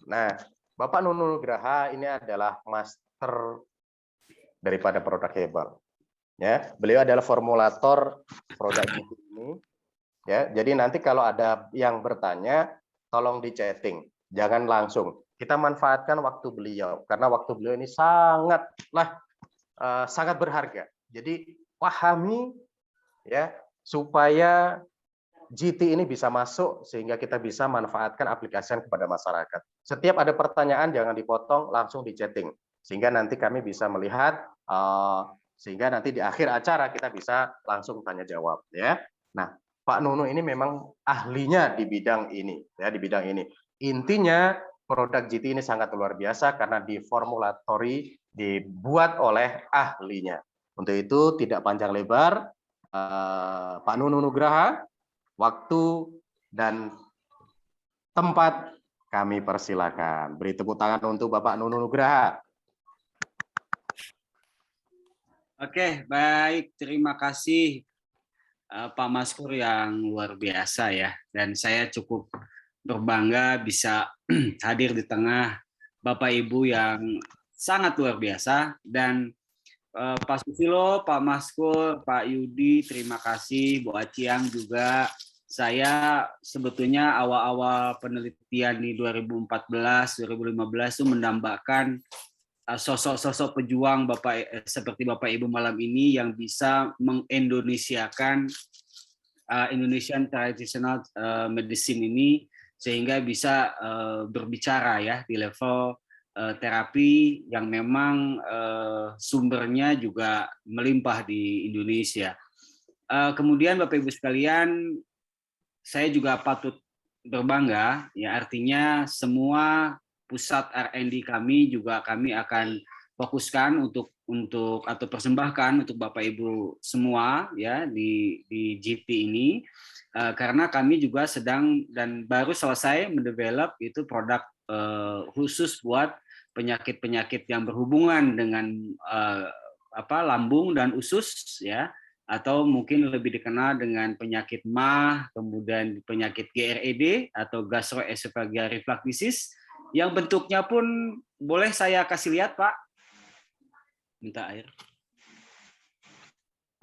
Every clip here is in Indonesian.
Nah, Bapak Nunu Nugraha ini adalah master daripada produk herbal. Ya, beliau adalah formulator produk ini. Ya, jadi nanti kalau ada yang bertanya, tolong di chatting, jangan langsung. Kita manfaatkan waktu beliau karena waktu beliau ini sangat berharga. Jadi pahami ya supaya GT ini bisa masuk sehingga kita bisa manfaatkan aplikasikan kepada masyarakat. Setiap ada pertanyaan jangan dipotong, langsung di chatting sehingga nanti kami bisa melihat sehingga nanti di akhir acara kita bisa langsung tanya jawab ya. Nah, Pak Nunu ini memang ahlinya di bidang ini ya, di bidang ini. Intinya produk GT ini sangat luar biasa karena diformulatori dibuat oleh ahlinya. Untuk itu tidak panjang lebar, Pak Nunu Nugraha, waktu dan tempat kami persilakan. Beri tepuk tangan untuk Bapak Nunu Nugraha. Oke, baik. Terima kasih Pak Maskur yang luar biasa ya. Dan saya cukup berbangga bisa hadir di tengah Bapak Ibu yang sangat luar biasa. Dan Pak Susilo, Pak Maskur, Pak Yudi, terima kasih. Bu Aciang juga. Saya sebetulnya awal-awal penelitian di 2014-2015 itu mendambakan sosok-sosok pejuang seperti Bapak Ibu malam ini yang bisa mengendonesiakan Indonesian Traditional Medicine ini sehingga bisa berbicara ya di level terapi yang memang sumbernya juga melimpah di Indonesia. Kemudian Bapak Ibu sekalian, saya juga patut berbangga ya, artinya semua pusat R&D kami juga kami akan fokuskan untuk atau persembahkan untuk Bapak Ibu semua ya di GT ini karena kami juga sedang dan baru selesai mendevelop itu produk khusus buat penyakit-penyakit yang berhubungan dengan lambung dan usus ya, atau mungkin lebih dikenal dengan penyakit MAH, kemudian penyakit GERD atau gastroesophageal reflux disease, yang bentuknya pun boleh saya kasih lihat, Pak? Minta air.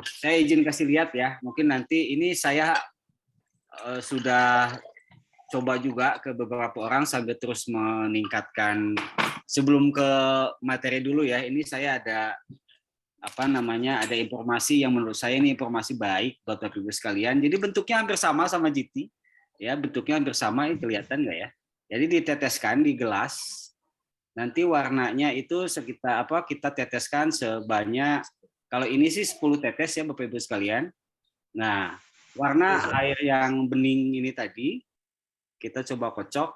Saya izin kasih lihat ya, mungkin nanti ini saya sudah coba juga ke beberapa orang sambil terus meningkatkan. Sebelum ke materi dulu ya, ini saya ada ada informasi yang menurut saya ini informasi baik buat Bapak Ibu sekalian. Jadi bentuknya hampir sama GT, ya bentuknya hampir sama, ini kelihatan nggak ya? Jadi diteteskan di gelas, nanti warnanya itu sekitar kita teteskan sebanyak, kalau ini sih 10 tetes ya Bapak Ibu sekalian. Nah, warna air yang bening ini tadi kita coba kocok.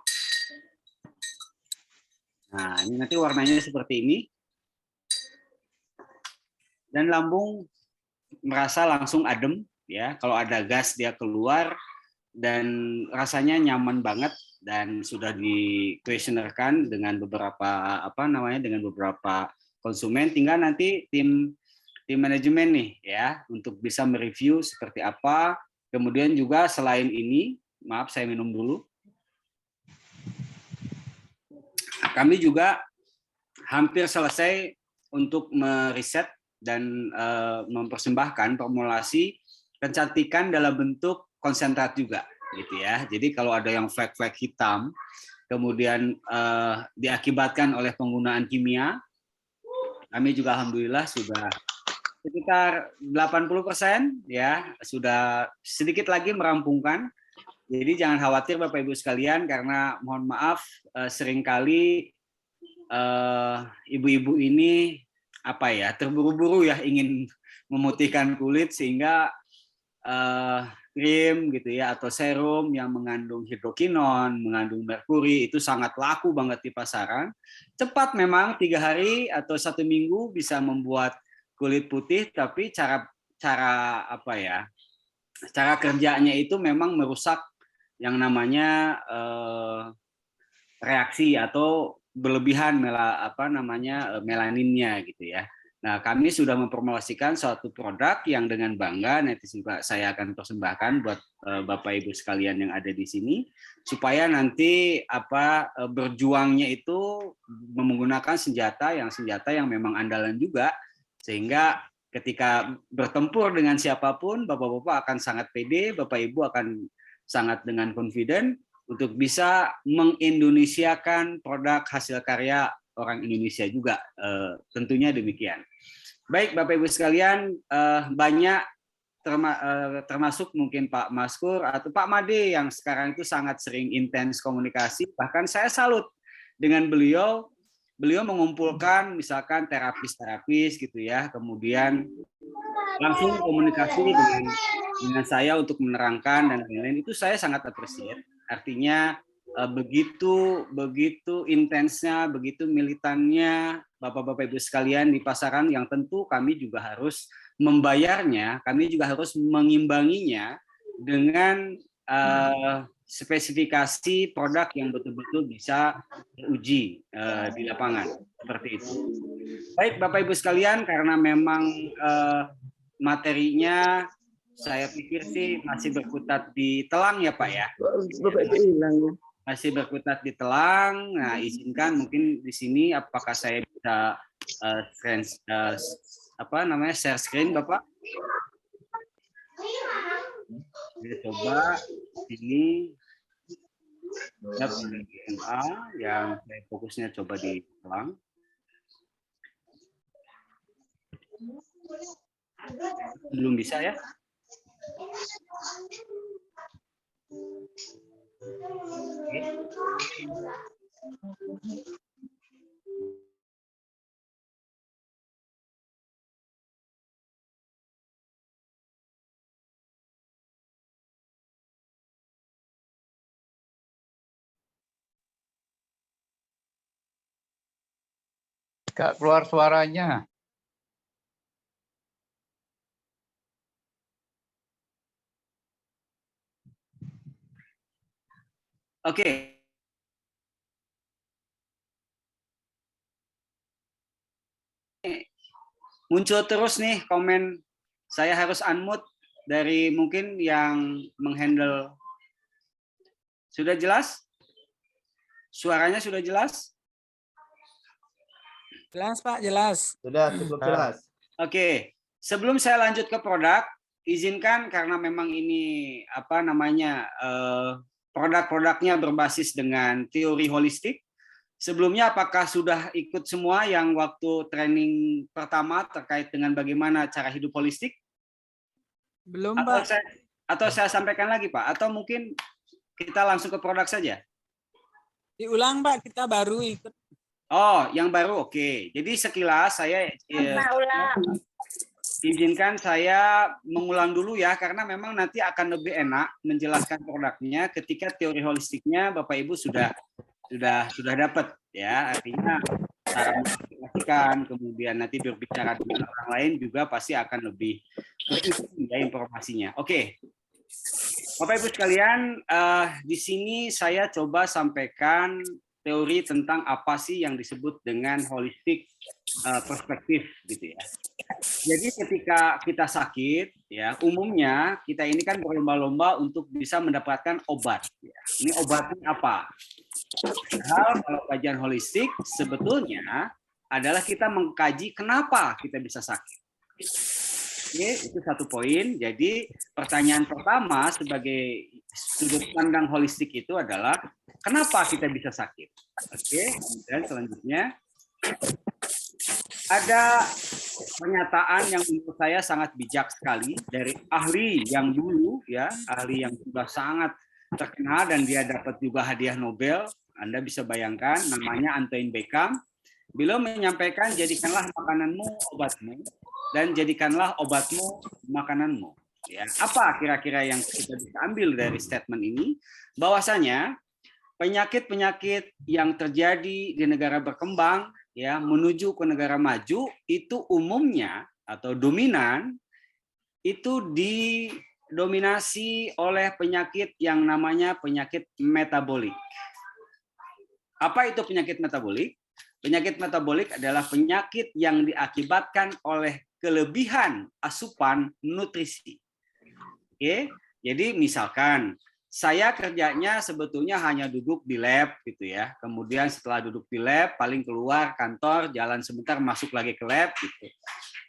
Nah, ini nanti warnanya seperti ini. Dan lambung merasa langsung adem ya, kalau ada gas dia keluar dan rasanya nyaman banget dan sudah di-questionerkan dengan beberapa dengan beberapa konsumen, tinggal nanti tim manajemen nih ya untuk bisa mereview seperti apa. Kemudian juga selain ini, maaf saya minum dulu. Kami juga hampir selesai untuk meriset dan mempersembahkan formulasi kecantikan dalam bentuk konsentrat juga gitu ya. Jadi kalau ada yang flek-flek hitam kemudian diakibatkan oleh penggunaan kimia, kami juga alhamdulillah sudah sekitar 80% ya, sudah sedikit lagi merampungkan. Jadi jangan khawatir Bapak Ibu sekalian, karena mohon maaf seringkali ibu-ibu ini terburu-buru ya ingin memutihkan kulit sehingga krim gitu ya atau serum yang mengandung hidrokinon, mengandung merkuri itu sangat laku banget di pasaran. Cepat memang 3 hari atau 1 minggu bisa membuat kulit putih, tapi cara kerjanya itu memang merusak yang namanya reaksi atau berlebihan melaninnya gitu ya. Nah, kami sudah mempromosikan suatu produk yang dengan bangga nanti juga saya akan persembahkan buat Bapak Ibu sekalian yang ada di sini, supaya nanti berjuangnya itu menggunakan senjata yang memang andalan juga, sehingga ketika bertempur dengan siapapun, Bapak-bapak akan sangat pede, Bapak Ibu akan sangat dengan confident untuk bisa mengindonesiakan produk hasil karya orang Indonesia juga, tentunya demikian. Baik Bapak Ibu sekalian, banyak termasuk mungkin Pak Maskur atau Pak Made yang sekarang itu sangat sering intens komunikasi, bahkan saya salut dengan beliau mengumpulkan misalkan terapis gitu ya, kemudian langsung komunikasi dengan saya untuk menerangkan dan lain-lain, itu saya sangat appreciate. Artinya begitu intensnya, begitu militannya Bapak-bapak Ibu sekalian di pasaran, yang tentu kami juga harus membayarnya, kami juga harus mengimbanginya dengan spesifikasi produk yang betul-betul bisa diuji di lapangan, seperti itu. Baik Bapak Ibu sekalian, karena memang materinya saya pikir sih masih berkutat di telang ya Pak ya. Masih berkutat di telang. Nah, izinkan mungkin di sini apakah saya bisa share screen Bapak? Kita coba ini DNA yang saya fokusnya coba di telang. Belum bisa ya? Gak keluar suaranya. Oke. Muncul terus nih komen, saya harus unmute dari mungkin yang menghandle. Sudah jelas? Suaranya sudah jelas? Jelas Pak, jelas. Sudah cukup jelas. Oke, sebelum saya lanjut ke produk, izinkan karena memang ini produk-produknya berbasis dengan teori holistik. Sebelumnya apakah sudah ikut semua yang waktu training pertama terkait dengan bagaimana cara hidup holistik? Belum Pak. Atau saya sampaikan lagi Pak, atau mungkin kita langsung ke produk saja? Diulang Pak, kita baru ikut. Oh, yang baru, oke. Jadi sekilas saya izinkan saya mengulang dulu ya, karena memang nanti akan lebih enak menjelaskan produknya ketika teori holistiknya Bapak Ibu sudah dapat ya. Artinya cara menjelaskan, kemudian nanti berbicara dengan orang lain juga pasti akan lebih terisi ya informasinya. Oke. Bapak Ibu sekalian, di sini saya coba sampaikan teori tentang apa sih yang disebut dengan holistic perspektif gitu ya. Jadi ketika kita sakit ya, umumnya kita ini kan berlomba-lomba untuk bisa mendapatkan obat ya. Ini obatnya apa? Padahal kalau kajian holistik sebetulnya adalah kita mengkaji kenapa kita bisa sakit. Oke, itu satu poin. Jadi pertanyaan pertama sebagai sudut pandang holistik itu adalah kenapa kita bisa sakit. Oke, dan selanjutnya ada pernyataan yang menurut saya sangat bijak sekali dari ahli yang dulu ya, ahli yang sudah sangat terkenal dan dia dapat juga hadiah Nobel. Anda bisa bayangkan, namanya Antoine Beckham. Beliau menyampaikan, jadikanlah makananmu obatmu dan jadikanlah obatmu makananmu. Ya, apa kira-kira yang kita bisa ambil dari statement ini? Bahwasanya penyakit-penyakit yang terjadi di negara berkembang ya menuju ke negara maju itu umumnya atau dominan itu didominasi oleh penyakit yang namanya penyakit metabolik. Apa itu penyakit metabolik? Penyakit metabolik adalah penyakit yang diakibatkan oleh kelebihan asupan nutrisi. Oke, jadi misalkan saya kerjanya sebetulnya hanya duduk di lab gitu ya. Kemudian setelah duduk di lab, paling keluar kantor, jalan sebentar, masuk lagi ke lab gitu.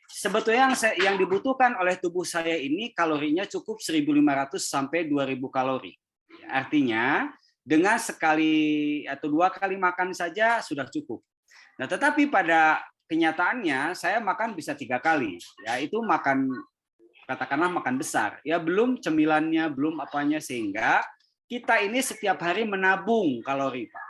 Sebetulnya yang dibutuhkan oleh tubuh saya ini kalorinya cukup 1.500 sampai 2.000 kalori. Artinya dengan sekali atau 2 kali makan saja sudah cukup. Nah, tetapi pada kenyataannya saya makan bisa 3 kali. Ya, itu makan katakanlah makan besar. Ya, belum cemilannya, belum apanya, sehingga kita ini setiap hari menabung kalori, Pak.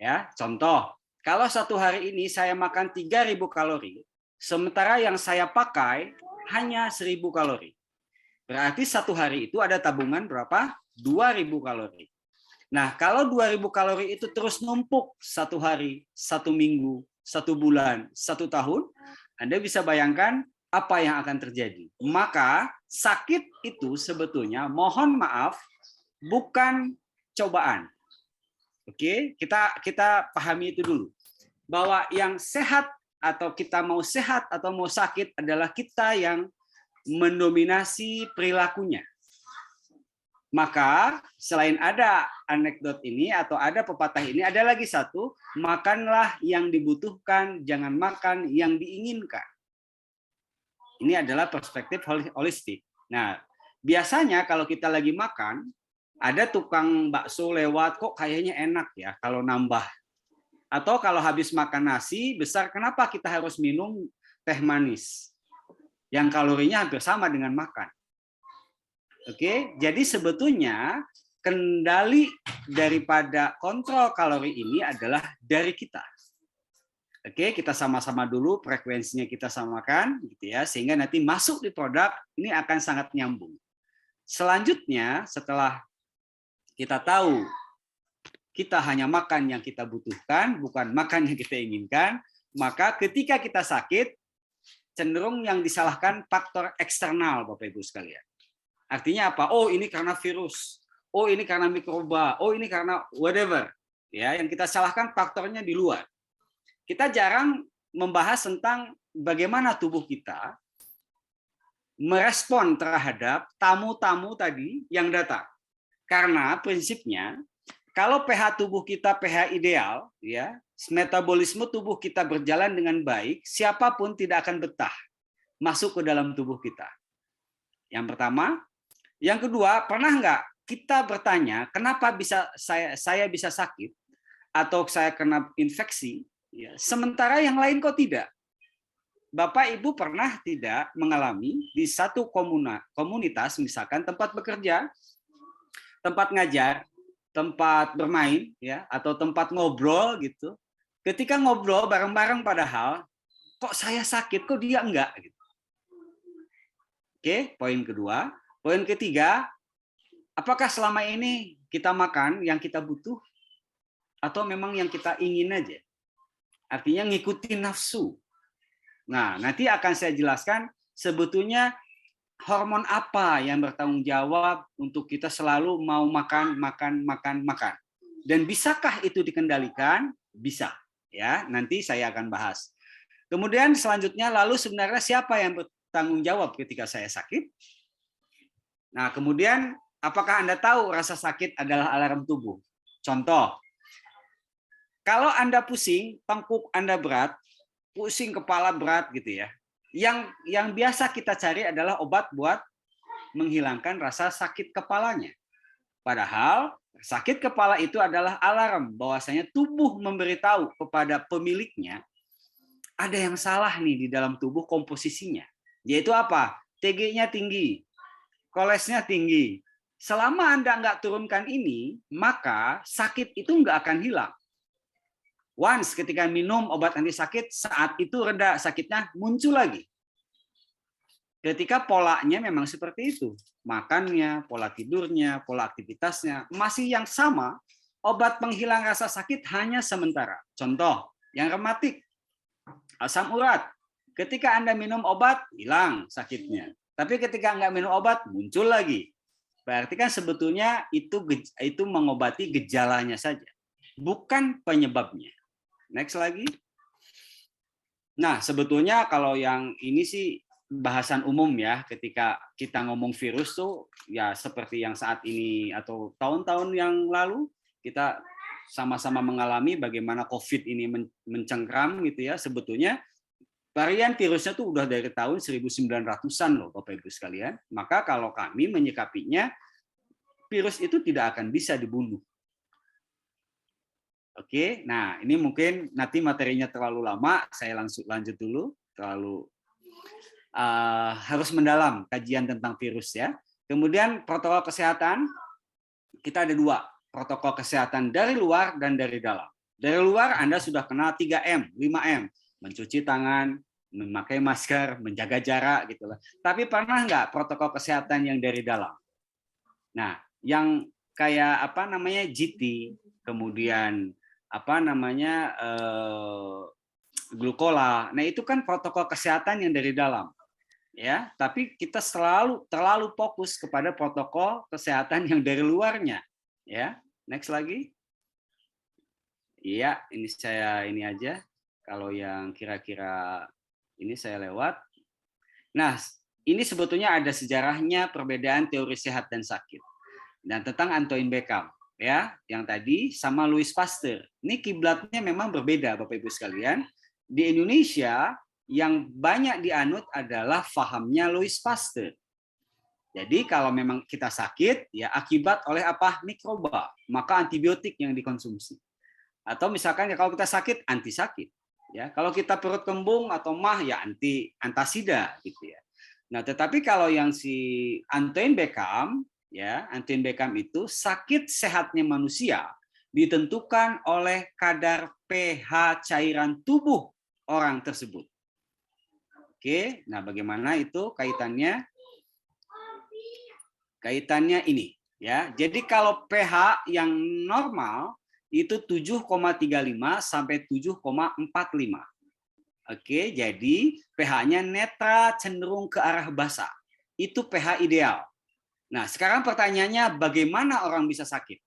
Ya, contoh, kalau satu hari ini saya makan 3.000 kalori, sementara yang saya pakai hanya 1.000 kalori. Berarti satu hari itu ada tabungan berapa? 2.000 kalori. Nah, kalau 2.000 kalori itu terus numpuk satu hari, 1 minggu, 1 bulan, 1 tahun, Anda bisa bayangkan apa yang akan terjadi. Maka sakit itu sebetulnya, mohon maaf, bukan cobaan. Oke, kita pahami itu dulu. Bahwa yang sehat atau kita mau sehat atau mau sakit adalah kita yang mendominasi perilakunya. Maka selain ada anekdot ini atau ada pepatah ini, ada lagi satu, makanlah yang dibutuhkan, jangan makan yang diinginkan. Ini adalah perspektif holistik. Nah, biasanya kalau kita lagi makan, ada tukang bakso lewat, kok kayaknya enak ya kalau nambah. Atau kalau habis makan nasi besar, kenapa kita harus minum teh manis? Yang kalorinya hampir sama dengan makan. Oke, jadi sebetulnya kendali daripada kontrol kalori ini adalah dari kita. Oke, kita sama-sama dulu frekuensinya kita samakan, gitu ya, sehingga nanti masuk di produk ini akan sangat nyambung. Selanjutnya, setelah kita tahu kita hanya makan yang kita butuhkan, bukan makan yang kita inginkan, maka ketika kita sakit, cenderung yang disalahkan faktor eksternal, Bapak Ibu sekalian. Artinya apa? Oh, ini karena virus. Oh, ini karena mikroba. Oh, ini karena whatever. Ya, yang kita salahkan faktornya di luar. Kita jarang membahas tentang bagaimana tubuh kita merespon terhadap tamu-tamu tadi yang datang. Karena prinsipnya kalau pH tubuh kita pH ideal, ya, metabolisme tubuh kita berjalan dengan baik, siapapun tidak akan betah masuk ke dalam tubuh kita. Yang pertama. Yang kedua, pernah nggak kita bertanya kenapa bisa saya bisa sakit atau saya kena infeksi, ya, sementara yang lain kok tidak? Bapak Ibu pernah tidak mengalami di satu komunitas, misalkan tempat bekerja, tempat ngajar, tempat bermain, ya, atau tempat ngobrol gitu. Ketika ngobrol bareng-bareng padahal kok saya sakit, kok dia enggak gitu. Oke, poin kedua. Poin ketiga, apakah selama ini kita makan yang kita butuh atau memang yang kita ingin aja? Artinya ngikutin nafsu. Nah, nanti akan saya jelaskan sebetulnya hormon apa yang bertanggung jawab untuk kita selalu mau makan. Dan bisakah itu dikendalikan? Bisa. Ya, nanti saya akan bahas. Kemudian selanjutnya, lalu sebenarnya siapa yang bertanggung jawab ketika saya sakit? Nah, kemudian apakah Anda tahu rasa sakit adalah alarm tubuh? Contoh, kalau Anda pusing, tengkuk Anda berat, pusing kepala berat gitu ya. Yang biasa kita cari adalah obat buat menghilangkan rasa sakit kepalanya. Padahal sakit kepala itu adalah alarm bahwasanya tubuh memberitahu kepada pemiliknya ada yang salah nih di dalam tubuh komposisinya. Yaitu apa? TG-nya tinggi. Kolesnya tinggi. Selama Anda nggak turunkan ini, maka sakit itu nggak akan hilang. Once ketika minum obat anti sakit, saat itu reda sakitnya, muncul lagi. Ketika polanya memang seperti itu. Makannya, pola tidurnya, pola aktivitasnya, masih yang sama, obat penghilang rasa sakit hanya sementara. Contoh, yang rematik, asam urat. Ketika Anda minum obat, hilang sakitnya. Tapi ketika nggak minum obat, muncul lagi. Berarti kan sebetulnya itu mengobati gejalanya saja, bukan penyebabnya. Next lagi. Nah, sebetulnya kalau yang ini sih bahasan umum ya, ketika kita ngomong virus tuh ya seperti yang saat ini atau tahun-tahun yang lalu kita sama-sama mengalami bagaimana COVID ini mencengkram gitu ya. Sebetulnya varian virusnya tuh udah dari tahun 1900-an loh Bapak Ibu sekalian. Maka kalau kami menyikapinya, virus itu tidak akan bisa dibunuh. Oke, nah ini mungkin nanti materinya terlalu lama, saya langsung lanjut dulu. Harus mendalam kajian tentang virus ya. Kemudian protokol kesehatan, kita ada 2, protokol kesehatan dari luar dan dari dalam. Dari luar Anda sudah kenal 3M, 5M, mencuci tangan, memakai masker, menjaga jarak gitu lah. Tapi pernah nggak protokol kesehatan yang dari dalam? Nah, yang kayak apa namanya GT, kemudian apa namanya glukola. Nah, itu kan protokol kesehatan yang dari dalam. Ya, tapi kita terlalu fokus kepada protokol kesehatan yang dari luarnya. Ya, next lagi. Iya, ini aja. Kalau yang kira-kira ini saya lewat. Nah, ini sebetulnya ada sejarahnya perbedaan teori sehat dan sakit. Dan tentang Antoine Beckham, ya, yang tadi sama Louis Pasteur. Ini kiblatnya memang berbeda, Bapak Ibu sekalian. Di Indonesia yang banyak dianut adalah fahamnya Louis Pasteur. Jadi kalau memang kita sakit, ya akibat oleh apa? Mikroba, maka antibiotik yang dikonsumsi. Atau misalkan ya kalau kita sakit, anti sakit. Ya, kalau kita perut kembung atau mah ya antasida gitu ya. Nah, tetapi kalau yang si Antoine Beckham, ya, Antoine Beckham itu sakit sehatnya manusia ditentukan oleh kadar pH cairan tubuh orang tersebut. Oke, nah bagaimana itu kaitannya? Kaitannya ini, ya. Jadi kalau pH yang normal itu 7,35 sampai 7,45. Oke, jadi pH-nya netral cenderung ke arah basa. Itu pH ideal. Nah, sekarang pertanyaannya bagaimana orang bisa sakit?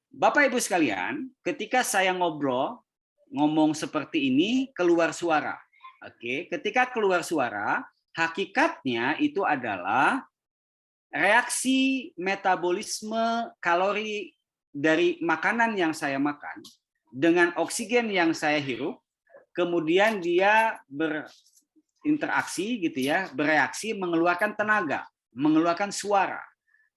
Bapak Ibu sekalian, ketika saya ngomong seperti ini keluar suara. Oke, ketika keluar suara, hakikatnya itu adalah reaksi metabolisme kalori dari makanan yang saya makan dengan oksigen yang saya hirup, kemudian dia berinteraksi gitu ya, bereaksi mengeluarkan tenaga, mengeluarkan suara.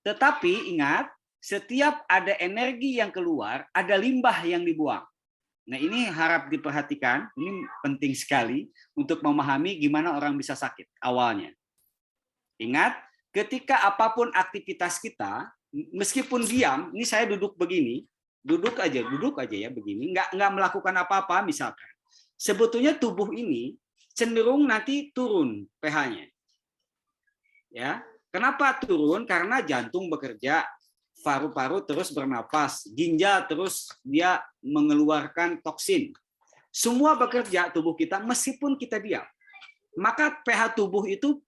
Tetapi ingat, setiap ada energi yang keluar, ada limbah yang dibuang. Nah, ini harap diperhatikan, ini penting sekali untuk memahami gimana orang bisa sakit awalnya. Ingat, ketika apapun aktivitas kita, meskipun diam, ini saya duduk begini, duduk aja ya begini, nggak melakukan apa-apa misalkan. Sebetulnya tubuh ini cenderung nanti turun pH-nya. Ya, kenapa turun? Karena jantung bekerja, paru-paru terus bernapas, ginjal terus dia mengeluarkan toksin. Semua bekerja tubuh kita meskipun kita diam. Maka pH tubuh itu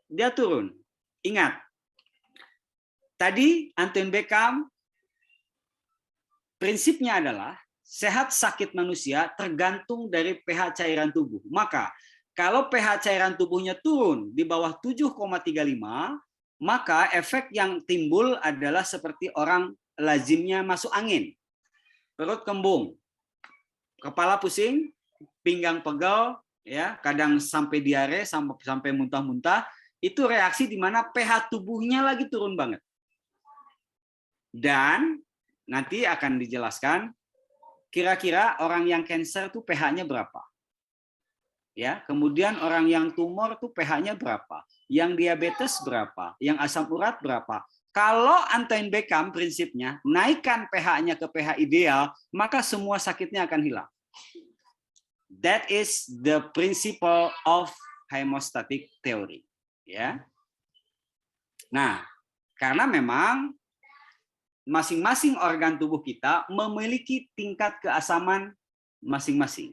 dia turun. Ingat, tadi Antoine Beckham prinsipnya adalah sehat sakit manusia tergantung dari pH cairan tubuh. Maka kalau pH cairan tubuhnya turun di bawah 7,35, maka efek yang timbul adalah seperti orang lazimnya masuk angin. Perut kembung, kepala pusing, pinggang pegal, ya, kadang sampai diare, sampai muntah-muntah, itu reaksi di mana pH tubuhnya lagi turun banget. Dan nanti akan dijelaskan kira-kira orang yang cancer itu pH-nya berapa. Ya, kemudian orang yang tumor tuh pH-nya berapa, yang diabetes berapa, yang asam urat berapa. Kalau Antoine Beckham prinsipnya naikkan pH-nya ke pH ideal, maka semua sakitnya akan hilang. That is the principle of hemostatic theory. Ya. Nah, karena memang masing-masing organ tubuh kita memiliki tingkat keasaman masing-masing.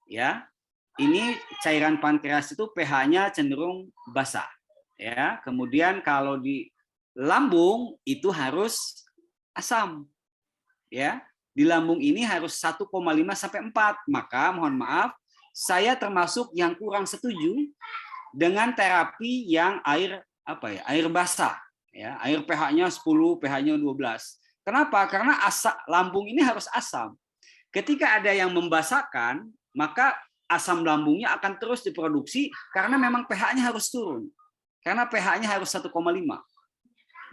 Ya. Ini cairan pankreas itu pH-nya cenderung basah. Ya, kemudian kalau di lambung itu harus asam. Ya. di lambung ini harus 1,5 sampai 4. Maka mohon maaf, saya termasuk yang kurang setuju dengan terapi yang air basah, ya, air pH-nya 10, pH-nya 12. Kenapa? Karena lambung ini harus asam. Ketika ada yang membasahkan, maka asam lambungnya akan terus diproduksi karena memang pH-nya harus turun. Karena pH-nya harus 1,5.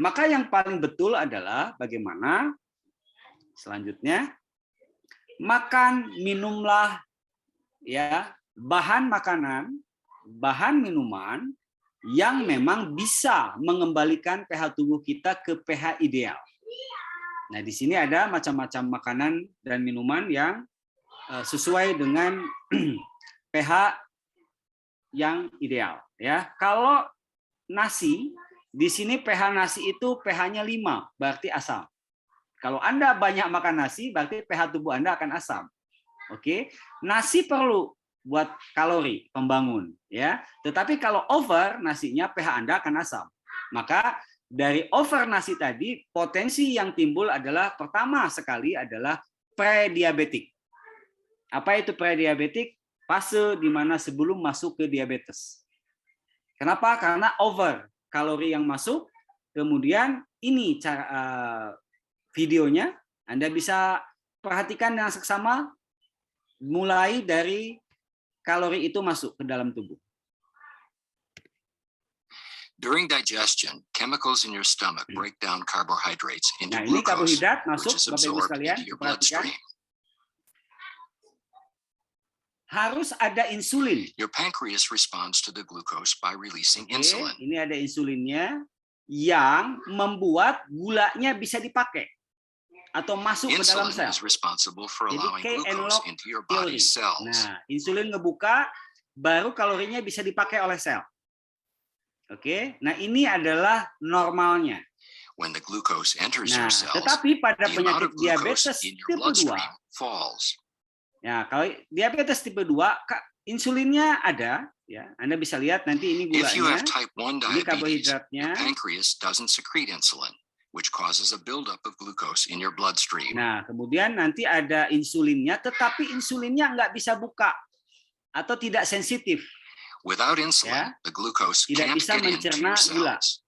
Maka yang paling betul adalah bagaimana selanjutnya, makan, minumlah ya bahan makanan, bahan minuman yang memang bisa mengembalikan pH tubuh kita ke pH ideal. Nah, di sini ada macam-macam makanan dan minuman yang sesuai dengan pH yang ideal, ya. Kalau nasi, di sini pH nasi itu pH-nya 5, berarti asam. Kalau Anda banyak makan nasi, berarti pH tubuh Anda akan asam. Oke, nasi perlu buat kalori pembangun, ya. Tetapi kalau over nasinya, pH Anda akan asam. Maka dari over nasi tadi, potensi yang timbul adalah pertama sekali adalah prediabetik. Apa itu prediabetik? Fase di mana sebelum masuk ke diabetes. Kenapa? Karena over kalori yang masuk. Kemudian ini cara videonya, Anda bisa perhatikan dengan seksama mulai dari kalori itu masuk ke dalam tubuh. During digestion, chemicals in your stomach break down carbohydrates into Nah, ini glucose, karbohidrat which masuk, is Bapak Ibu absorbed sekalian, into your perhatikan. bloodstream. Harus ada insulin. Your pancreas responds to the glucose by releasing Oke, insulin. ini ada insulinnya yang membuat gulanya bisa dipakai atau masuk ke dalam Insulin sel. is responsible for Jadi allowing K and glucose log into your teori. body cells. Nah, insulin ngebuka, baru kalorinya bisa dipakai oleh sel. Oke, nah ini adalah normalnya. When the glucose enters Nah, your cells, tetapi pada the amount penyakit of glucose diabetes in your tipe 2, bloodstream falls. ya kalau diabetes tipe 2, insulinnya ada, ya. Anda bisa lihat nanti ini If you gulanya, have type 1 ini diabetes, karbohidratnya. your pancreas doesn't secrete insulin, which causes a buildup of glucose in your bloodstream. Nah, kemudian nanti ada insulinnya, tetapi insulinnya nggak bisa buka atau tidak sensitif. Without insulin, Ya. the glucose Tidak can't bisa get into mencerna your gula. cells.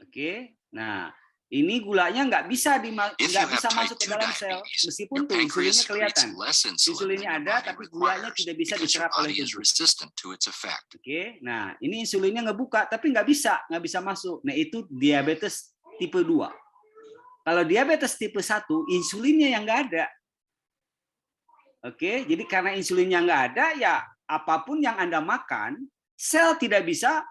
Oke, nah ini gulanya nggak bisa If you have masuk type ke 2 dalam sel, diabetes, meskipun your tuh insulinnya pancreas secretes kelihatan. less insulin Insulinnya than your ada, body tapi gulanya requires tidak bisa because your diserap oleh body is tubuh. resistant to its effect. Oke, nah ini insulinnya ngebuka, tapi nggak bisa masuk. Nah itu diabetes tipe 2. Kalau diabetes tipe 1, insulinnya yang nggak ada. Oke, jadi karena insulinnya nggak ada, ya apapun yang Anda makan, sel tidak bisa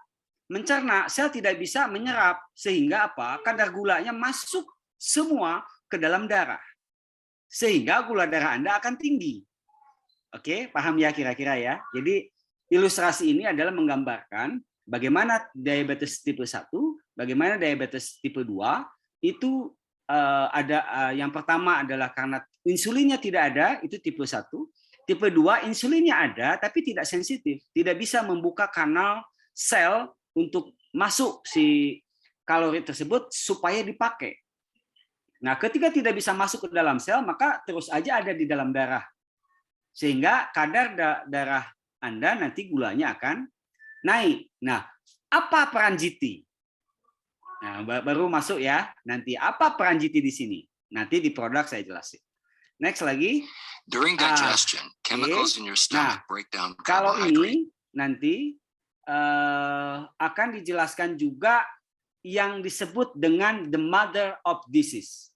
mencerna, sel tidak bisa menyerap, sehingga apa? Kadar gulanya masuk semua ke dalam darah, sehingga gula darah Anda akan tinggi. Oke, paham ya kira-kira ya? Jadi ilustrasi ini adalah menggambarkan bagaimana diabetes tipe 1, bagaimana diabetes tipe 2 itu ada yang pertama adalah karena insulinnya tidak ada, itu tipe 1. Tipe 2 insulinnya ada tapi tidak sensitif, tidak bisa membuka kanal sel untuk masuk si kalori tersebut supaya dipakai. Nah, ketika tidak bisa masuk ke dalam sel, maka terus aja ada di dalam darah. Sehingga kadar darah Anda nanti gulanya akan naik. Nah, apa peran GT? Nah, baru masuk ya. Nanti apa peran GT di sini? Nanti di produk saya jelasin. Next lagi. During digestion, chemicals in your stomach break down Kalau carbohydrate. ini nanti akan dijelaskan juga yang disebut dengan the mother of disease.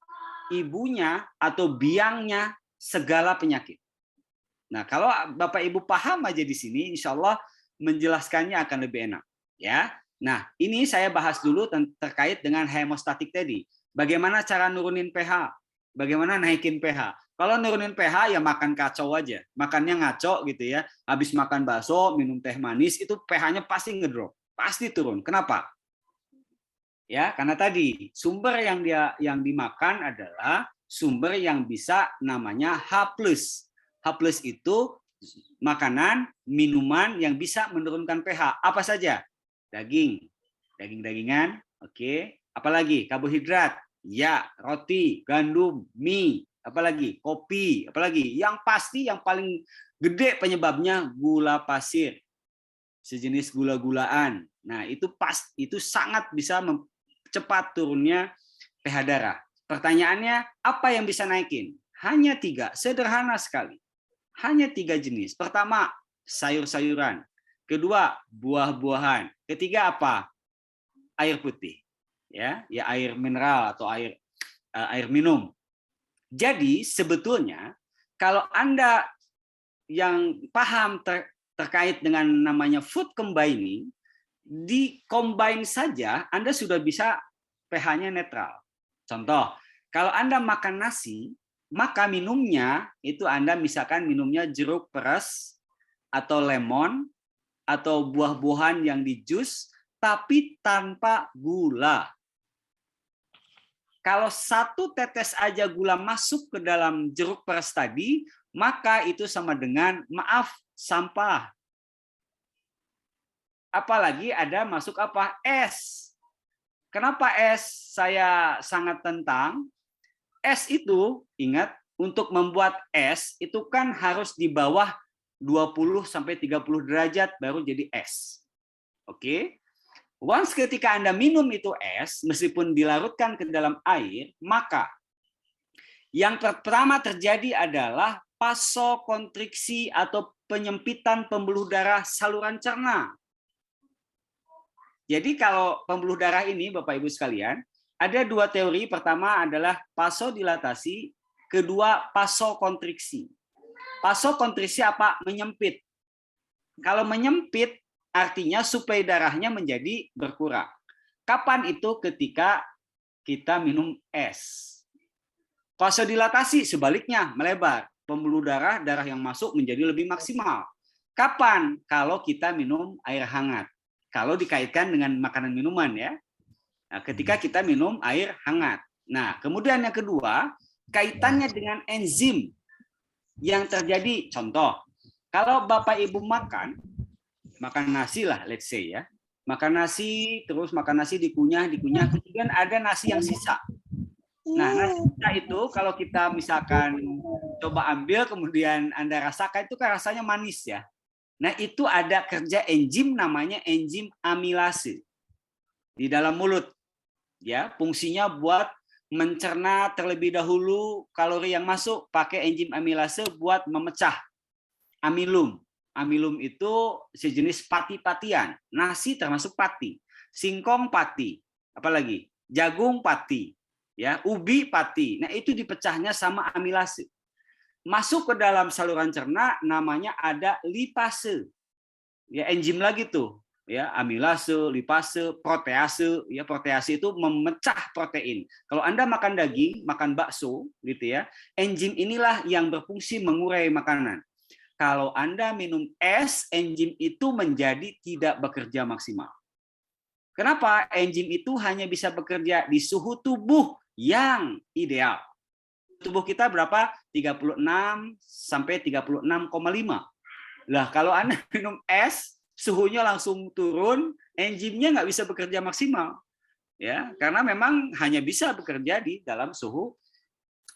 Ibunya atau biangnya segala penyakit. Nah, kalau Bapak Ibu paham aja di sini, insya Allah menjelaskannya akan lebih enak. Ya. Nah, ini saya bahas dulu terkait dengan hemostatik tadi. Bagaimana cara nurunin pH? Bagaimana naikin pH? Kalau nurunin pH ya makan kacau aja. Makannya ngaco gitu ya. Habis makan bakso, minum teh manis, itu pH-nya pasti ngedrop. Pasti turun. Kenapa? Ya, karena tadi sumber yang dimakan adalah sumber yang bisa namanya H+. H+ itu makanan, minuman yang bisa menurunkan pH. Apa saja? Daging, daging-dagingan, oke. Apalagi karbohidrat, ya, roti, gandum, mie, apalagi kopi, apalagi yang pasti yang paling gede penyebabnya gula pasir, sejenis gula-gulaan. Nah, itu sangat bisa cepat turunnya pH darah. Pertanyaannya, apa yang bisa naikin? Hanya 3, sederhana sekali. Hanya 3 jenis. Pertama, sayur-sayuran. Kedua, buah-buahan. Ketiga apa? Air putih. Ya air mineral atau air minum. Jadi sebetulnya kalau Anda yang paham terkait dengan namanya food combining, di combine saja Anda sudah bisa pH-nya netral. Contoh, kalau Anda makan nasi, maka minumnya itu Anda misalkan minumnya jeruk peres atau lemon atau buah-buahan yang di jus tapi tanpa gula. Kalau 1 tetes aja gula masuk ke dalam jeruk peres tadi, maka itu sama dengan, maaf, sampah. Apalagi ada masuk apa? Es. Kenapa es saya sangat tentang? Es itu, ingat, untuk membuat es itu kan harus di bawah 20-30 derajat baru jadi es. Oke? Once ketika Anda minum itu es, meskipun dilarutkan ke dalam air, maka yang pertama terjadi adalah vasokonstriksi atau penyempitan pembuluh darah saluran cerna. Jadi kalau pembuluh darah ini, Bapak Ibu sekalian, ada 2 teori. Pertama adalah vasodilatasi, kedua vasokonstriksi. Vasokonstriksi apa? Menyempit. Kalau menyempit, artinya suplai darahnya menjadi berkurang. Kapan itu? Ketika kita minum es. Vasodilatasi sebaliknya, melebar. Pembuluh darah yang masuk menjadi lebih maksimal. Kapan? Kalau kita minum air hangat. Kalau dikaitkan dengan makanan minuman ya. Nah, ketika kita minum air hangat. Nah, kemudian yang kedua, kaitannya dengan enzim yang terjadi. Contoh, kalau Bapak Ibu makan nasi lah, let's say ya. Makan nasi, terus makan nasi dikunyah, kemudian ada nasi yang sisa. Nah, nasi sisa itu kalau kita misalkan coba ambil, kemudian Anda rasakan, itu kan rasanya manis ya. Nah, itu ada kerja enzim namanya enzim amilase di dalam mulut. Ya, fungsinya buat mencerna terlebih dahulu kalori yang masuk, pakai enzim amilase buat memecah amilum. Amilum itu sejenis pati-patian. Nasi termasuk pati, singkong pati, apalagi jagung pati, ya, ubi pati. Nah, itu dipecahnya sama amilase. Masuk ke dalam saluran cerna, namanya ada lipase. Ya, enzim lagi tuh, ya, amilase, lipase, protease. Ya, protease itu memecah protein. Kalau Anda makan daging, makan bakso, gitu ya, enzim inilah yang berfungsi mengurai makanan. Kalau Anda minum es, enzim itu menjadi tidak bekerja maksimal. Kenapa? Enzim itu hanya bisa bekerja di suhu tubuh yang ideal. Tubuh kita berapa? 36 sampai 36,5. Lah, kalau Anda minum es, suhunya langsung turun, enzimnya nggak bisa bekerja maksimal. Ya, karena memang hanya bisa bekerja di dalam suhu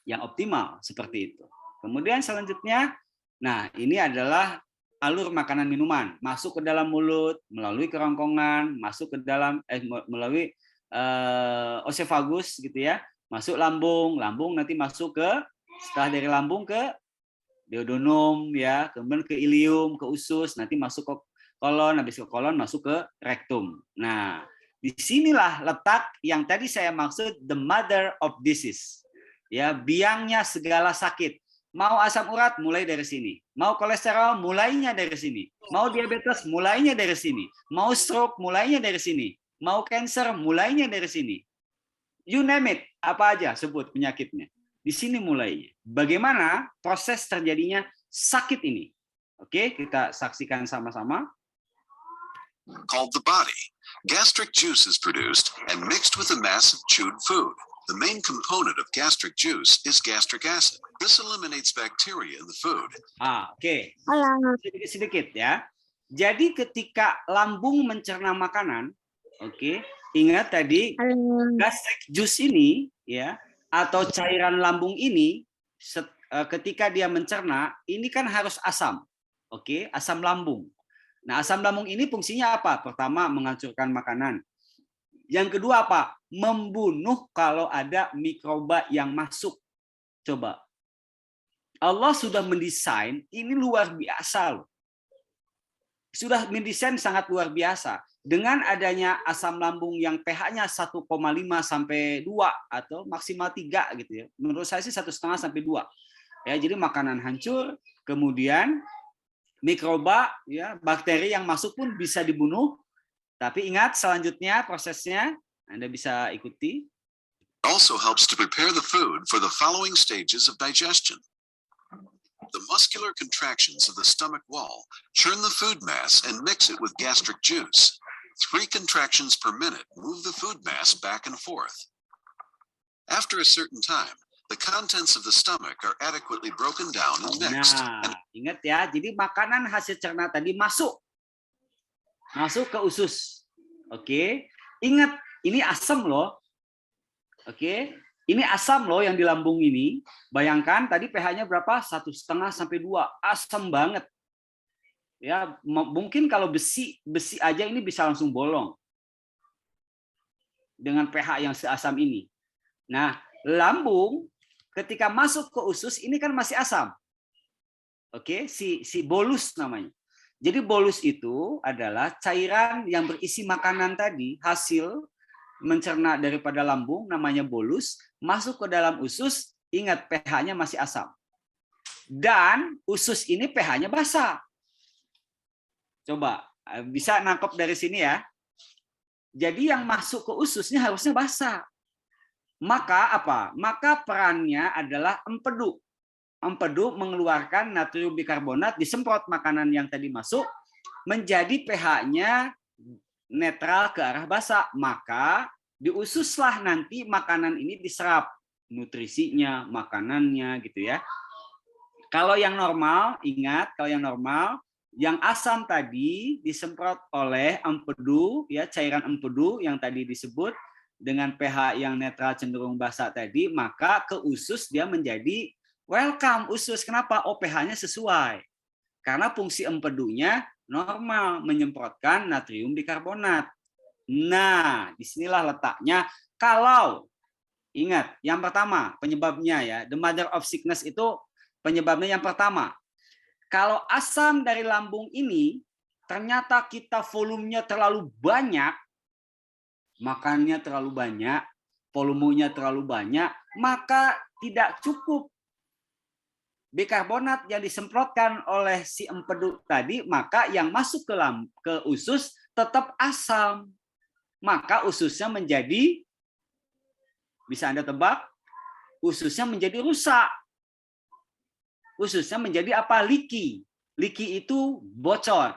yang optimal seperti itu. Kemudian selanjutnya, nah, ini adalah alur makanan minuman, masuk ke dalam mulut melalui kerongkongan, masuk ke dalam melalui oesophagus gitu ya. Masuk lambung, lambung nanti masuk ke, setelah dari lambung ke duodenum ya, kemudian ke ilium, ke usus, nanti masuk ke kolon, habis ke kolon masuk ke rektum. Nah, disinilah letak yang tadi saya maksud the mother of disease. Ya, biangnya segala sakit. Mau asam urat mulai dari sini, mau kolesterol mulainya dari sini, mau diabetes mulainya dari sini, mau stroke mulainya dari sini, mau cancer mulainya dari sini. You name it, apa aja sebut penyakitnya. Di sini mulainya. Bagaimana proses terjadinya sakit ini? Oke, kita saksikan sama-sama. Called the body. Gastric juice is produced and mixed with a mass of chewed food. The main component of gastric juice is gastric acid. This eliminates bacteria in the food. Oke. Sedikit-sedikit ya. Jadi ketika lambung mencerna makanan, oke, ingat tadi gastric juice ini ya, atau cairan lambung ini ketika dia mencerna, ini kan harus asam. Oke, asam lambung. Nah, asam lambung ini fungsinya apa? Pertama, menghancurkan makanan. Yang kedua apa? Membunuh kalau ada mikroba yang masuk. Coba. Allah sudah mendesain, ini luar biasa loh. Sudah mendesain sangat luar biasa. Dengan adanya asam lambung yang pH-nya 1,5 sampai 2 atau maksimal 3 gitu ya. Menurut saya sih 1,5 sampai 2. Ya, jadi makanan hancur, kemudian mikroba ya, bakteri yang masuk pun bisa dibunuh. Tapi ingat selanjutnya prosesnya Anda bisa ikuti. Also helps to prepare the food for the following stages of digestion. The muscular contractions of the stomach wall churn the food mass and mix it with gastric juice. 3 contractions per minute move the food mass back and forth. After a certain time, the contents of the stomach are adequately broken down and mixed. Nah, ingat ya, jadi makanan hasil cerna tadi masuk ke usus. Oke, ingat ini asam loh. Oke, ini asam loh yang di lambung ini. Bayangkan tadi pH-nya berapa? 1,5 sampai 2. Asam banget. Ya, mungkin kalau besi aja ini bisa langsung bolong dengan pH yang seasam ini. Nah, lambung ketika masuk ke usus ini kan masih asam. Oke, si bolus namanya. Jadi bolus itu adalah cairan yang berisi makanan tadi, hasil mencerna daripada lambung, namanya bolus, masuk ke dalam usus, ingat pH-nya masih asam. Dan usus ini pH-nya basah. Coba, bisa nangkep dari sini ya. Jadi yang masuk ke ususnya harusnya basah. Maka apa? Maka perannya adalah empedu. Empedu mengeluarkan natrium bikarbonat, disemprot makanan yang tadi masuk, menjadi pH-nya netral ke arah basah. Maka diususlah nanti makanan ini diserap. Nutrisinya, makanannya gitu ya. Kalau yang normal, ingat, kalau yang normal, yang asam tadi disemprot oleh empedu, ya cairan empedu yang tadi disebut dengan pH yang netral cenderung basah tadi, maka ke usus dia menjadi welcome usus. Kenapa? Oh, pH-nya sesuai. Karena fungsi empedunya normal, menyemprotkan natrium bikarbonat. Nah, disinilah letaknya. Kalau ingat, yang pertama penyebabnya ya, the mother of sickness itu penyebabnya yang pertama. Kalau asam dari lambung ini ternyata kita volumenya terlalu banyak, makannya terlalu banyak, volumenya terlalu banyak, maka tidak cukup bikarbonat yang disemprotkan oleh si empedu tadi, maka yang masuk ke usus tetap asam. Maka ususnya menjadi, bisa Anda tebak, ususnya menjadi rusak. Ususnya menjadi apa? Leaky. Leaky itu bocor.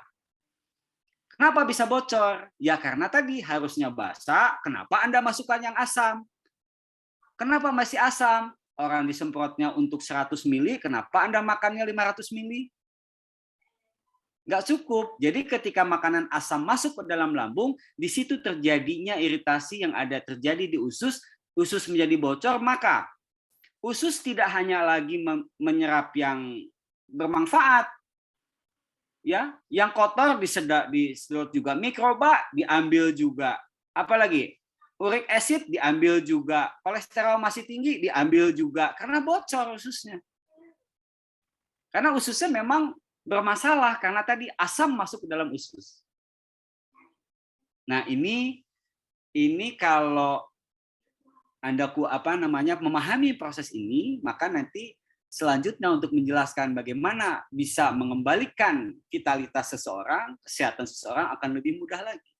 Kenapa bisa bocor? Ya karena tadi harusnya basah, kenapa Anda masukkan yang asam? Kenapa masih asam? Orang disemprotnya untuk 100 mili, kenapa Anda makannya 500 mili? Nggak cukup. Jadi ketika makanan asam masuk ke dalam lambung, di situ terjadinya iritasi yang ada terjadi di usus menjadi bocor, maka usus tidak hanya lagi menyerap yang bermanfaat, ya, yang kotor disedot juga mikroba, diambil juga, apalagi uric acid diambil juga, kolesterol masih tinggi diambil juga, karena bocor ususnya. Karena ususnya memang bermasalah karena tadi asam masuk ke dalam usus. Nah ini kalau Anda memahami proses ini, maka nanti selanjutnya untuk menjelaskan bagaimana bisa mengembalikan vitalitas seseorang, kesehatan seseorang akan lebih mudah lagi.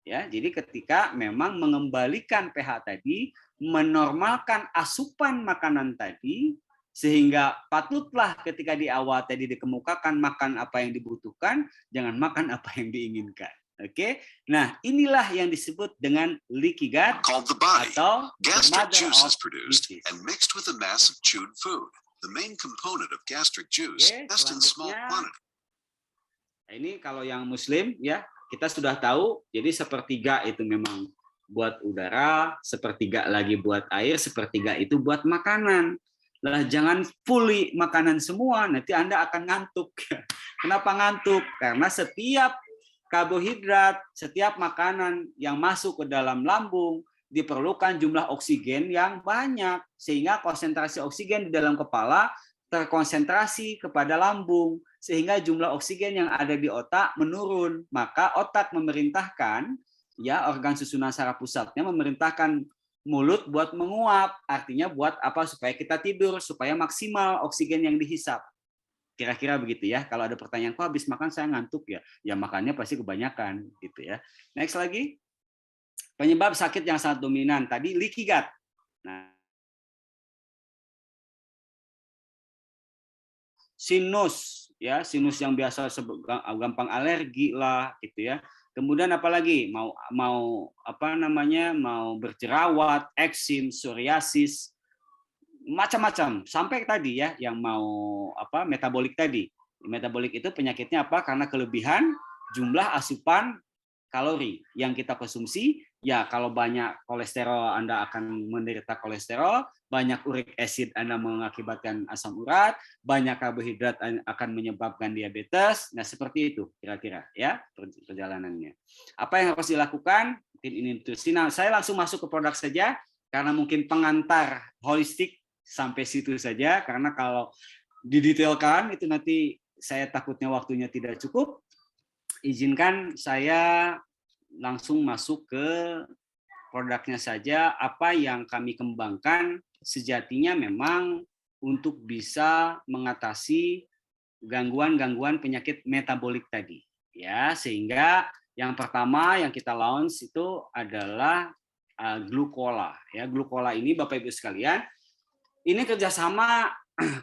Ya, jadi ketika memang mengembalikan pH tadi, menormalkan asupan makanan tadi, sehingga patutlah ketika di awal tadi dikemukakan makan apa yang dibutuhkan, jangan makan apa yang diinginkan. Oke, nah inilah yang disebut dengan leaky gut Called the body. atau Gastric mother juice of is produced disease. and mixed with a mass of chewed food. The main component of gastric juice, Oke, best in small selanjutnya. quantity. Nah, ini kalau yang Muslim ya kita sudah tahu. Jadi sepertiga itu memang buat udara, sepertiga lagi buat air, sepertiga itu buat makanan. Lah jangan fully makanan semua, nanti Anda akan ngantuk. Kenapa ngantuk? Karena setiap karbohidrat, setiap makanan yang masuk ke dalam lambung diperlukan jumlah oksigen yang banyak, sehingga konsentrasi oksigen di dalam kepala terkonsentrasi kepada lambung, sehingga jumlah oksigen yang ada di otak menurun. Maka otak memerintahkan, ya, organ susunan saraf pusatnya memerintahkan mulut buat menguap, artinya buat apa? Supaya kita tidur, supaya maksimal oksigen yang dihisap. Kira-kira begitu ya. Kalau ada pertanyaan, kok habis makan saya ngantuk ya? Ya makannya pasti kebanyakan gitu ya. Next lagi. Penyebab sakit yang sangat dominan tadi leaky gut. Nah, sinus ya, sinus yang biasa gampang alergi lah gitu ya. Kemudian apalagi mau apa namanya, mau berjerawat, eksim, psoriasis, macam-macam. Sampai tadi ya yang mau apa, metabolik tadi. Metabolik itu penyakitnya apa? Karena kelebihan jumlah asupan kalori yang kita konsumsi. Ya, kalau banyak kolesterol Anda akan menderita kolesterol, banyak uric acid Anda mengakibatkan asam urat, banyak karbohidrat akan menyebabkan diabetes. Nah, seperti itu kira-kira ya perjalanannya. Apa yang harus dilakukan? Ini nutrisi. Nah, saya langsung masuk ke produk saja karena mungkin pengantar holistik sampai situ saja, karena kalau didetailkan itu nanti saya takutnya waktunya tidak cukup. Izinkan saya langsung masuk ke produknya saja. Apa yang kami kembangkan sejatinya memang untuk bisa mengatasi gangguan-gangguan penyakit metabolik tadi, ya. Sehingga yang pertama yang kita launch itu adalah Glucola, ya. Glucola ini Bapak Ibu sekalian, ini kerjasama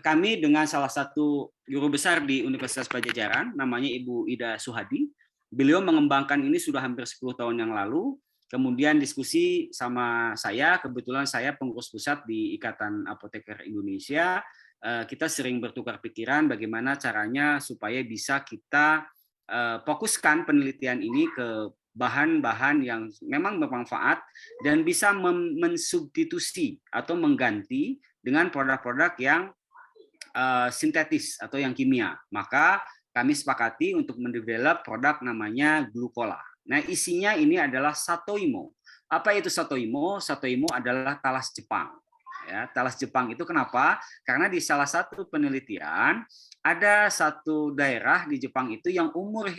kami dengan salah satu guru besar di Universitas Padjadjaran, namanya Ibu Ida Suhadi. Beliau mengembangkan ini sudah hampir 10 tahun yang lalu. Kemudian diskusi sama saya, kebetulan saya pengurus pusat di Ikatan Apoteker Indonesia. Kita sering bertukar pikiran bagaimana caranya supaya bisa kita fokuskan penelitian ini ke bahan-bahan yang memang bermanfaat dan bisa mensubstitusi atau mengganti dengan produk-produk yang sintetis atau yang kimia. Maka kami sepakati untuk mendevelop produk namanya Glucola. Nah, isinya ini adalah Satoimo. Apa itu Satoimo? Satoimo adalah talas Jepang. Ya, talas Jepang itu kenapa? Karena di salah satu penelitian ada satu daerah di Jepang itu yang umur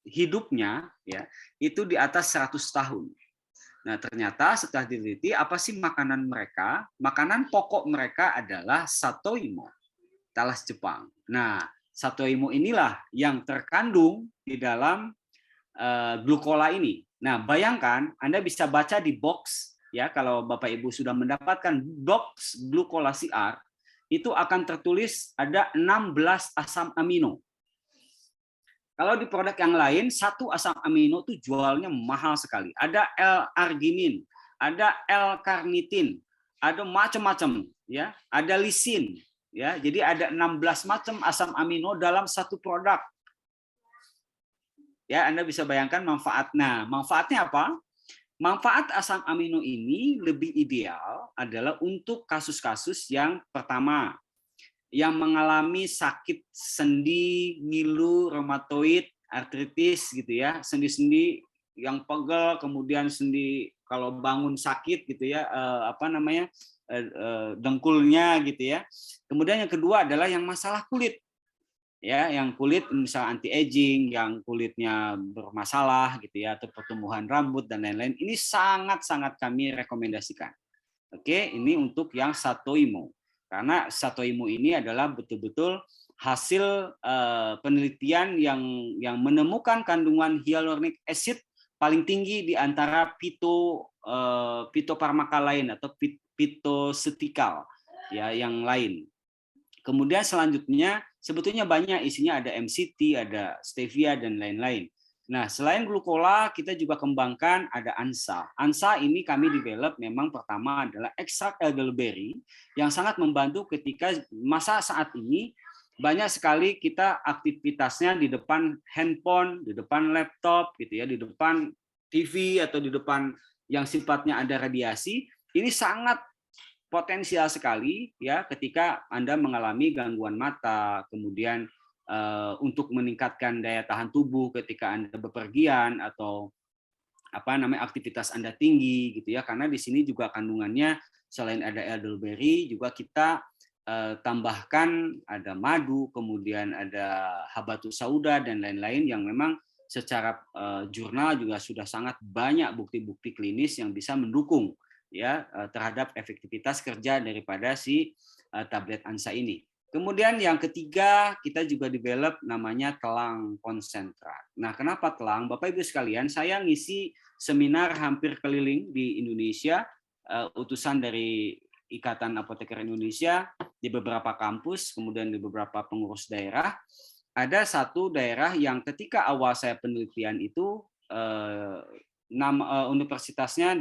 hidupnya ya itu di atas 100 tahun. Nah, ternyata setelah diteliti apa sih makanan mereka? Makanan pokok mereka adalah Satoimo, talas Jepang. Nah, Satoimo inilah yang terkandung di dalam Glucola ini. Nah, bayangkan Anda bisa baca di box ya, kalau Bapak Ibu sudah mendapatkan box Glucola CR, itu akan tertulis ada 16 asam amino. Kalau di produk yang lain, satu asam amino itu jualnya mahal sekali. Ada L-arginin, ada L-karnitin, ada macam-macam ya, ada lisin. Ya, jadi ada 16 macam asam amino dalam satu produk. Ya, Anda bisa bayangkan manfaatnya. Manfaatnya apa? Manfaat asam amino ini lebih ideal adalah untuk kasus-kasus yang pertama, yang mengalami sakit sendi, ngilu, reumatoid, artritis gitu ya, sendi-sendi yang pegel, kemudian sendi kalau bangun sakit gitu ya, dengkulnya gitu ya. Kemudian yang kedua adalah yang masalah kulit. Ya, yang kulit misalnya anti aging, yang kulitnya bermasalah gitu ya, atau pertumbuhan rambut dan lain-lain. Ini sangat-sangat kami rekomendasikan. Oke, ini untuk yang Satoimo. Karena Satoimo ini adalah betul-betul hasil penelitian yang menemukan kandungan hyaluronic acid paling tinggi di antara fitofarmaka lain atau fitosetikal ya yang lain. Kemudian selanjutnya sebetulnya banyak isinya, ada MCT, ada stevia dan lain-lain. Nah, selain Glucola kita juga kembangkan ada ANSA. ANSA ini kami develop memang pertama adalah ekstrak elderberry yang sangat membantu ketika masa saat ini banyak sekali kita aktivitasnya di depan handphone, di depan laptop gitu ya, di depan TV atau di depan yang sifatnya ada radiasi. Ini sangat potensial sekali ya ketika Anda mengalami gangguan mata, kemudian untuk meningkatkan daya tahan tubuh ketika Anda bepergian atau aktivitas Anda tinggi gitu ya, karena di sini juga kandungannya selain ada elderberry juga kita tambahkan ada madu, kemudian ada habatus sauda dan lain-lain yang memang secara jurnal juga sudah sangat banyak bukti-bukti klinis yang bisa mendukung ya terhadap efektivitas kerja daripada si tablet ANSA ini. Kemudian yang ketiga, kita juga develop namanya telang konsentrat. Nah, kenapa telang? Bapak Ibu sekalian, saya ngisi seminar hampir keliling di Indonesia, utusan dari Ikatan Apoteker Indonesia di beberapa kampus, kemudian di beberapa pengurus daerah. Ada satu daerah yang ketika awal saya penelitian itu, universitasnya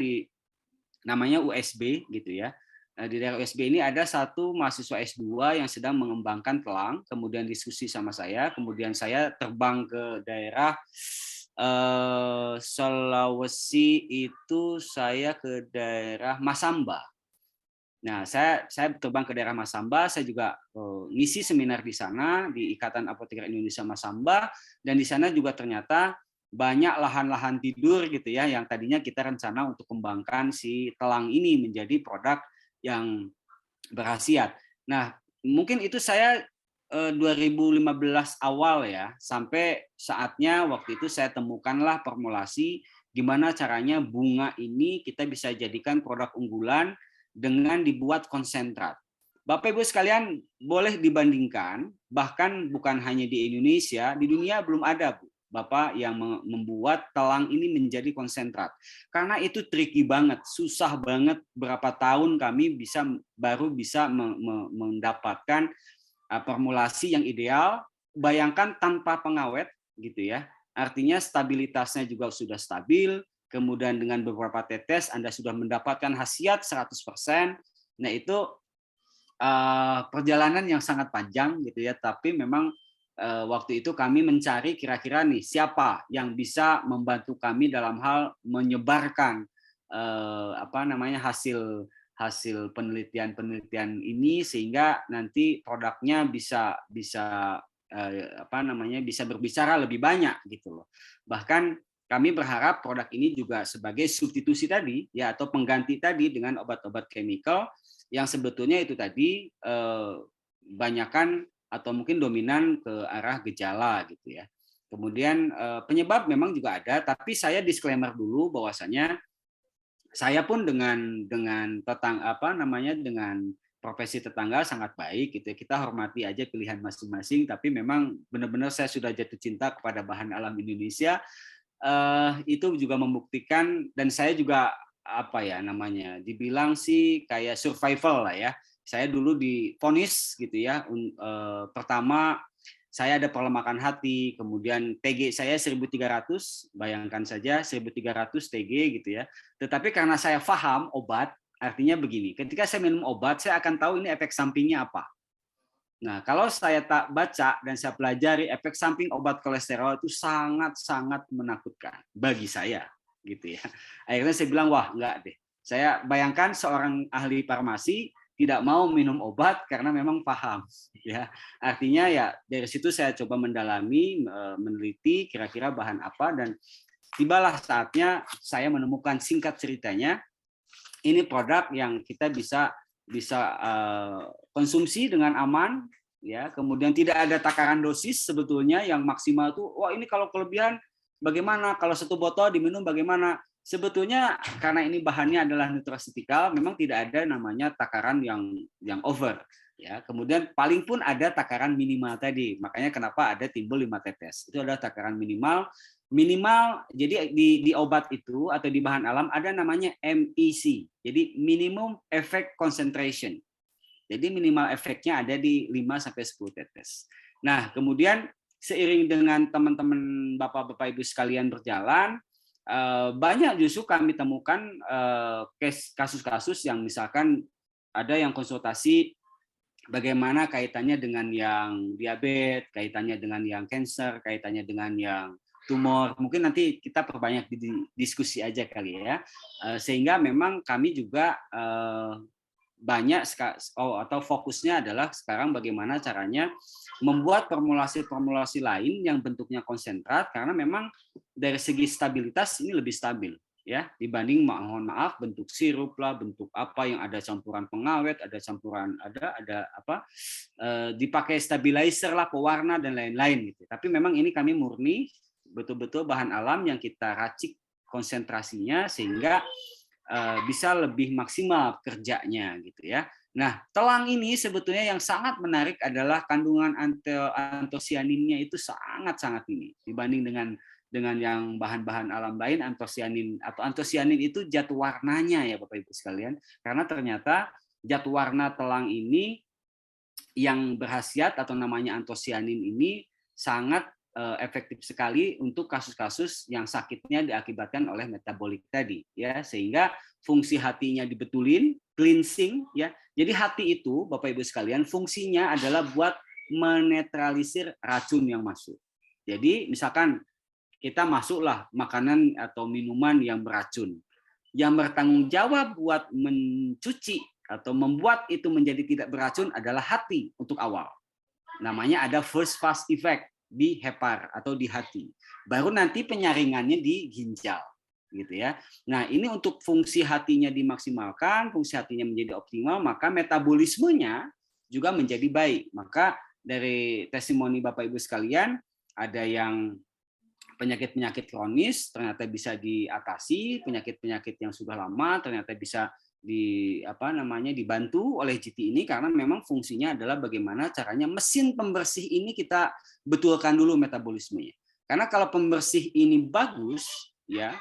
namanya USB gitu ya. Di daerah USB ini ada satu mahasiswa S2 yang sedang mengembangkan telang, kemudian diskusi sama saya, kemudian saya terbang ke daerah Sulawesi, itu saya ke daerah Masamba. Nah, saya terbang ke daerah Masamba, saya juga ngisi seminar di sana di Ikatan Apoteker Indonesia Masamba, dan di sana juga ternyata banyak lahan-lahan tidur gitu ya, yang tadinya kita rencana untuk kembangkan si telang ini menjadi produk yang berkhasiat. Nah, mungkin itu saya 2015 awal ya, sampai saatnya waktu itu saya temukanlah formulasi gimana caranya bunga ini kita bisa jadikan produk unggulan dengan dibuat konsentrat. Bapak Ibu sekalian, boleh dibandingkan, bahkan bukan hanya di Indonesia, di dunia belum ada, Bu, Bapak, yang membuat telang ini menjadi konsentrat. Karena itu tricky banget, susah banget, berapa tahun kami baru bisa mendapatkan formulasi yang ideal. Bayangkan tanpa pengawet gitu ya. Artinya stabilitasnya juga sudah stabil, kemudian dengan beberapa tetes Anda sudah mendapatkan khasiat 100%. Nah, itu perjalanan yang sangat panjang gitu ya, tapi memang waktu itu kami mencari kira-kira nih siapa yang bisa membantu kami dalam hal menyebarkan hasil penelitian ini sehingga nanti produknya bisa berbicara lebih banyak gitu loh. Bahkan kami berharap produk ini juga sebagai substitusi tadi ya, atau pengganti tadi dengan obat-obat chemical yang sebetulnya itu tadi banyakkan atau mungkin dominan ke arah gejala gitu ya. Kemudian penyebab memang juga ada, tapi saya disclaimer dulu bahwasanya saya pun dengan profesi tetangga sangat baik gitu ya. Kita hormati aja pilihan masing-masing, tapi memang benar-benar saya sudah jatuh cinta kepada bahan alam Indonesia. Itu juga membuktikan, dan saya juga dibilang sih kayak survival lah ya. Saya dulu divonis gitu ya, pertama saya ada pelemakan hati, kemudian TG saya 1300, bayangkan saja 1300 TG gitu ya. Tetapi karena saya paham obat, artinya begini, ketika saya minum obat saya akan tahu ini efek sampingnya apa. Nah, kalau saya tak baca dan saya pelajari, efek samping obat kolesterol itu sangat-sangat menakutkan bagi saya gitu ya. Akhirnya saya bilang, wah enggak deh. Saya bayangkan seorang ahli farmasi tidak mau minum obat karena memang paham ya. Artinya ya dari situ saya coba mendalami, meneliti kira-kira bahan apa, dan tibalah saatnya saya menemukan, singkat ceritanya, ini produk yang kita bisa konsumsi dengan aman ya. Kemudian tidak ada takaran dosis sebetulnya yang maksimal tuh, wah ini kalau kelebihan bagaimana, kalau satu botol diminum bagaimana. Sebetulnya karena ini bahannya adalah nutraceutical, memang tidak ada namanya takaran yang over ya. Kemudian paling pun ada takaran minimal tadi. Makanya kenapa ada timbul 5 tetes. Itu adalah takaran minimal. Jadi di obat itu atau di bahan alam ada namanya MEC. Jadi minimum effect concentration. Jadi minimal efeknya ada di 5 sampai 10 tetes. Nah, kemudian seiring dengan teman-teman Bapak-bapak Ibu sekalian berjalan, banyak justru kami temukan kasus-kasus yang misalkan ada yang konsultasi bagaimana kaitannya dengan yang diabetes, kaitannya dengan yang cancer, kaitannya dengan yang tumor. Mungkin nanti kita perbanyak diskusi aja kali ya. Sehingga memang kami juga atau fokusnya adalah sekarang bagaimana caranya membuat formulasi-formulasi lain yang bentuknya konsentrat, karena memang dari segi stabilitas ini lebih stabil ya dibanding mohon maaf bentuk sirup lah, bentuk apa yang ada campuran pengawet, ada campuran ada apa dipakai stabilizer lah, pewarna dan lain-lain gitu. Tapi memang ini kami murni betul-betul bahan alam yang kita racik konsentrasinya sehingga bisa lebih maksimal kerjanya gitu ya. Nah, telang ini sebetulnya yang sangat menarik adalah kandungan antosianinnya itu sangat-sangat tinggi dibanding dengan yang bahan-bahan alam lain. Antosianin itu zat warnanya ya Bapak Ibu sekalian, karena ternyata zat warna telang ini yang berkhasiat atau namanya antosianin ini sangat efektif sekali untuk kasus-kasus yang sakitnya diakibatkan oleh metabolik tadi ya, sehingga fungsi hatinya dibetulin, cleansing ya. Jadi hati itu Bapak Ibu sekalian fungsinya adalah buat menetralisir racun yang masuk. Jadi misalkan kita masuklah makanan atau minuman yang beracun, yang bertanggung jawab buat mencuci atau membuat itu menjadi tidak beracun adalah hati untuk awal. Namanya ada first fast effect di hepar atau di hati. Baru nanti penyaringannya di ginjal gitu ya. Nah, ini untuk fungsi hatinya dimaksimalkan, fungsi hatinya menjadi optimal, maka metabolismenya juga menjadi baik. Maka dari testimoni Bapak Ibu sekalian, ada yang penyakit-penyakit kronis ternyata bisa diatasi, penyakit-penyakit yang sudah lama ternyata bisa dibantu oleh GT ini, karena memang fungsinya adalah bagaimana caranya mesin pembersih ini kita betulkan dulu metabolismenya. Karena kalau pembersih ini bagus ya,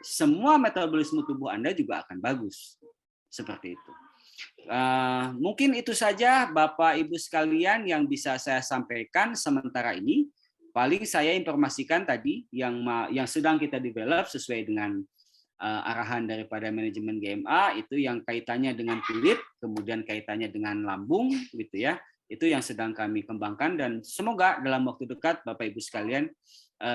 semua metabolisme tubuh Anda juga akan bagus. Seperti itu. Mungkin itu saja Bapak Ibu sekalian yang bisa saya sampaikan sementara ini. Paling saya informasikan tadi yang sedang kita develop sesuai dengan arahan daripada manajemen GMA, itu yang kaitannya dengan kulit, kemudian kaitannya dengan lambung gitu ya. Itu yang sedang kami kembangkan, dan semoga dalam waktu dekat Bapak Ibu sekalian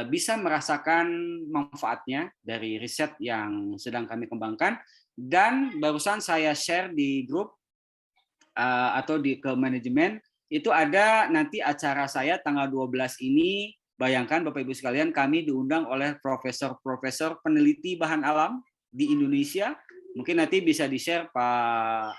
bisa merasakan manfaatnya dari riset yang sedang kami kembangkan. Dan barusan saya share di grup atau ke manajemen, itu ada nanti acara saya tanggal 12 ini. Bayangkan Bapak Ibu sekalian, kami diundang oleh profesor-profesor peneliti bahan alam di Indonesia. Mungkin nanti bisa di-share Pak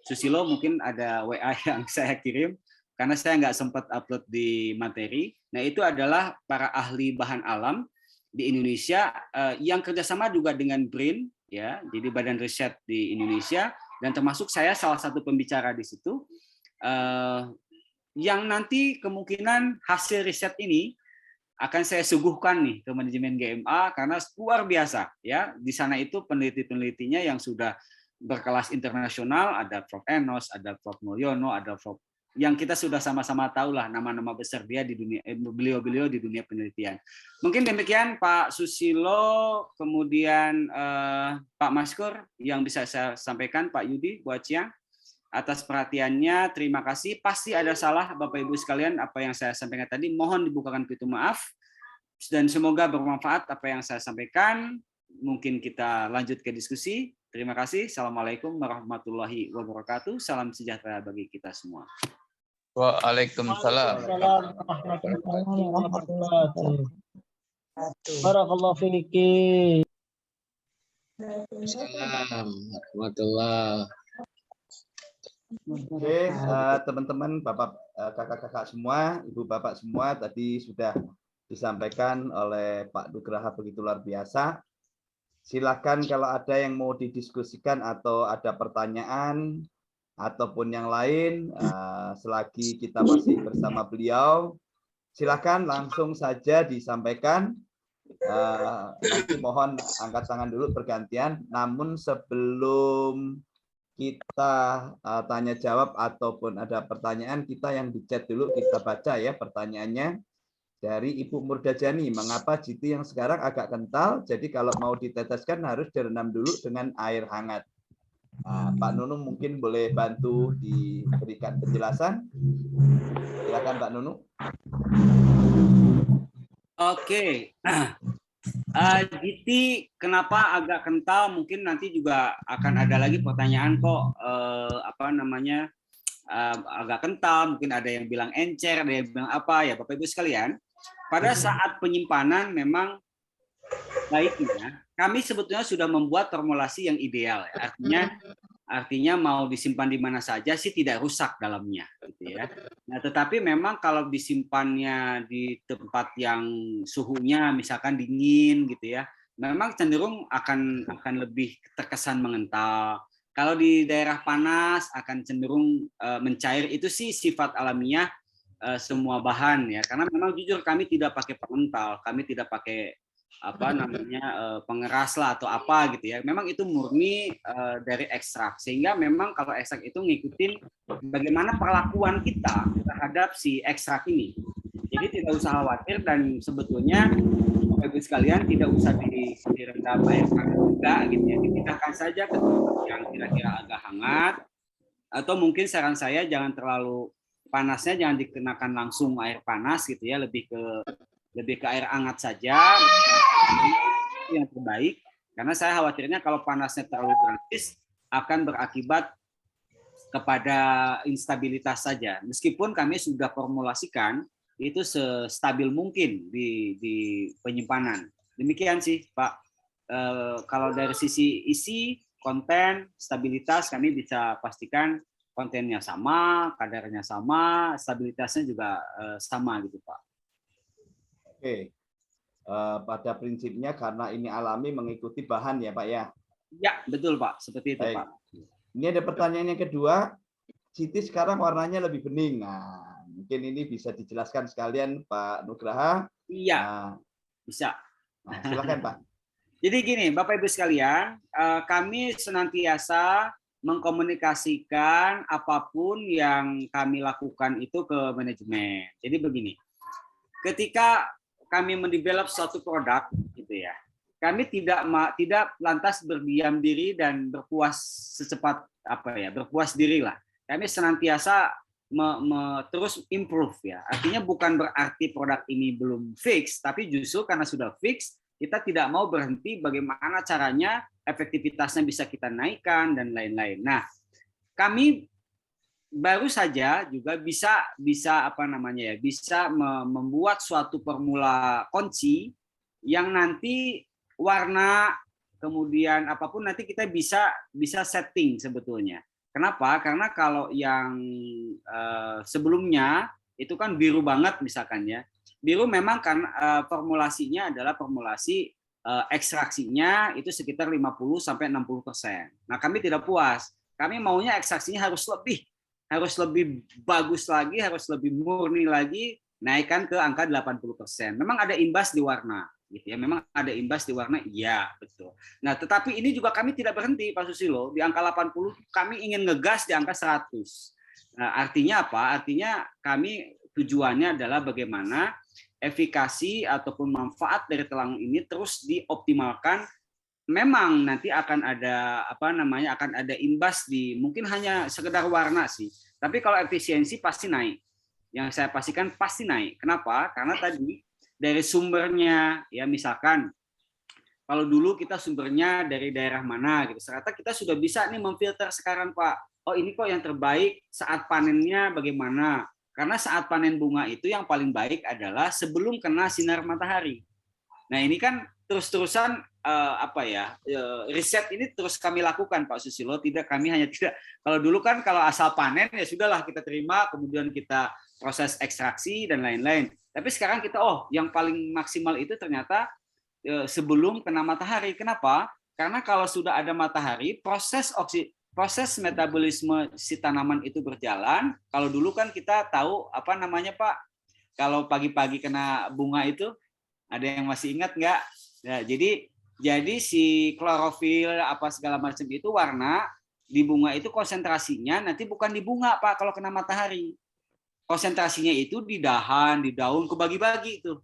Susilo, mungkin ada WA yang saya kirim, karena saya nggak sempat upload di materi. Nah, itu adalah para ahli bahan alam di Indonesia yang kerjasama juga dengan BRIN, ya, jadi Badan Riset di Indonesia, dan termasuk saya salah satu pembicara di situ, yang nanti kemungkinan hasil riset ini akan saya suguhkan nih ke manajemen GMA, karena luar biasa ya. Di sana itu peneliti-penelitinya yang sudah berkelas internasional, ada Prof. Enos, ada Prof. Mulyono, ada Prof. yang kita sudah sama-sama tahu lah nama-nama besar dia di dunia, beliau-beliau di dunia penelitian. Mungkin demikian Pak Susilo, kemudian Pak Maskur yang bisa saya sampaikan, Pak Yudi, Bu Acia, atas perhatiannya. Terima kasih. Pasti ada salah Bapak Ibu sekalian apa yang saya sampaikan tadi, mohon dibukakan pintu maaf, dan semoga bermanfaat apa yang saya sampaikan. Mungkin kita lanjut ke diskusi. Terima kasih. Assalamualaikum warahmatullahi wabarakatuh. Salam sejahtera bagi kita semua. Waalaikumsalam. Barakallahu fiiki. Warahmatullah. Oke, teman-teman, bapak, kakak-kakak semua, ibu bapak semua, tadi sudah disampaikan oleh Pak Nugraha begitu luar biasa. Silakan kalau ada yang mau didiskusikan atau ada pertanyaan ataupun yang lain, selagi kita masih bersama beliau, silakan langsung saja disampaikan. Nanti mohon angkat tangan dulu bergantian. Namun sebelum kita tanya jawab ataupun ada pertanyaan, kita yang di chat dulu kita baca ya pertanyaannya. Dari Ibu Murdajani, mengapa GT yang sekarang agak kental, jadi kalau mau diteteskan harus direndam dulu dengan air hangat. Pak Nunu mungkin boleh bantu diberikan penjelasan. Silakan Pak Nunu. Oke. GT kenapa agak kental? Mungkin nanti juga akan ada lagi pertanyaan kok agak kental. Mungkin ada yang bilang encer, ada yang bilang apa ya, Bapak Ibu sekalian. Pada saat penyimpanan memang baiknya kami sebetulnya sudah membuat formulasi yang ideal. Artinya mau disimpan di mana saja sih tidak rusak dalamnya, gitu ya. Nah, tetapi memang kalau disimpannya di tempat yang suhunya misalkan dingin, gitu ya, memang cenderung akan lebih terkesan mengental. Kalau di daerah panas akan cenderung mencair. Itu sih sifat alamiah semua bahan ya. Karena memang jujur kami tidak pakai pengental, kami tidak pakai pengeras lah atau apa gitu ya. Memang itu murni dari ekstrak, sehingga memang kalau ekstrak itu ngikutin bagaimana perlakuan kita terhadap si ekstrak ini. Jadi tidak usah khawatir, dan sebetulnya Bapak Ibu sekalian tidak usah direndam air hangat juga gitu ya. Dipindahkan saja ke tempat yang kira-kira agak hangat, atau mungkin saran saya jangan terlalu panasnya, jangan dikenakan langsung air panas gitu ya, lebih ke air hangat saja yang terbaik, karena saya khawatirnya kalau panasnya terlalu drastis akan berakibat kepada instabilitas saja. Meskipun kami sudah formulasikan itu sestabil mungkin di penyimpanan. Demikian sih Pak. Kalau dari sisi isi, konten, stabilitas kami bisa pastikan kontennya sama, kadarnya sama, stabilitasnya juga sama gitu Pak. Oke. Pada prinsipnya karena ini alami mengikuti bahan ya Pak ya. Ya betul Pak, seperti itu. Baik, Pak. Ini ada pertanyaan yang kedua. Siti sekarang warnanya lebih bening. Nah, mungkin ini bisa dijelaskan sekalian Pak Nugraha. Iya. Bisa. Nah, silakan Pak. Jadi gini Bapak Ibu sekalian, kami senantiasa mengkomunikasikan apapun yang kami lakukan itu ke manajemen. Jadi begini, ketika kami mendevelop suatu produk, gitu ya, kami tidak lantas berdiam diri dan berpuas secepat berpuas diri lah. Kami senantiasa terus improve ya. Artinya bukan berarti produk ini belum fix, tapi justru karena sudah fix, kita tidak mau berhenti bagaimana caranya efektivitasnya bisa kita naikkan dan lain-lain. Nah, kami baru saja juga bisa membuat suatu formula kunci yang nanti warna kemudian apapun nanti kita bisa setting sebetulnya. Kenapa? Karena kalau yang sebelumnya itu kan biru banget misalkan ya. Biru memang kan formulasinya adalah formulasi ekstraksinya itu sekitar 50 sampai 60%. Nah, kami tidak puas. Kami maunya ekstraksinya harus lebih bagus lagi, harus lebih murni lagi, naikkan ke angka 80%. Memang ada imbas di warna, gitu ya. Memang ada imbas di warna, iya betul. Nah, tetapi ini juga kami tidak berhenti, Pak Susilo. Di angka 80, kami ingin ngegas di angka 100. Nah, artinya apa? Artinya kami tujuannya adalah bagaimana efikasi ataupun manfaat dari telang ini terus dioptimalkan. Memang nanti akan ada akan ada imbas di mungkin hanya sekedar warna sih, tapi kalau efisiensi pasti naik. Yang saya pastikan pasti naik. Kenapa? Karena tadi dari sumbernya ya, misalkan kalau dulu kita sumbernya dari daerah mana gitu, ternyata kita sudah bisa nih memfilter sekarang Pak. Oh ini kok yang terbaik saat panennya bagaimana? Karena saat panen bunga itu yang paling baik adalah sebelum kena sinar matahari. Nah ini kan terus-terusan riset ini terus kami lakukan Pak Susilo. Kami hanya tidak, kalau dulu kan kalau asal panen ya sudahlah kita terima, kemudian kita proses ekstraksi dan lain-lain. Tapi sekarang kita yang paling maksimal itu ternyata sebelum kena matahari. Kenapa? Karena kalau sudah ada matahari, proses metabolisme si tanaman itu berjalan. Kalau dulu kan kita tahu Pak, kalau pagi-pagi kena bunga itu, ada yang masih ingat nggak? Nah, jadi si klorofil segala macam itu warna di bunga itu konsentrasinya nanti bukan di bunga Pak kalau kena matahari. Konsentrasinya itu di dahan, di daun, kebagi-bagi itu.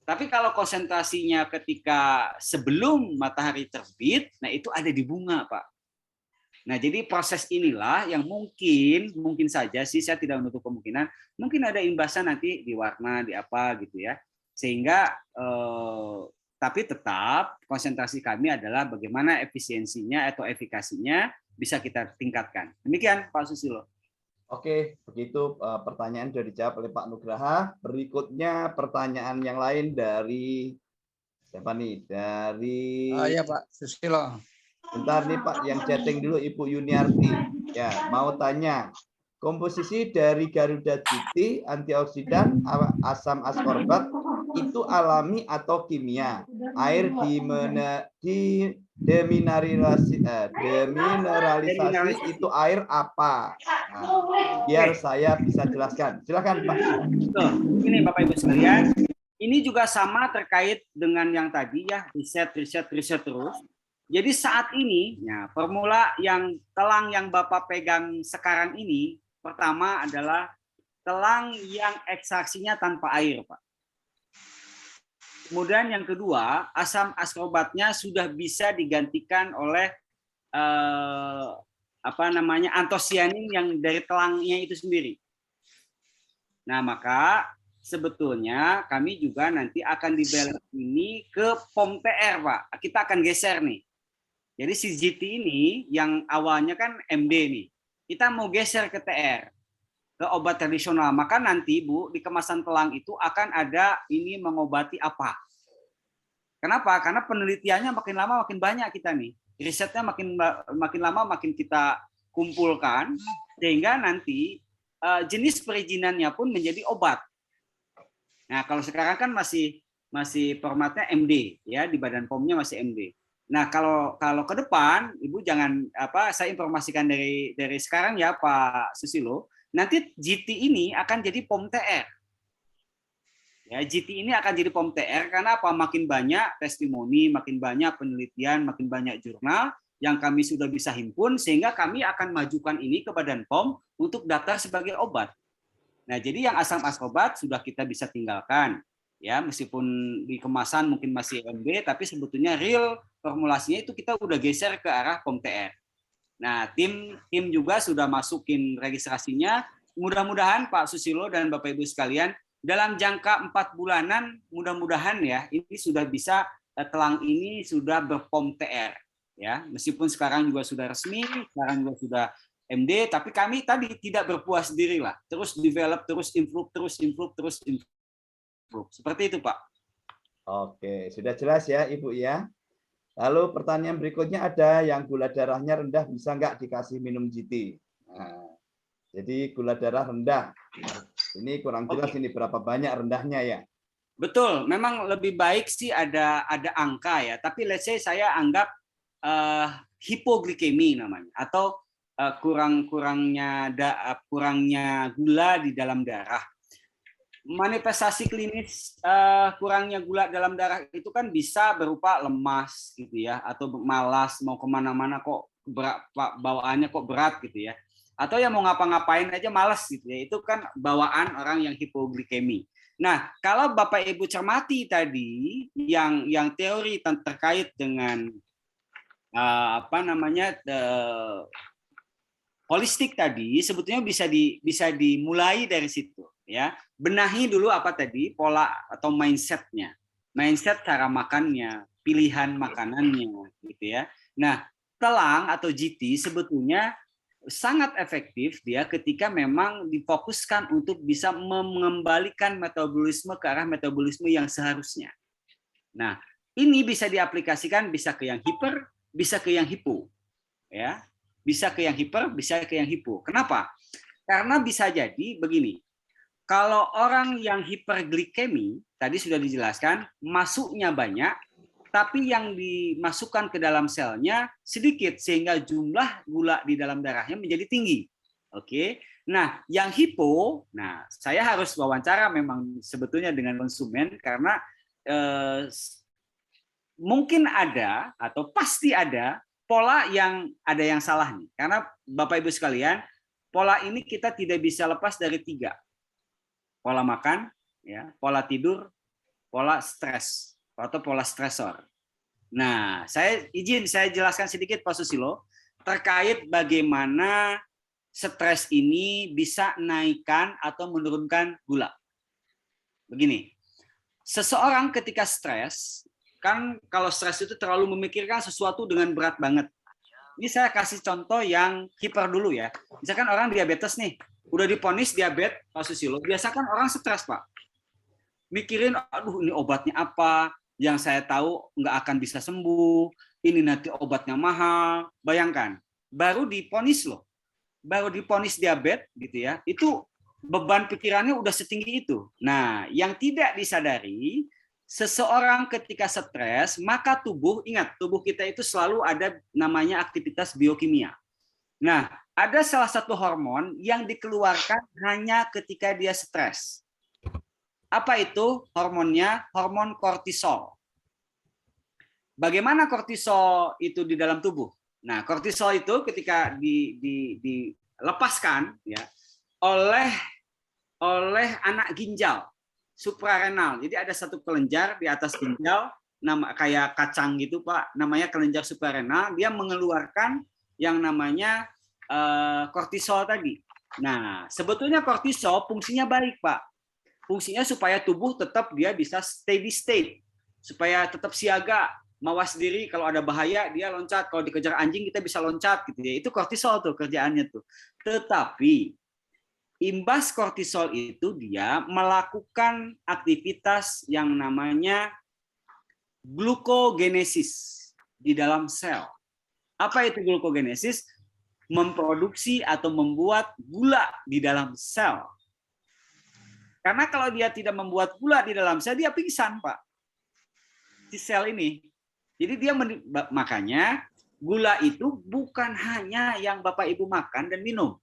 Tapi kalau konsentrasinya ketika sebelum matahari terbit, nah itu ada di bunga Pak. Nah, jadi proses inilah yang mungkin saja sih, saya tidak menutup kemungkinan, mungkin ada imbasnya nanti di warna, di apa gitu ya. Sehingga tapi tetap konsentrasi kami adalah bagaimana efisiensinya atau efikasinya bisa kita tingkatkan. Demikian Pak Susilo. Oke, begitu pertanyaan sudah dijawab oleh Pak Nugraha. Berikutnya pertanyaan yang lain dari siapa nih? Dari ya Pak Susilo. bentar nih Pak, yang chatting dulu Ibu Yuniarti. Ya, mau tanya, komposisi dari Garuda GT antioksidan asam ascorbat itu alami atau kimia? Air demineralisasi itu air apa? Nah, biar saya bisa jelaskan. Silakan Pak. Betul. Ini Bapak Ibu sekalian, ini juga sama terkait dengan yang tadi ya, riset terus. Jadi saat ini, ya, formula yang telang yang Bapak pegang sekarang ini, pertama adalah telang yang ekstraksinya tanpa air, Pak. Kemudian yang kedua, asam ascorbatnya sudah bisa digantikan oleh antosianin yang dari telangnya itu sendiri. Nah, maka sebetulnya kami juga nanti akan develop ini ke POM TR, Pak. Kita akan geser nih. Jadi si GT ini yang awalnya kan MD nih, kita mau geser ke TR, ke obat tradisional. Maka nanti Bu, di kemasan telang itu akan ada ini mengobati apa. Kenapa? Karena penelitiannya makin lama makin banyak kita nih. Risetnya makin lama makin kita kumpulkan, sehingga nanti jenis perizinannya pun menjadi obat. Nah, kalau sekarang kan masih formatnya MD, ya, di Badan POM-nya masih MD. Nah, kalau ke depan, Ibu jangan saya informasikan dari sekarang ya Pak Susilo, nanti GT ini akan jadi POM TR. Ya, GT ini akan jadi POM TR karena apa? Makin banyak testimoni, makin banyak penelitian, makin banyak jurnal yang kami sudah bisa himpun, sehingga kami akan majukan ini ke Badan POM untuk daftar sebagai obat. Nah, jadi yang asam ascorbat sudah kita bisa tinggalkan. Ya, meskipun di kemasan mungkin masih MB, tapi sebetulnya real formulasinya itu kita udah geser ke arah POM TR. Nah, tim juga sudah masukin registrasinya. Mudah-mudahan Pak Susilo dan Bapak Ibu sekalian, dalam jangka 4 bulanan, mudah-mudahan ya, ini sudah bisa telang ini sudah ber-POM TR. Ya, meskipun sekarang juga sudah resmi, sekarang juga sudah MD, tapi kami tadi tidak berpuas diri lah. Terus develop, terus improve. Seperti itu, Pak. Oke, sudah jelas ya, Ibu ya. Lalu pertanyaan berikutnya, ada yang gula darahnya rendah, bisa nggak dikasih minum GT? Nah, jadi gula darah rendah. Ini kurang jelas ini berapa banyak rendahnya ya. Betul, memang lebih baik sih ada angka ya. Tapi let's say saya anggap hipoglikemi namanya, atau kurangnya gula di dalam darah. Manifestasi klinis kurangnya gula dalam darah itu kan bisa berupa lemas gitu ya, atau malas mau kemana-mana kok berat, bawaannya kok berat gitu ya, atau ya mau ngapa-ngapain aja malas gitu ya, itu kan bawaan orang yang hipoglikemi. Nah, kalau Bapak Ibu cermati tadi yang teori terkait dengan holistik tadi, sebetulnya bisa dimulai dari situ ya. Benahi dulu apa tadi, pola atau mindset-nya, mindset cara makannya, pilihan makanannya gitu ya. Nah, telang atau GT sebetulnya sangat efektif dia ketika memang difokuskan untuk bisa mengembalikan metabolisme ke arah metabolisme yang seharusnya. Nah, ini bisa diaplikasikan bisa ke yang hiper, bisa ke yang hipo. Ya. Bisa ke yang hiper, bisa ke yang hipo. Kenapa? Karena bisa jadi begini. Kalau orang yang hiperglikemi, tadi sudah dijelaskan, masuknya banyak, tapi yang dimasukkan ke dalam selnya sedikit, sehingga jumlah gula di dalam darahnya menjadi tinggi. Oke. Nah, yang hipo, nah saya harus wawancara memang sebetulnya dengan konsumen, karena mungkin ada, atau pasti ada, pola yang ada yang salah nih. Karena Bapak Ibu sekalian, pola ini kita tidak bisa lepas dari 3. Pola makan, ya, pola tidur, pola stres atau pola stresor. Nah, saya jelaskan sedikit Pak Susilo terkait bagaimana stres ini bisa naikkan atau menurunkan gula. Begini, seseorang ketika stres Kan kalau stres itu terlalu memikirkan sesuatu dengan berat banget. Ini saya kasih contoh yang hiper dulu ya. Misalkan orang diabetes nih, udah diponis diabetes, Pak Susilo. Biasa kan orang stres, Pak. Mikirin, aduh ini obatnya apa, yang saya tahu nggak akan bisa sembuh, ini nanti obatnya mahal. Bayangkan, baru diponis loh. Baru diponis diabetes gitu ya, itu beban pikirannya udah setinggi itu. Nah, yang tidak disadari, seseorang ketika stres, maka ingat, tubuh kita itu selalu ada namanya aktivitas biokimia. Nah, ada salah satu hormon yang dikeluarkan hanya ketika dia stres. Apa itu hormonnya? Hormon kortisol. Bagaimana kortisol itu di dalam tubuh? Nah, kortisol itu ketika dilepaskan ya oleh anak ginjal suprarenal. Jadi ada satu kelenjar di atas ginjal, nama kayak kacang gitu Pak, namanya kelenjar suprarenal. Dia mengeluarkan yang namanya kortisol tadi. Nah, sebetulnya kortisol fungsinya baik Pak. Fungsinya supaya tubuh tetap dia bisa steady state, supaya tetap siaga, mawas diri kalau ada bahaya dia loncat, kalau dikejar anjing kita bisa loncat gitu ya. Itu kortisol tuh kerjaannya tuh. Tetapi imbas kortisol itu dia melakukan aktivitas yang namanya glukogenesis di dalam sel. Apa itu glukogenesis? Memproduksi atau membuat gula di dalam sel. Karena kalau dia tidak membuat gula di dalam sel, dia pingsan, Pak. Si sel ini. Jadi dia makanya gula itu bukan hanya yang Bapak Ibu makan dan minum.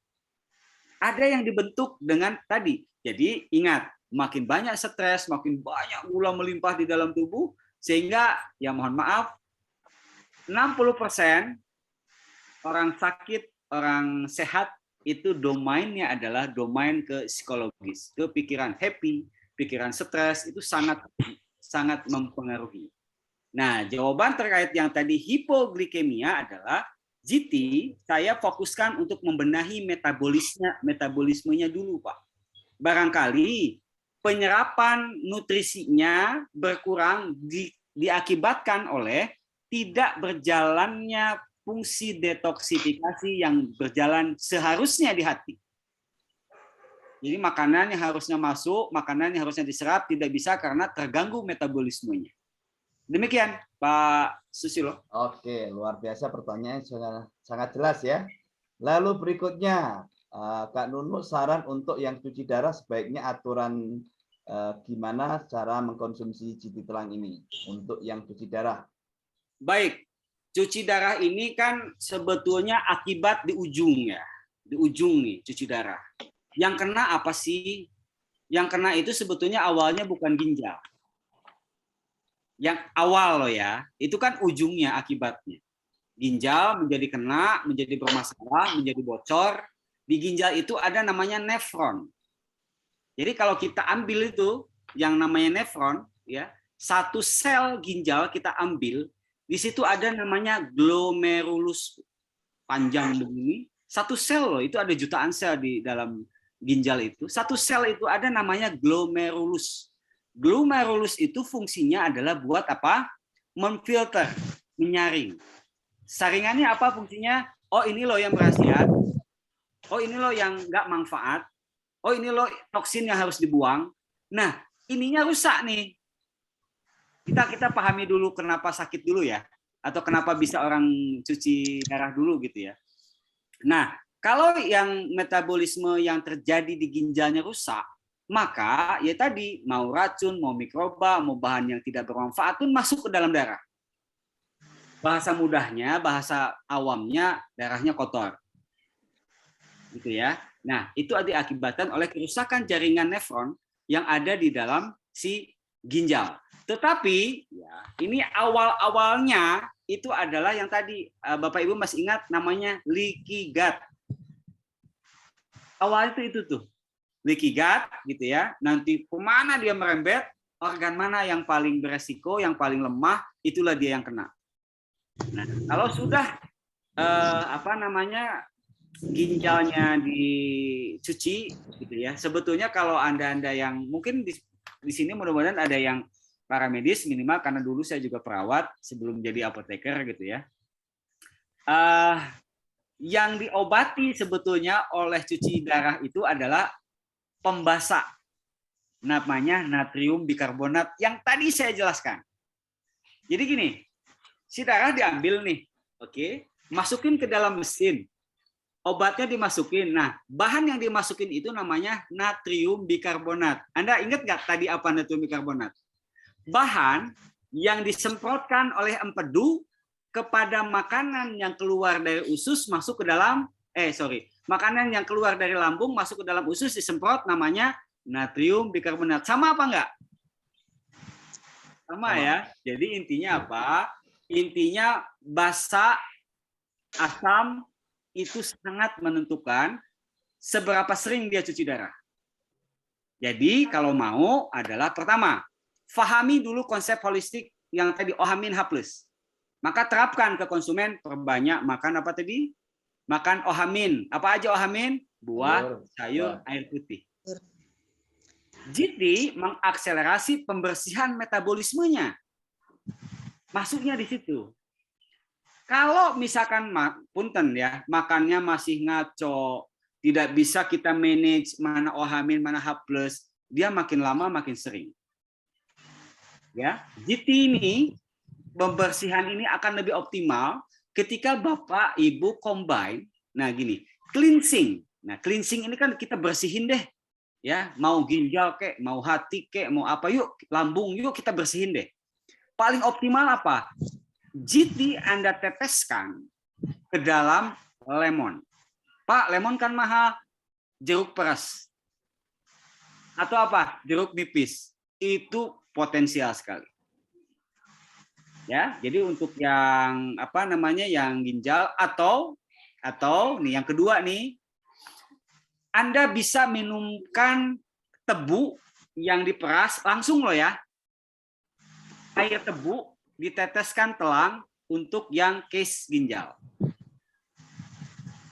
Ada yang dibentuk dengan tadi. Jadi ingat, makin banyak stres, makin banyak gula melimpah di dalam tubuh, sehingga ya mohon maaf, 60% orang sakit, orang sehat itu domainnya adalah domain ke psikologis. Itu pikiran happy, pikiran stres itu sangat mempengaruhi. Nah, jawaban terkait yang tadi hipoglikemia adalah GT, saya fokuskan untuk membenahi metabolismenya dulu, Pak. Barangkali penyerapan nutrisinya berkurang diakibatkan oleh tidak berjalannya fungsi detoksifikasi yang berjalan seharusnya di hati. Jadi makanan yang harusnya masuk, makanan yang harusnya diserap tidak bisa karena terganggu metabolismenya. Demikian, Pak Susilo. Oke, luar biasa pertanyaan sangat jelas ya. Lalu berikutnya, Kak Nunu saran untuk yang cuci darah sebaiknya aturan gimana cara mengkonsumsi GT Telang ini untuk yang cuci darah. Baik, cuci darah ini kan sebetulnya akibat di ujung ya. Di ujung nih cuci darah. Yang kena apa sih? Yang kena itu sebetulnya awalnya bukan ginjal. Yang awal loh ya, itu kan ujungnya akibatnya. Ginjal menjadi kena, menjadi bermasalah, menjadi bocor. Di ginjal itu ada namanya nefron. Jadi kalau kita ambil itu yang namanya nefron, ya, satu sel ginjal kita ambil, di situ ada namanya glomerulus panjang begini. Satu sel loh, itu ada jutaan sel di dalam ginjal itu. Satu sel itu ada namanya glomerulus. Glomerulus itu fungsinya adalah buat apa? Memfilter, menyaring. Saringannya apa fungsinya? Oh ini loh yang berhasiat. Oh ini loh yang nggak manfaat. Oh ini loh toksin yang harus dibuang. Nah ininya rusak nih. Kita pahami dulu kenapa sakit dulu ya. Atau kenapa bisa orang cuci darah dulu gitu ya. Nah kalau yang metabolisme yang terjadi di ginjalnya rusak, maka ya tadi mau racun, mau mikroba, mau bahan yang tidak bermanfaat pun masuk ke dalam darah. Bahasa mudahnya, bahasa awamnya darahnya kotor. Gitu ya. Nah, itu diakibatkan oleh kerusakan jaringan nefron yang ada di dalam si ginjal. Tetapi ya, ini awal-awalnya itu adalah yang tadi Bapak Ibu masih ingat namanya leaky gut. Awal itu tuh. Leaky gut gitu ya, nanti kemana dia merembet, organ mana yang paling beresiko, yang paling lemah, itulah dia yang kena. Nah, kalau sudah ginjalnya dicuci gitu ya, sebetulnya kalau anda yang mungkin di sini mudah-mudahan ada yang para medis minimal, karena dulu saya juga perawat sebelum jadi apoteker gitu ya. Yang diobati sebetulnya oleh cuci darah itu adalah pembasah, namanya natrium bikarbonat yang tadi saya jelaskan. Jadi gini, si darah diambil nih, oke, masukin ke dalam mesin, obatnya dimasukin. Nah, bahan yang dimasukin itu namanya natrium bikarbonat. Anda ingat nggak tadi apa natrium bikarbonat? Bahan yang disemprotkan oleh empedu kepada makanan yang keluar dari usus masuk ke dalam, makanan yang keluar dari lambung masuk ke dalam usus disemprot, namanya natrium bikarbonat. Sama apa enggak? Sama ya. Jadi intinya apa? Intinya basa asam itu sangat menentukan seberapa sering dia cuci darah. Jadi kalau mau adalah pertama, fahami dulu konsep holistik yang tadi OHA-. Maka terapkan ke konsumen, perbanyak makan apa tadi? Makan OHA-. Apa aja OHA-? Buah, sayur, air putih. GT mengakselerasi pembersihan metabolismenya. Masuknya di situ. Kalau misalkan punten ya, makannya masih ngaco, tidak bisa kita manage mana OHA-, mana H+, dia makin lama makin sering. Ya, GT ini pembersihan ini akan lebih optimal ketika Bapak Ibu combine. Nah, gini, cleansing. Nah, cleansing ini kan kita bersihin deh. Ya, mau ginjal kek, mau hati kek, mau apa, yuk, lambung yuk kita bersihin deh. Paling optimal apa? GT Anda teteskan ke dalam lemon. Pak, lemon kan mahal. Jeruk peras. Atau apa? Jeruk nipis. Itu potensial sekali. Ya, jadi untuk yang apa namanya, yang ginjal atau nih yang kedua nih, Anda bisa minumkan tebu yang diperas langsung loh ya. Air tebu diteteskan telang untuk yang case ginjal.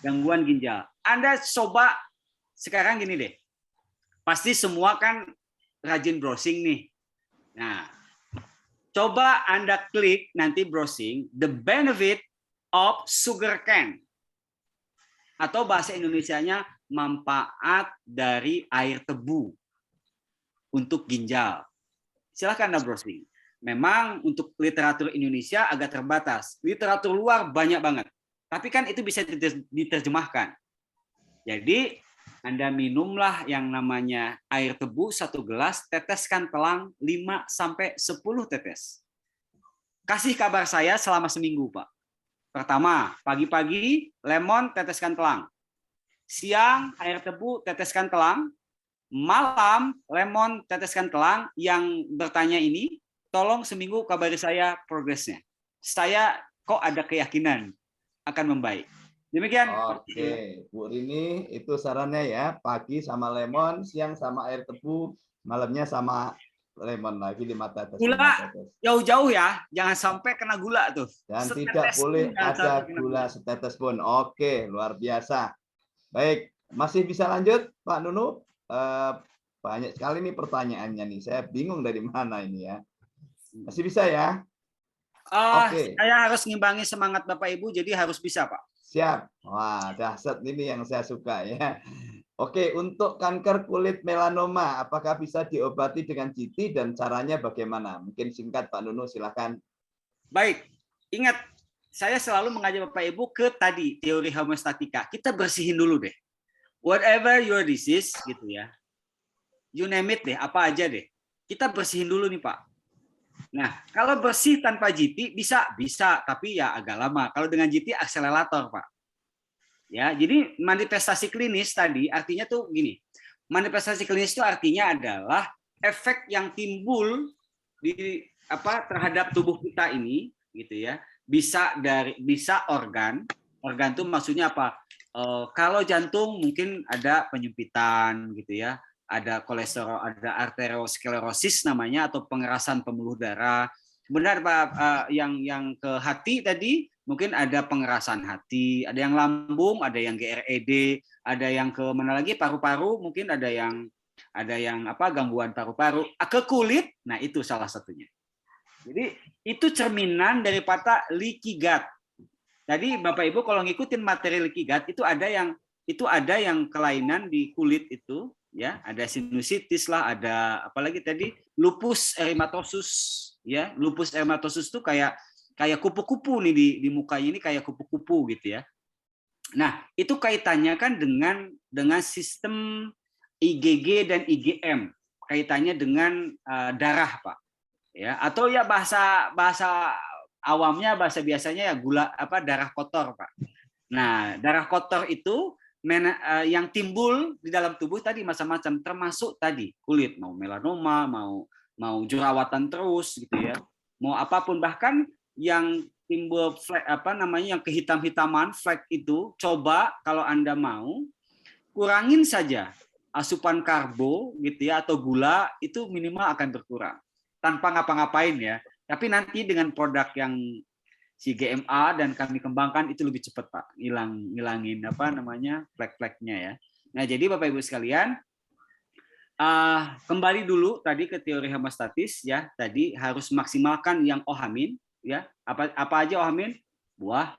Gangguan ginjal. Anda coba sekarang gini deh. Pasti semua kan rajin browsing nih. Nah, coba Anda klik nanti browsing the benefit of sugar cane. Atau bahasa Indonesianya manfaat dari air tebu untuk ginjal. Silahkan Anda browsing. Memang untuk literatur Indonesia agak terbatas. Literatur luar banyak banget. Tapi kan itu bisa diterjemahkan. Jadi Anda minumlah yang namanya air tebu 1 gelas, teteskan telang 5-10 tetes. Kasih kabar saya selama seminggu, Pak. Pertama, pagi-pagi lemon teteskan telang. Siang air tebu teteskan telang. Malam lemon teteskan telang. Yang bertanya ini, tolong seminggu kabari saya progresnya. Saya kok ada keyakinan akan membaik. Demikian. Oke, Bu Rini, itu sarannya ya. Pagi sama lemon, siang sama air tebu, malamnya sama lemon lagi 5 tetes. Gula jauh-jauh ya, jangan sampai kena gula tuh. Dan Setetes tidak boleh pun jangan ada sampai kena gula setetes pun. Oke, luar biasa. Baik, masih bisa lanjut Pak Nunu? Banyak sekali nih pertanyaannya nih. Saya bingung dari mana ini ya. Masih bisa ya? Oke. Saya harus ngimbangi semangat Bapak Ibu, jadi harus bisa, Pak. Siap. Wah, dahsyat ini yang saya suka ya. Oke, untuk kanker kulit melanoma, apakah bisa diobati dengan GT dan caranya bagaimana? Mungkin singkat Pak Nunu, silakan. Baik, ingat, saya selalu mengajak Bapak Ibu ke tadi, teori homeostatika. Kita bersihin dulu deh. Whatever your disease, gitu ya. You name it deh, apa aja deh. Kita bersihin dulu nih, Pak. Nah, kalau bersih tanpa GT bisa, tapi ya agak lama. Kalau dengan GT akselerator, Pak. Ya, jadi manifestasi klinis tadi artinya tuh gini. Manifestasi klinis itu artinya adalah efek yang timbul di terhadap tubuh kita ini, gitu ya. Bisa organ tuh maksudnya apa? Kalau jantung mungkin ada penyempitan, gitu ya. Ada kolesterol, ada arteriosklerosis namanya, atau pengerasan pembuluh darah. Benar Pak, yang ke hati tadi mungkin ada pengerasan hati, ada yang lambung, ada yang GRED, ada yang ke mana lagi, paru-paru, mungkin ada yang gangguan paru-paru. Ke kulit, nah itu salah satunya. Jadi itu cerminan daripada leaky gut. Jadi Bapak Ibu kalau ngikutin materi leaky gut itu ada yang kelainan di kulit itu, ya, ada sinusitis lah, ada apalagi tadi lupus erythematosus, ya. Lupus erythematosus itu kayak kupu-kupu nih di mukanya ini kayak kupu-kupu gitu ya. Nah, itu kaitannya kan dengan sistem IgG dan IgM, kaitannya dengan darah, Pak. Ya, atau ya bahasa awamnya, bahasa biasanya ya darah kotor, Pak. Nah, darah kotor itu yang timbul di dalam tubuh tadi macam-macam, termasuk tadi kulit, mau melanoma, mau jerawatan terus gitu ya. Mau apapun, bahkan yang timbul flek yang kehitam-hitaman, flek itu, coba kalau Anda mau kurangin saja asupan karbo gitu ya atau gula, itu minimal akan berkurang tanpa ngapa-ngapain ya. Tapi nanti dengan produk yang si GMA dan kami kembangkan itu lebih cepat, Pak, ngilangin flek-fleknya ya. Nah, jadi Bapak Ibu sekalian, kembali dulu tadi ke teori hemostatis ya. Tadi harus maksimalkan yang OH-, ya. Apa aja OH-? Buah,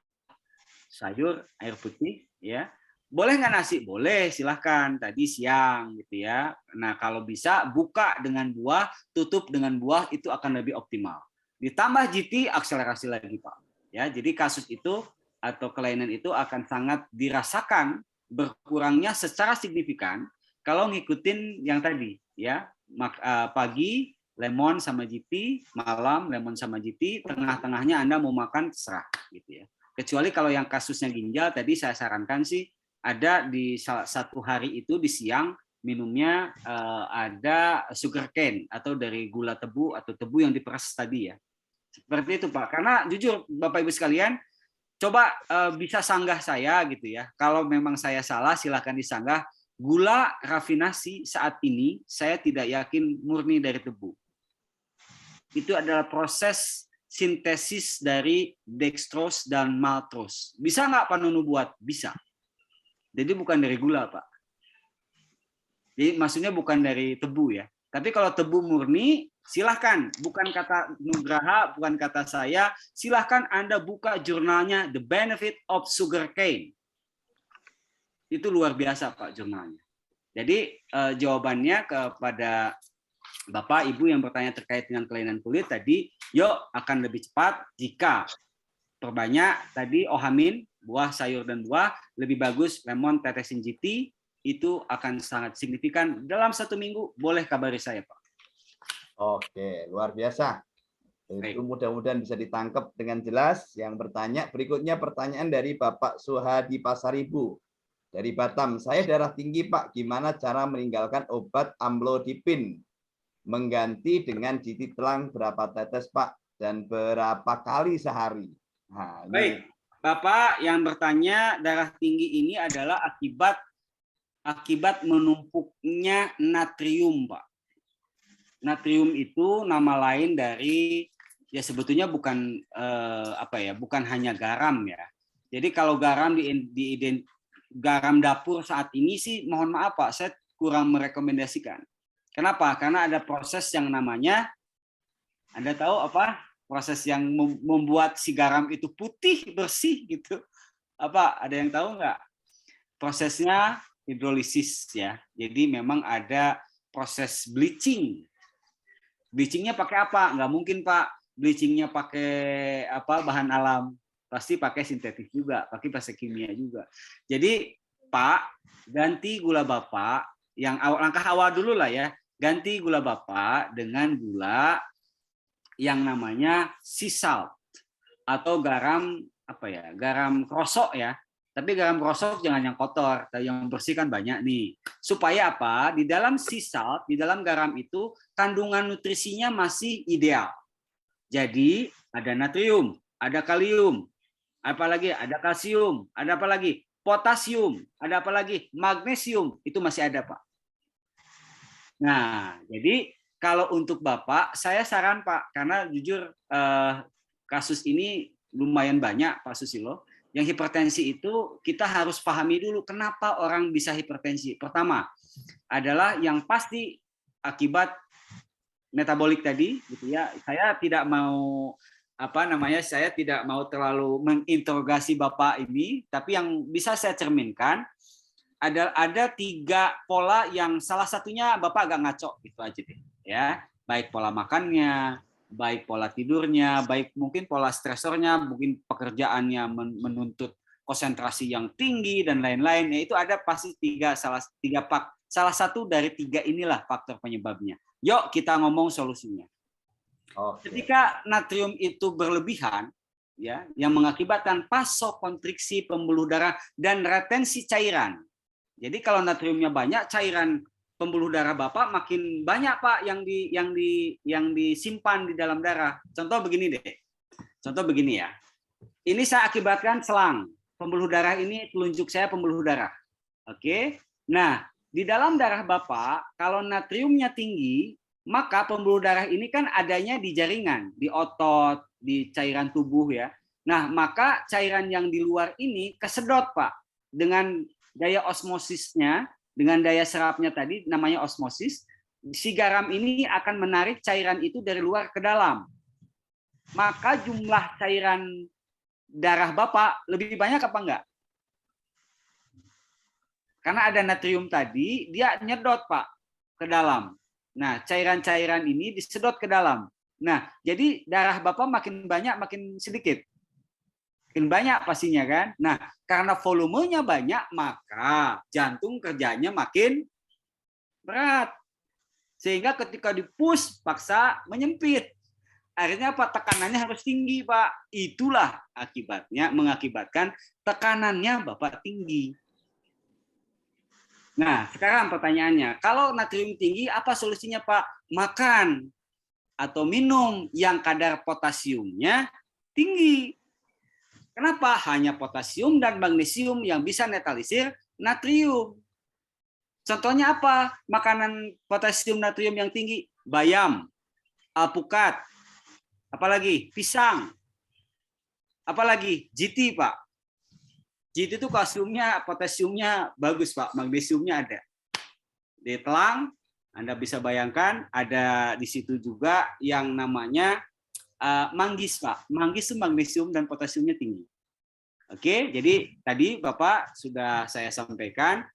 sayur, air putih, ya. Boleh nggak nasi? Boleh, silahkan. Tadi siang gitu ya. Nah, kalau bisa buka dengan buah, tutup dengan buah, itu akan lebih optimal. Ditambah GT, akselerasi lagi, Pak. Ya, jadi kasus itu atau kelainan itu akan sangat dirasakan berkurangnya secara signifikan kalau ngikutin yang tadi, ya. Pagi lemon sama GT, malam lemon sama GT, tengah-tengahnya Anda mau makan terserah gitu ya. Kecuali kalau yang kasusnya ginjal tadi saya sarankan sih ada di satu hari itu di siang minumnya ada sugar cane atau dari gula tebu atau tebu yang diperas tadi ya. Seperti itu, Pak. Karena jujur Bapak Ibu sekalian, coba bisa sanggah saya gitu ya. Kalau memang saya salah silahkan disanggah. Gula rafinasi saat ini saya tidak yakin murni dari tebu. Itu adalah proses sintesis dari dextrose dan maltose. Bisa nggak Pak Nunu buat? Bisa. Jadi bukan dari gula, Pak. Jadi maksudnya bukan dari tebu ya. Tapi kalau tebu murni, silahkan. Bukan kata Nugraha, bukan kata saya. Silahkan Anda buka jurnalnya The Benefit of Sugar Cane. Itu luar biasa, Pak, jurnalnya. Jadi jawabannya kepada Bapak, Ibu yang bertanya terkait dengan kelainan kulit tadi, yuk akan lebih cepat jika perbanyak tadi OH-, buah, sayur, dan buah, lebih bagus lemon, tetesin GT, itu akan sangat signifikan. Dalam 1 minggu, boleh kabari saya, Pak. Oke, luar biasa. Itu mudah-mudahan bisa ditangkap dengan jelas. Yang bertanya, berikutnya pertanyaan dari Bapak Suhadi Pasaribu. Dari Batam, saya darah tinggi, Pak. Gimana cara meninggalkan obat amlodipin? Mengganti dengan GT telang berapa tetes, Pak? Dan berapa kali sehari? Nah, baik, Bapak yang bertanya darah tinggi ini adalah akibat menumpuknya natrium, Pak. Natrium itu nama lain dari ya sebetulnya bukan bukan hanya garam ya. Jadi kalau garam garam dapur saat ini sih mohon maaf Pak, saya kurang merekomendasikan. Kenapa? Karena ada proses yang namanya, Anda tahu apa? Proses yang membuat si garam itu putih, bersih gitu. Apa? Ada yang tahu nggak? Prosesnya hidrolisis ya. Jadi memang ada proses bleaching. Bleachingnya pakai apa? Nggak mungkin Pak. Bleachingnya pakai bahan alam. Pasti pakai sintetis juga, pakai kimia juga. Jadi Pak, ganti gula Bapak yang langkah awal dulu lah ya. Ganti gula Bapak dengan gula yang namanya sea salt atau garam garam krosok ya. Tapi garam krosok jangan yang kotor, yang bersih kan banyak nih. Supaya apa? Di dalam sea salt, di dalam garam itu kandungan nutrisinya masih ideal. Jadi ada natrium, ada kalium, apalagi ada kalsium, ada apa lagi? Potasium, ada apa lagi? Magnesium, itu masih ada, Pak. Nah, jadi kalau untuk Bapak, saya saran Pak, karena jujur kasus ini lumayan banyak Pak Susilo. Yang hipertensi itu kita harus pahami dulu kenapa orang bisa hipertensi. Pertama adalah yang pasti akibat metabolik tadi, gitu ya. Saya tidak mau saya tidak mau terlalu menginterogasi Bapak ini, tapi yang bisa saya cerminkan ada 3 pola yang salah satunya Bapak agak ngaco gitu aja deh, ya. Baik pola makannya, baik pola tidurnya, baik mungkin pola stresornya, mungkin pekerjaannya menuntut konsentrasi yang tinggi dan lain-lain. Ya, itu ada pasti salah satu dari 3 inilah faktor penyebabnya. Yuk kita ngomong solusinya. Ketika natrium itu berlebihan, ya, yang mengakibatkan vasokonstriksi pembuluh darah dan retensi cairan. Jadi kalau natriumnya banyak, cairan pembuluh darah Bapak makin banyak Pak yang disimpan di dalam darah. Contoh begini deh. Contoh begini ya. Ini saya akibatkan selang. Pembuluh darah ini telunjuk saya pembuluh darah. Oke. Nah, di dalam darah Bapak kalau natriumnya tinggi, maka pembuluh darah ini kan adanya di jaringan, di otot, di cairan tubuh ya. Nah, maka cairan yang di luar ini kesedot Pak. Dengan daya osmosisnya, dengan daya serapnya tadi namanya osmosis, si garam ini akan menarik cairan itu dari luar ke dalam. Maka jumlah cairan darah Bapak lebih banyak apa enggak? Karena ada natrium tadi, dia nyedot Pak ke dalam. Nah, cairan-cairan ini disedot ke dalam. Nah, jadi darah Bapak makin banyak, makin sedikit. Makin banyak pastinya kan. Nah, karena volumenya banyak, maka jantung kerjanya makin berat. Sehingga ketika di-push, paksa menyempit. Akhirnya apa? Tekanannya harus tinggi, Pak. Itulah akibatnya, mengakibatkan tekanannya Bapak tinggi. Nah, sekarang pertanyaannya, kalau natrium tinggi, apa solusinya, Pak? Makan atau minum yang kadar potasiumnya tinggi. Kenapa? Hanya potasium dan magnesium yang bisa netralisir natrium. Contohnya apa? Makanan potasium natrium yang tinggi, bayam, alpukat, apalagi pisang, apalagi GT, Pak. GT itu kalsiumnya, potasiumnya bagus, Pak. Magnesiumnya ada. Di telang, Anda bisa bayangkan ada di situ juga yang namanya manggis, Pak. Manggis itu magnesium dan potasiumnya tinggi. Oke, jadi tadi Bapak sudah saya sampaikan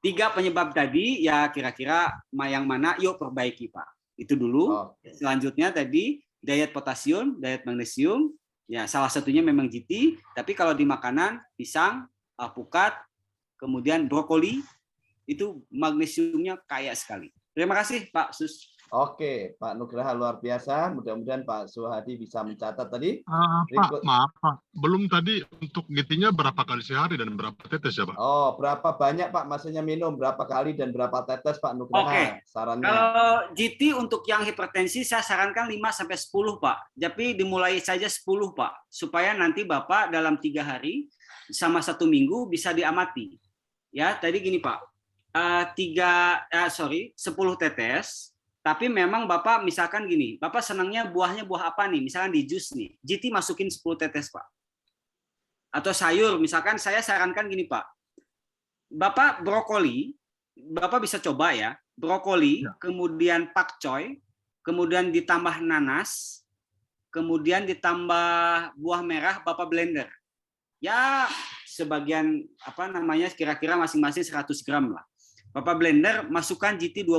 3 penyebab tadi, ya kira-kira yang mana yuk perbaiki, Pak. Itu dulu. Selanjutnya tadi diet potasium, diet magnesium. Ya, salah satunya memang GT, tapi kalau di makanan pisang, alpukat, kemudian brokoli itu magnesiumnya kaya sekali. Terima kasih Pak Sus. Oke, Pak Nugraha luar biasa. Mudah-mudahan Pak Suhadi bisa mencatat tadi. Pak, maaf Pak, belum tadi untuk GT-nya berapa kali sehari dan berapa tetes ya Pak? Oh, berapa banyak Pak maksudnya minum, berapa kali dan berapa tetes Pak Nugraha? Oke. Sarannya. Kalau GT untuk yang hipertensi saya sarankan 5-10 Pak. Tapi dimulai saja 10 Pak, supaya nanti Bapak dalam 3 hari sama 1 minggu bisa diamati. Ya, tadi gini Pak, 10 tetes. Tapi memang Bapak misalkan gini, Bapak senangnya buahnya buah apa nih? Misalkan di jus nih, GT masukin 10 tetes Pak. Atau sayur, misalkan saya sarankan gini Pak. Bapak brokoli, Bapak bisa coba ya. Brokoli, kemudian pakcoy, kemudian ditambah nanas, kemudian ditambah buah merah, Bapak blender. Ya, sebagian kira-kira masing-masing 100 gram lah. Bapak blender, masukkan GT 10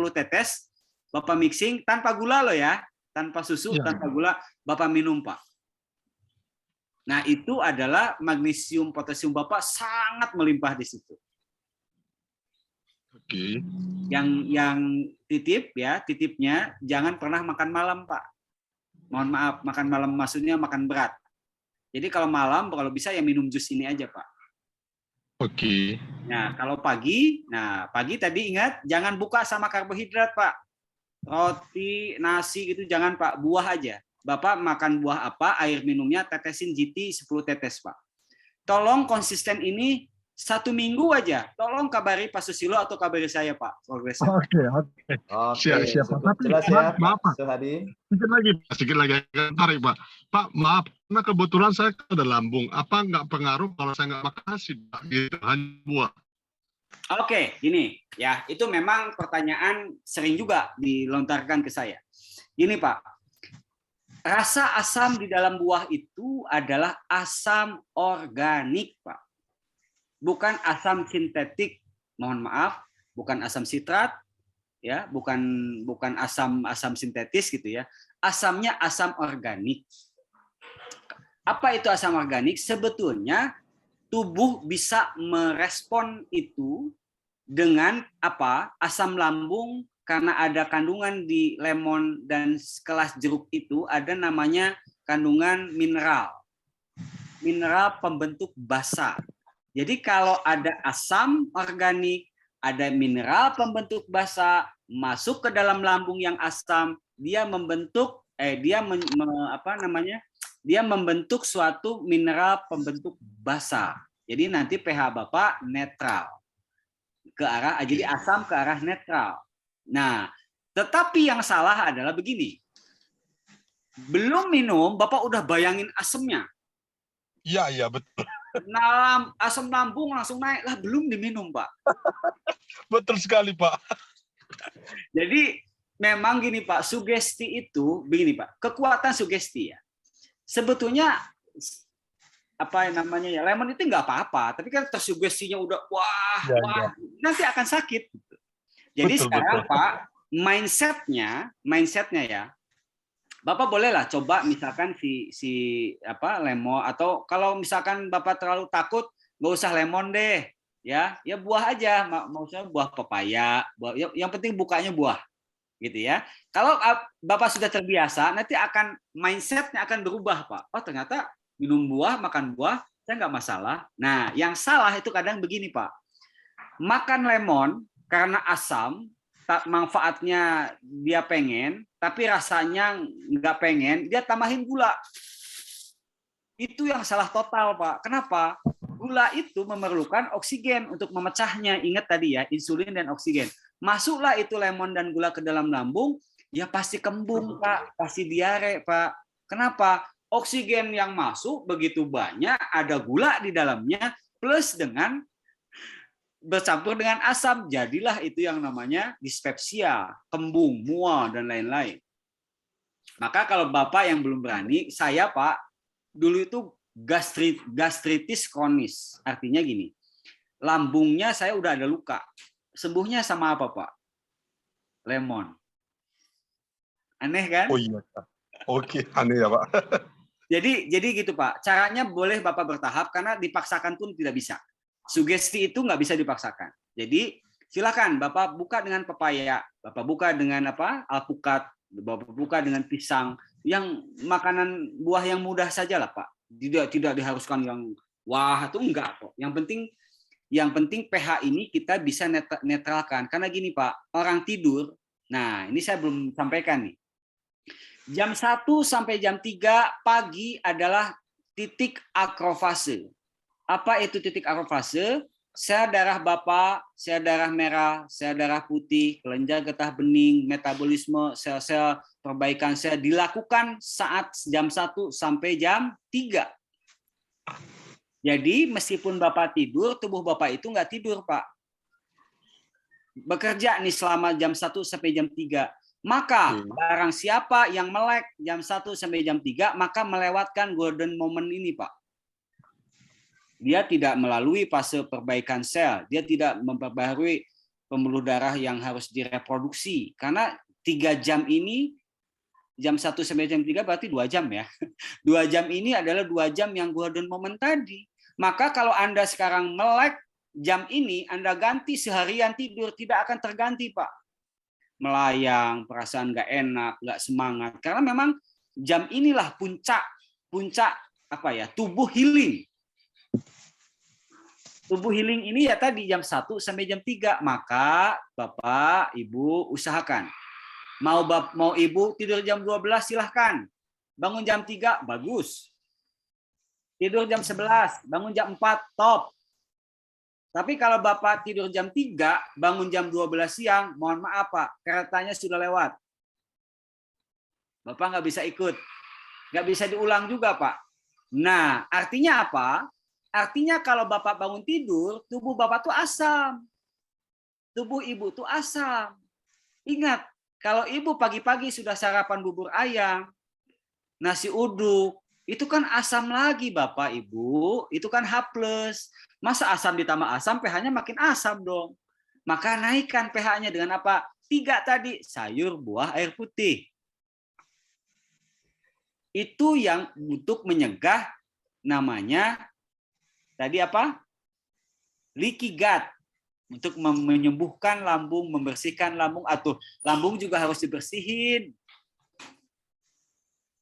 tetes, Bapak mixing tanpa gula loh ya, tanpa susu, tanpa gula, Bapak minum Pak. Nah, itu adalah magnesium potasium Bapak sangat melimpah di situ. Oke. Yang titipnya jangan pernah makan malam Pak. Mohon maaf, makan malam maksudnya makan berat. Jadi kalau malam kalau bisa ya minum jus ini aja Pak. Oke. Nah, kalau pagi tadi ingat jangan buka sama karbohidrat, Pak. Roti, nasi gitu jangan, Pak. Buah aja. Bapak makan buah apa, air minumnya tetesin GT 10 tetes, Pak. Tolong konsisten ini 1 minggu aja. Tolong kabari Pak Susilo atau kabari saya, Pak. Progresnya. Oke. Siap. Jelas ya, maaf, Pak Pak. Suhadi. Sedikit lagi. Tarik, Pak. Pak, maaf. Karena kebetulan saya ada lambung. Apa nggak pengaruh kalau saya nggak makan nasi, Pak? Gitu, hanya buah. Oke, gini ya, itu memang pertanyaan sering juga dilontarkan ke saya. Gini Pak, rasa asam di dalam buah itu adalah asam organik Pak, bukan asam sintetik. Mohon maaf, bukan asam sitrat, ya, bukan asam sintetis gitu ya. Asamnya asam organik. Apa itu asam organik? Sebetulnya tubuh bisa merespon itu dengan apa? Asam lambung, karena ada kandungan di lemon dan sekelas jeruk itu ada namanya kandungan mineral. Mineral pembentuk basa. Jadi kalau ada asam organik, ada mineral pembentuk basa masuk ke dalam lambung yang asam, dia membentuk dia membentuk suatu mineral pembentuk basa. Jadi nanti pH Bapak netral. Jadi asam ke arah netral. Nah, tetapi yang salah adalah begini. Belum minum, Bapak udah bayangin asemnya. Iya, betul. Nah, asam lambung langsung naik lah, belum diminum, Pak. Betul sekali, Pak. Jadi memang gini, Pak, sugesti itu begini, Pak. Kekuatan sugesti ya. Sebetulnya lemon itu nggak apa-apa, tapi kan tersugestinya udah wah, nanti akan sakit. Jadi sekarang Pak, mindsetnya ya, Bapak bolehlah coba misalkan lemon, atau kalau misalkan Bapak terlalu takut, nggak usah lemon deh, ya buah aja, maksudnya buah pepaya, yang penting bukanya buah, gitu ya. Kalau Bapak sudah terbiasa, nanti mindsetnya akan berubah Pak. Oh ternyata minum buah, makan buah, saya nggak masalah. Nah yang salah itu kadang begini Pak, makan lemon karena asam, manfaatnya dia pengen, tapi rasanya nggak pengen, dia tambahin gula. Itu yang salah total, Pak. Kenapa? Gula itu memerlukan oksigen untuk memecahnya. Ingat tadi ya, insulin dan oksigen. Masuklah itu lemon dan gula ke dalam lambung, ya pasti kembung, Pak. Pasti diare, Pak. Kenapa? Oksigen yang masuk begitu banyak, ada gula di dalamnya, plus dengan bercampur dengan asam, jadilah itu yang namanya dispepsia, kembung, mual, dan lain-lain. Maka kalau Bapak yang belum berani, saya Pak, dulu itu gastritis kronis. Artinya gini, lambungnya saya udah ada luka. Sembuhnya sama apa Pak? Lemon. Aneh kan? Oh iya, oke, aneh ya Pak. Jadi gitu Pak, caranya boleh Bapak bertahap, karena dipaksakan pun tidak bisa. Sugesti itu nggak bisa dipaksakan. Jadi silakan Bapak buka dengan pepaya, Bapak buka dengan alpukat, Bapak buka dengan pisang, yang makanan buah yang mudah saja lah Pak. Tidak diharuskan yang wah itu enggak kok. Yang penting pH ini kita bisa netralkan. Karena gini Pak, orang tidur. Nah, ini saya belum sampaikan nih. Jam 1 sampai jam 3 pagi adalah titik akrofase. Apa itu titik akrofase? Sel darah Bapak, sel darah merah, sel darah putih, kelenjar getah bening, metabolisme sel-sel, perbaikan sel dilakukan saat jam 1 sampai jam 3. Jadi meskipun Bapak tidur, tubuh Bapak itu nggak tidur, Pak. Bekerja nih selama jam 1 sampai jam 3. Maka barang siapa yang melek jam 1 sampai jam 3, maka melewatkan golden moment ini, Pak. Dia tidak melalui fase perbaikan sel, dia tidak memperbarui pembuluh darah yang harus direproduksi. Karena 3 jam ini, jam 1 sampai jam 3 berarti 2 jam ya. 2 jam ini adalah 2 jam yang golden moment tadi. Maka kalau Anda sekarang melek jam ini, Anda ganti seharian tidur, tidak akan terganti, Pak. Melayang, perasaan nggak enak, nggak semangat. Karena memang jam inilah puncak tubuh healing. Tubuh healing ini ya tadi jam 1 sampai jam 3. Maka Bapak, Ibu usahakan. Mau Ibu tidur jam 12 silahkan. Bangun jam 3 bagus. Tidur jam 11, bangun jam 4 top. Tapi kalau Bapak tidur jam 3, bangun jam 12 siang, mohon maaf Pak, keretanya sudah lewat. Bapak nggak bisa ikut. Nggak bisa diulang juga Pak. Nah, artinya apa? Artinya kalau Bapak bangun tidur, tubuh Bapak tuh asam. tubuh ibu itu asam. Ingat, kalau ibu pagi-pagi sudah sarapan bubur ayam, nasi uduk, itu kan asam lagi Bapak Ibu, itu kan H+. Masa asam ditambah asam, pH-nya makin asam dong. Maka naikkan pH-nya dengan apa? 3 tadi, sayur, buah, air putih. Itu yang untuk menyegah namanya tadi apa? Leaky gut. Untuk menyembuhkan lambung, membersihkan lambung, atau lambung juga harus dibersihin.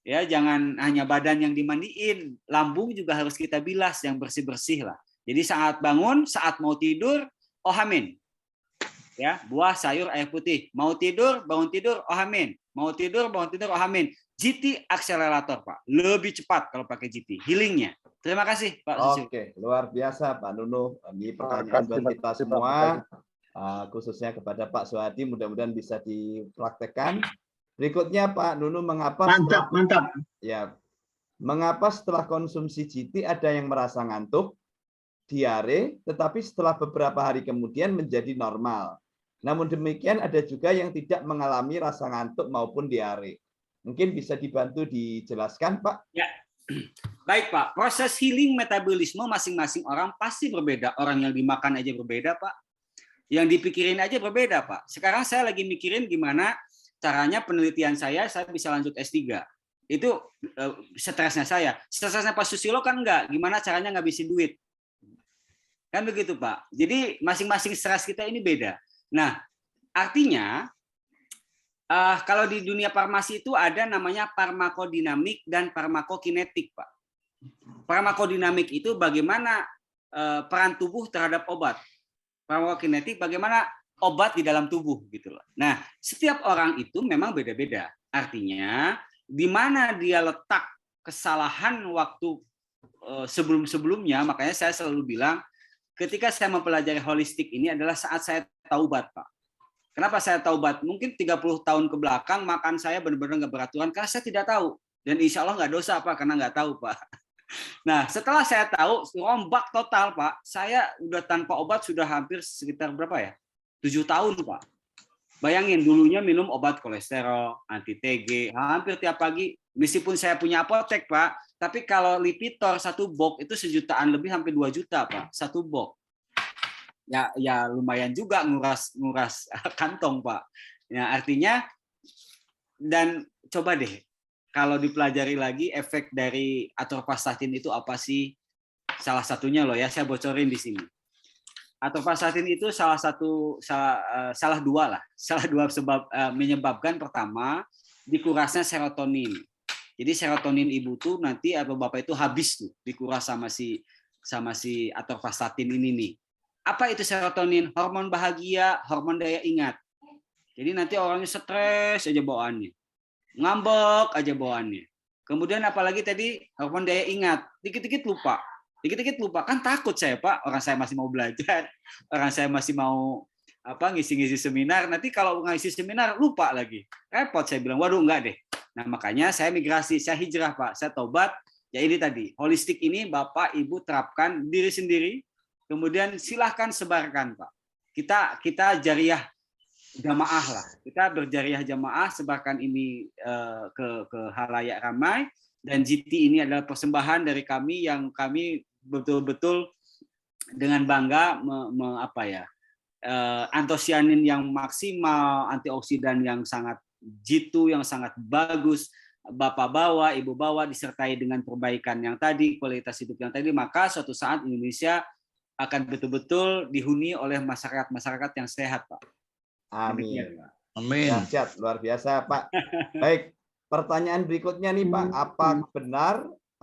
Ya, jangan hanya badan yang dimandiin, lambung juga harus kita bilas yang bersih-bersih lah. Jadi saat bangun, saat mau tidur, ohamin. Ya, buah, sayur, air putih. Mau tidur, bangun tidur, ohamin. Mau tidur, bangun tidur, ohamin. GT akselerator, Pak. Lebih cepat kalau pakai GT. Healingnya. Terima kasih, Pak Susi. Oke, luar biasa Pak Nunu. Ini pertanyaan buat kita semua, khususnya kepada Pak Suhadi, mudah-mudahan bisa dipraktekkan. Berikutnya Pak Nunu, mengapa Mantap. Ya, mengapa setelah konsumsi GT ada yang merasa ngantuk, diare, tetapi setelah beberapa hari kemudian menjadi normal. Namun demikian ada juga yang tidak mengalami rasa ngantuk maupun diare. Mungkin bisa dibantu dijelaskan, Pak? Ya. Baik Pak, proses healing metabolisme masing-masing orang pasti berbeda. Orang yang dimakan aja berbeda Pak. Yang dipikirin aja berbeda Pak. Sekarang saya lagi mikirin gimana caranya penelitian saya bisa lanjut S3. Itu stresnya saya. Stresnya Pak Susilo kan enggak. Gimana caranya ngabisin duit. Kan begitu Pak. Jadi masing-masing stres kita ini beda. Nah, artinya kalau di dunia farmasi itu ada namanya farmakodinamik dan farmakokinetik, Pak. Farmakodinamik itu bagaimana peran tubuh terhadap obat. Farmakokinetik bagaimana obat di dalam tubuh gitu loh. Nah, setiap orang itu memang beda-beda. Artinya, di mana dia letak kesalahan waktu sebelum-sebelumnya, makanya saya selalu bilang ketika saya mempelajari holistik ini adalah saat saya taubat, Pak. Kenapa saya taubat? Mungkin 30 tahun ke belakang makan saya benar-benar nggak beraturan karena saya tidak tahu. Dan insya Allah nggak dosa Pak karena nggak tahu Pak. Nah setelah saya tahu rombak total Pak. Saya udah tanpa obat sudah hampir sekitar berapa ya? 7 tahun Pak. Bayangin dulunya minum obat kolesterol, anti TG, hampir tiap pagi. Meskipun saya punya apotek Pak. Tapi kalau Lipitor 1 box itu sejutaan lebih hampir 2 juta Pak. 1 box. Ya lumayan juga nguras kantong Pak. Ya artinya dan coba deh kalau dipelajari lagi efek dari atorvastatin itu apa sih? Salah satunya loh ya saya bocorin di sini. Atorvastatin itu salah dua sebab menyebabkan pertama dikurasnya serotonin. Jadi serotonin ibu tuh nanti atau bapak itu habis tuh dikuras sama si atorvastatin ini nih. Apa itu serotonin? Hormon bahagia, hormon daya ingat. Jadi nanti orangnya stres aja bawaannya. Ngambek aja bawaannya. Kemudian apalagi tadi hormon daya ingat. Dikit-dikit lupa. Dikit-dikit lupa. Kan takut saya Pak. Orang saya masih mau belajar. Orang saya masih mau ngisi-ngisi seminar. Nanti kalau ngisi seminar lupa lagi. Repot saya bilang. Waduh enggak deh. Nah makanya saya migrasi. Saya hijrah Pak. Saya tobat. Ya ini tadi. Holistik ini Bapak Ibu terapkan diri sendiri. Kemudian silahkan sebarkan Pak. Kita jariah jamaah lah. Kita berjariah jamaah, sebarkan ini ke halayak ramai. Dan GT ini adalah persembahan dari kami yang kami betul-betul dengan bangga antosianin yang maksimal, antioksidan yang sangat jitu, yang sangat bagus. Bapak bawa, Ibu bawa, disertai dengan perbaikan yang tadi, kualitas hidup yang tadi, maka suatu saat Indonesia akan betul-betul dihuni oleh masyarakat yang sehat, Pak. Amin. Amin. Dahsyat, luar biasa, Pak. Baik, pertanyaan berikutnya nih, Pak.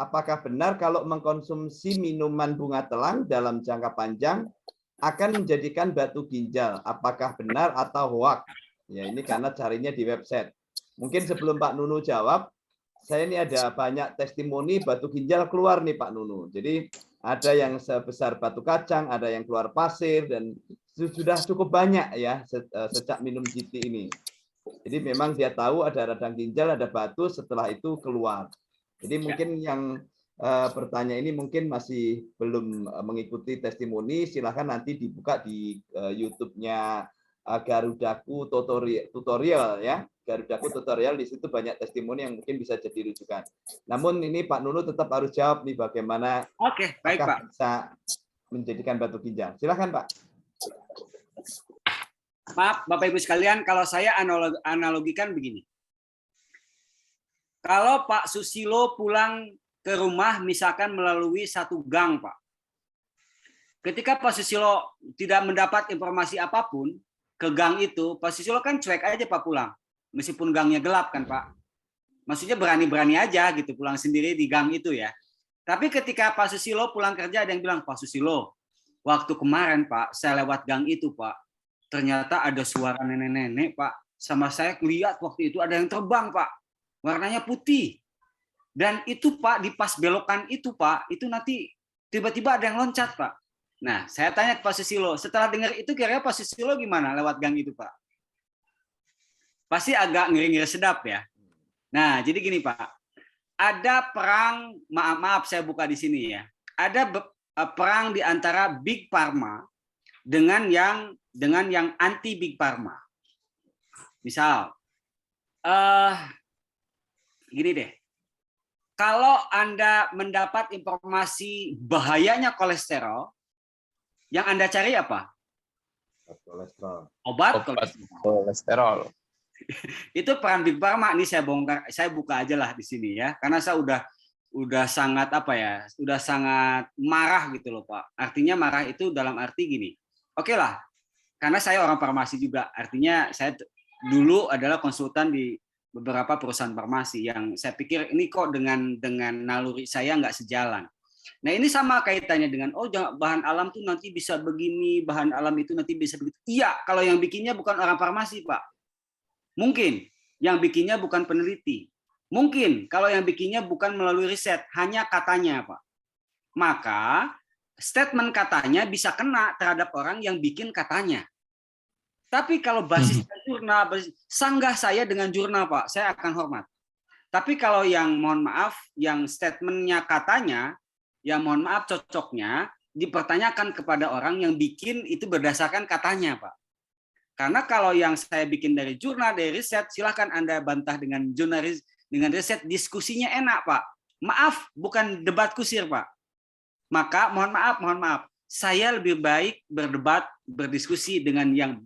Apakah benar kalau mengkonsumsi minuman bunga telang dalam jangka panjang akan menjadikan batu ginjal? Apakah benar atau hoax? Ya, ini karena carinya di website. Mungkin sebelum Pak Nunu jawab, saya ini ada banyak testimoni batu ginjal keluar nih, Pak Nunu. Jadi ada yang sebesar batu kacang, ada yang keluar pasir, dan sudah cukup banyak ya sejak minum GT ini. Jadi memang dia tahu ada radang ginjal, ada batu, setelah itu keluar. Jadi mungkin yang bertanya ini mungkin masih belum mengikuti testimoni, silahkan nanti dibuka di YouTube-nya Garudaku tutorial ya. Garudaku tutorial di situ banyak testimoni yang mungkin bisa jadi rujukan. Namun ini Pak Nunu tetap harus jawab nih bagaimana Oke, baik Pak. bisa menjadikan batu ginjal. Silakan Pak. Maaf Bapak Ibu sekalian, kalau saya analogikan begini. Kalau Pak Susilo pulang ke rumah misalkan melalui satu gang, Pak. Ketika Pak Susilo tidak mendapat informasi apapun ke gang itu, Pak Susilo kan cuek aja Pak pulang. Meskipun gangnya gelap kan Pak. Maksudnya berani-berani aja gitu pulang sendiri di gang itu ya. Tapi ketika Pak Susilo pulang kerja ada yang bilang, Pak Susilo, waktu kemarin Pak, saya lewat gang itu Pak, ternyata ada suara nenek-nenek Pak. Sama saya lihat waktu itu ada yang terbang Pak. Warnanya putih. Dan itu Pak, di pas belokan itu Pak, itu nanti tiba-tiba ada yang loncat Pak. Nah, saya tanya ke Pak Susilo, setelah dengar itu kira-kira Pak Susilo gimana lewat gang itu Pak? Pasti agak ngeri-ngeri sedap ya. Nah, jadi gini Pak, ada perang, maaf saya buka di sini ya. Ada perang di antara Big Pharma dengan yang anti Big Pharma. Misal, gini deh. Kalau Anda mendapat informasi bahayanya kolesterol, yang Anda cari apa? Kolesterol. Obat Kolesterol. Itu peran Big Pharma. Ini saya bongkar, saya buka aja lah di sini ya, karena saya udah sangat udah sangat marah gitu loh Pak. Artinya marah itu dalam arti gini. Oke lah, karena saya orang farmasi juga. Artinya saya dulu adalah konsultan di beberapa perusahaan farmasi yang saya pikir ini kok dengan naluri saya nggak sejalan. Nah ini sama kaitannya dengan bahan alam tuh nanti bisa begini, bahan alam itu nanti bisa begitu. Iya, kalau yang bikinnya bukan orang farmasi Pak. Mungkin yang bikinnya bukan peneliti. Mungkin kalau yang bikinnya bukan melalui riset, hanya katanya, Pak. Maka statement katanya bisa kena terhadap orang yang bikin katanya. Tapi kalau basis jurnal, sanggah saya dengan jurnal, Pak, saya akan hormat. Tapi kalau yang mohon maaf, yang statementnya katanya, yang mohon maaf cocoknya, dipertanyakan kepada orang yang bikin itu berdasarkan katanya, Pak. Karena kalau yang saya bikin dari jurnal, dari riset, silahkan Anda bantah dengan jurnalis, dengan riset, diskusinya enak, Pak. Maaf, bukan debat kusir, Pak. Maka mohon maaf, saya lebih baik berdebat, berdiskusi dengan yang,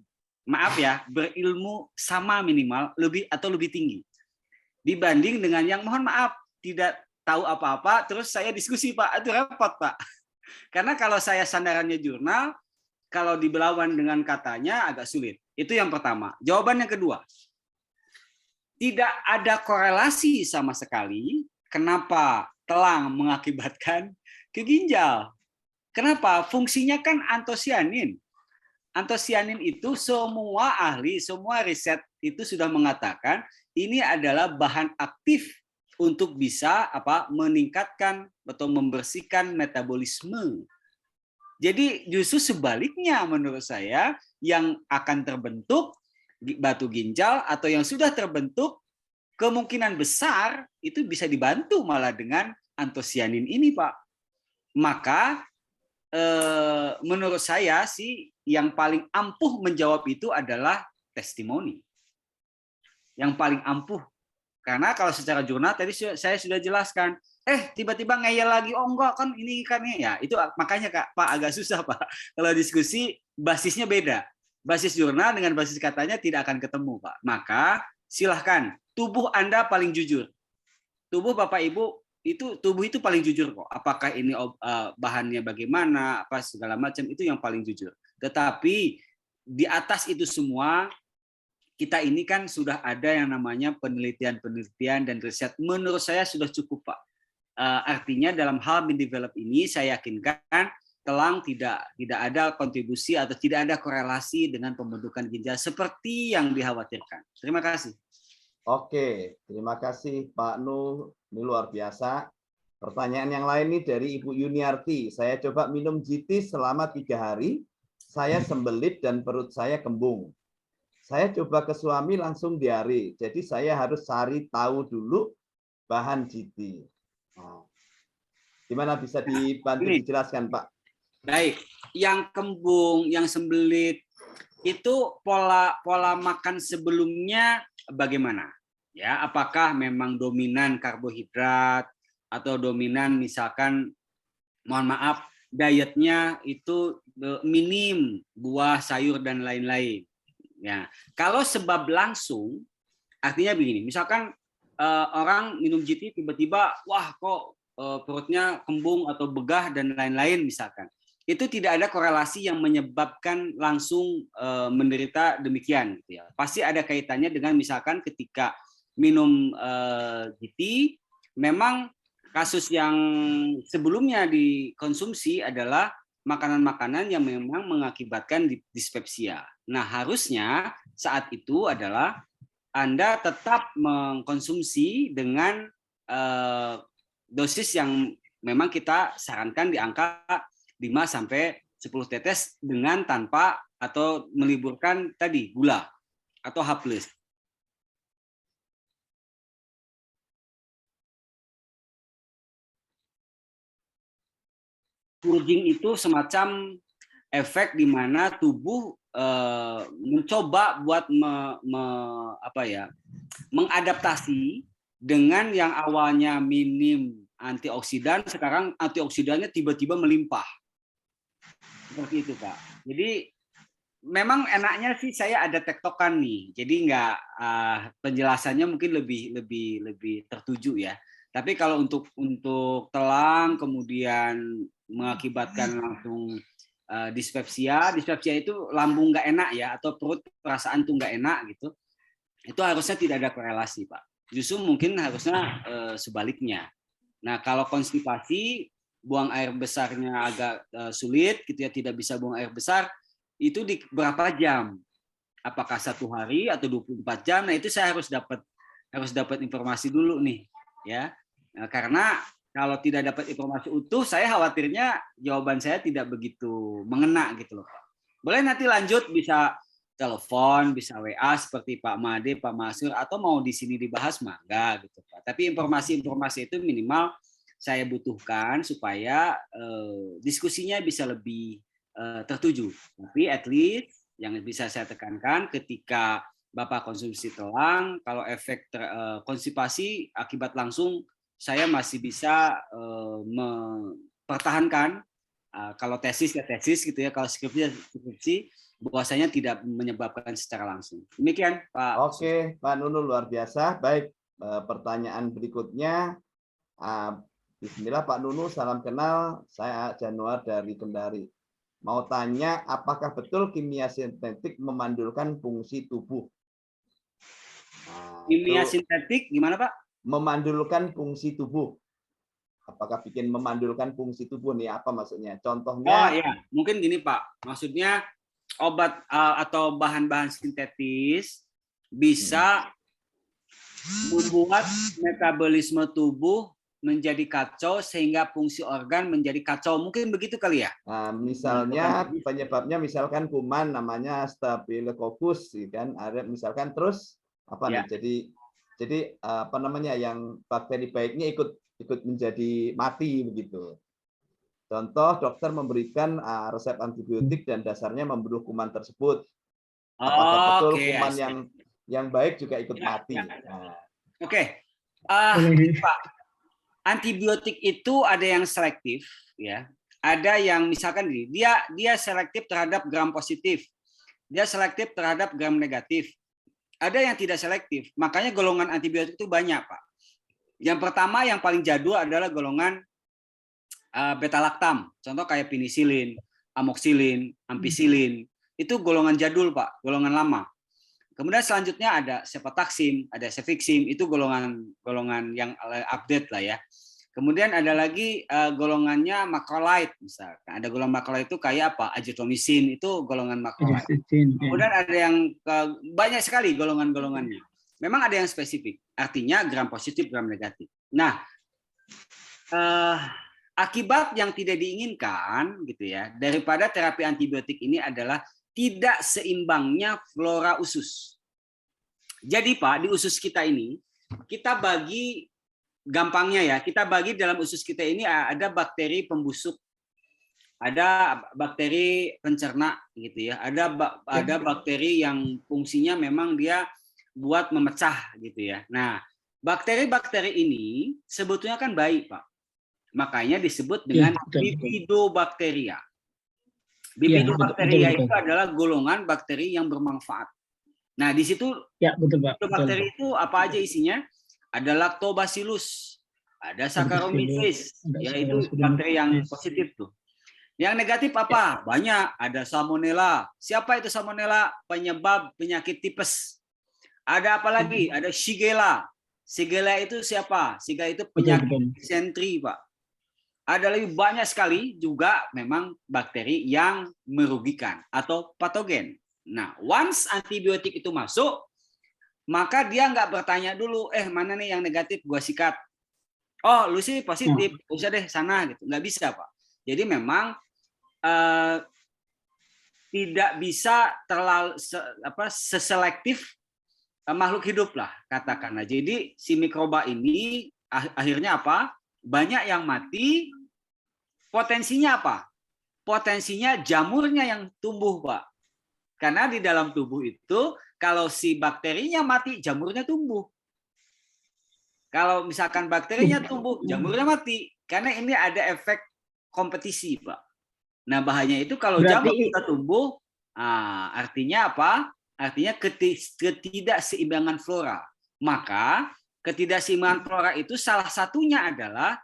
maaf ya, berilmu sama minimal, lebih tinggi. Dibanding dengan yang mohon maaf, tidak tahu apa-apa, terus saya diskusi, Pak. Itu repot, Pak. Karena kalau saya sandarannya jurnal, kalau dibelawan dengan katanya agak sulit. Itu yang pertama. Jawaban yang kedua. Tidak ada korelasi sama sekali kenapa telang mengakibatkan ke ginjal. Kenapa? Fungsinya kan antosianin. Antosianin itu semua ahli, semua riset itu sudah mengatakan ini adalah bahan aktif untuk bisa meningkatkan atau membersihkan metabolisme. Jadi justru sebaliknya menurut saya yang akan terbentuk batu ginjal atau yang sudah terbentuk kemungkinan besar itu bisa dibantu malah dengan antosianin ini Pak. Maka menurut saya sih yang paling ampuh menjawab itu adalah testimoni. Yang paling ampuh. Karena kalau secara jurnal tadi saya sudah jelaskan, tiba-tiba ngeyel lagi, oh enggak kan ini kan ya, itu makanya Pak agak susah Pak. Kalau diskusi basisnya beda. Basis jurnal dengan basis katanya tidak akan ketemu Pak. Maka silahkan, tubuh Anda paling jujur. Tubuh Bapak Ibu tubuh itu paling jujur kok. Apakah ini bahannya bagaimana, apa segala macam itu yang paling jujur. Tetapi di atas itu semua kita ini kan sudah ada yang namanya penelitian dan riset. Menurut saya sudah cukup Pak. Artinya dalam hal mendevelop ini saya yakinkan telang tidak ada kontribusi atau tidak ada korelasi dengan pembentukan ginjal seperti yang dikhawatirkan. Terima kasih. Oke, terima kasih Pak Nuh. Ini luar biasa. Pertanyaan yang lain nih dari Ibu Yuniarti. Saya coba minum GT selama 3 hari. Saya sembelit dan perut saya kembung. Saya coba ke suami langsung diare. Jadi saya harus cari tahu dulu bahan GT. Nah, gimana bisa dibantu dijelaskan Pak? Baik, yang kembung, yang sembelit, itu pola makan sebelumnya bagaimana? Ya, apakah memang dominan karbohidrat atau dominan misalkan, mohon maaf, dietnya itu minim buah, sayur dan lain-lain. Ya, kalau sebab langsung, artinya begini, misalkan orang minum GT tiba-tiba, wah kok perutnya kembung atau begah dan lain-lain misalkan. Itu tidak ada korelasi yang menyebabkan langsung menderita demikian. Gitu ya. Pasti ada kaitannya dengan misalkan ketika minum GT, memang kasus yang sebelumnya dikonsumsi adalah makanan-makanan yang memang mengakibatkan dispepsia. Nah, harusnya saat itu adalah Anda tetap mengkonsumsi dengan dosis yang memang kita sarankan di angka 5-10 tetes dengan tanpa atau meliburkan tadi gula atau H+. Purging itu semacam efek di mana tubuh mencoba buat mengadaptasi dengan yang awalnya minim antioksidan, sekarang antioksidannya tiba-tiba melimpah. Seperti itu, Pak. Jadi memang enaknya sih saya ada tektokan nih. Jadi nggak penjelasannya mungkin lebih tertuju ya. Tapi kalau untuk telang kemudian mengakibatkan langsung dispepsia itu lambung nggak enak ya, atau perut perasaan tuh nggak enak gitu. Itu harusnya tidak ada korelasi, Pak. Justru mungkin harusnya sebaliknya. Nah, kalau konstipasi, buang air besarnya agak sulit gitu ya, tidak bisa buang air besar, itu di berapa jam? Apakah 1 hari atau 24 jam? Nah, itu saya harus dapat informasi dulu nih ya. Nah, karena kalau tidak dapat informasi utuh, saya khawatirnya jawaban saya tidak begitu mengena gitu loh, Pak. Boleh nanti lanjut, bisa telepon, bisa WA seperti Pak Made, Pak Masur, atau mau di sini dibahas mangga gitu, Pak. Tapi informasi-informasi itu minimal saya butuhkan supaya diskusinya bisa lebih tertuju. Tapi at least yang bisa saya tekankan, ketika Bapak konsumsi telang, kalau efek konstipasi akibat langsung, saya masih bisa mempertahankan. Kalau tesis ya tesis gitu ya, kalau skripsi ya skripsi, bahwasanya tidak menyebabkan secara langsung. Demikian, Pak. Oke, Pak Nunul, luar biasa. Baik, pertanyaan berikutnya. Bismillah, Pak Nunul, salam kenal. Saya Januar dari Kendari. Mau tanya, apakah betul kimia sintetik memandulkan fungsi tubuh? Kimia sintetik gimana, Pak? Memandulkan fungsi tubuh. Apakah bikin memandulkan fungsi tubuh nih? Apa maksudnya? Contohnya? Oh ya, mungkin gini, Pak. Maksudnya obat atau bahan-bahan sintetis bisa membuat metabolisme tubuh menjadi kacau sehingga fungsi organ menjadi kacau. Mungkin begitu kali ya? Nah, misalnya penyebabnya misalkan kuman namanya Staphylococcus kan, ada misalkan terus apa nih? Jadi apa namanya, yang bakteri baiknya ikut menjadi mati begitu. Contoh, dokter memberikan resep antibiotik dan dasarnya membunuh kuman tersebut. Apakah betul kuman yang baik juga ikut mati? Nah. Oke. Pak, antibiotik itu ada yang selektif ya. Ada yang misalkan dia selektif terhadap gram positif. Dia selektif terhadap gram negatif. Ada yang tidak selektif. Makanya golongan antibiotik itu banyak, Pak. Yang pertama yang paling jadul adalah golongan beta-laktam. Contoh kayak penisilin, amoxilin, ampicillin. Itu golongan jadul, Pak, golongan lama. Kemudian selanjutnya ada cefotaxim, ada cefixim, itu golongan yang update lah ya. Kemudian ada lagi golongannya macrolide misalkan. Ada golongan macrolide itu kayak apa? Azithromycin, itu golongan macrolide. Kemudian ada yang banyak sekali golongan-golongannya. Memang ada yang spesifik, artinya gram positif, gram negatif. Nah, akibat yang tidak diinginkan gitu ya daripada terapi antibiotik ini adalah tidak seimbangnya flora usus. Jadi Pak, di usus kita ini kita bagi, gampangnya ya, kita bagi dalam usus kita ini ada bakteri pembusuk ada bakteri pencerna gitu ya. Ada bakteri yang fungsinya memang dia buat memecah gitu ya. Nah, bakteri-bakteri ini sebetulnya kan baik, Pak. Makanya disebut dengan bifidobakteria. Bifidobakteria itu adalah golongan bakteri yang bermanfaat. Nah, di situ bakteri itu apa aja isinya? Ada Lactobacillus, ada Saccharomyces, yaitu bakteri yang positif tuh. Yang negatif apa? Banyak. Ada Salmonella. Siapa itu Salmonella? Penyebab penyakit tipes. Ada apa lagi? Ada Shigella. Shigella itu siapa? Shigella itu penyakit disentri, Pak. Ada lebih banyak sekali juga memang bakteri yang merugikan atau patogen. Nah, once antibiotik itu masuk, maka dia nggak bertanya dulu, mana nih yang negatif gua sikat. Oh, lu sih positif, usah deh sana gitu. Nggak bisa, Pak. Jadi memang tidak bisa terlalu seselektif makhluk hidup lah katakanlah. Jadi si mikroba ini akhirnya apa? Banyak yang mati. Potensinya apa? Potensinya jamurnya yang tumbuh, Pak. Karena di dalam tubuh itu kalau si bakterinya mati, jamurnya tumbuh. Kalau misalkan bakterinya tumbuh, jamurnya mati. Karena ini ada efek kompetisi, Pak. Nah, bahayanya itu kalau jamur kita tumbuh, artinya apa? Artinya ketidakseimbangan flora. Maka ketidakseimbangan flora itu salah satunya adalah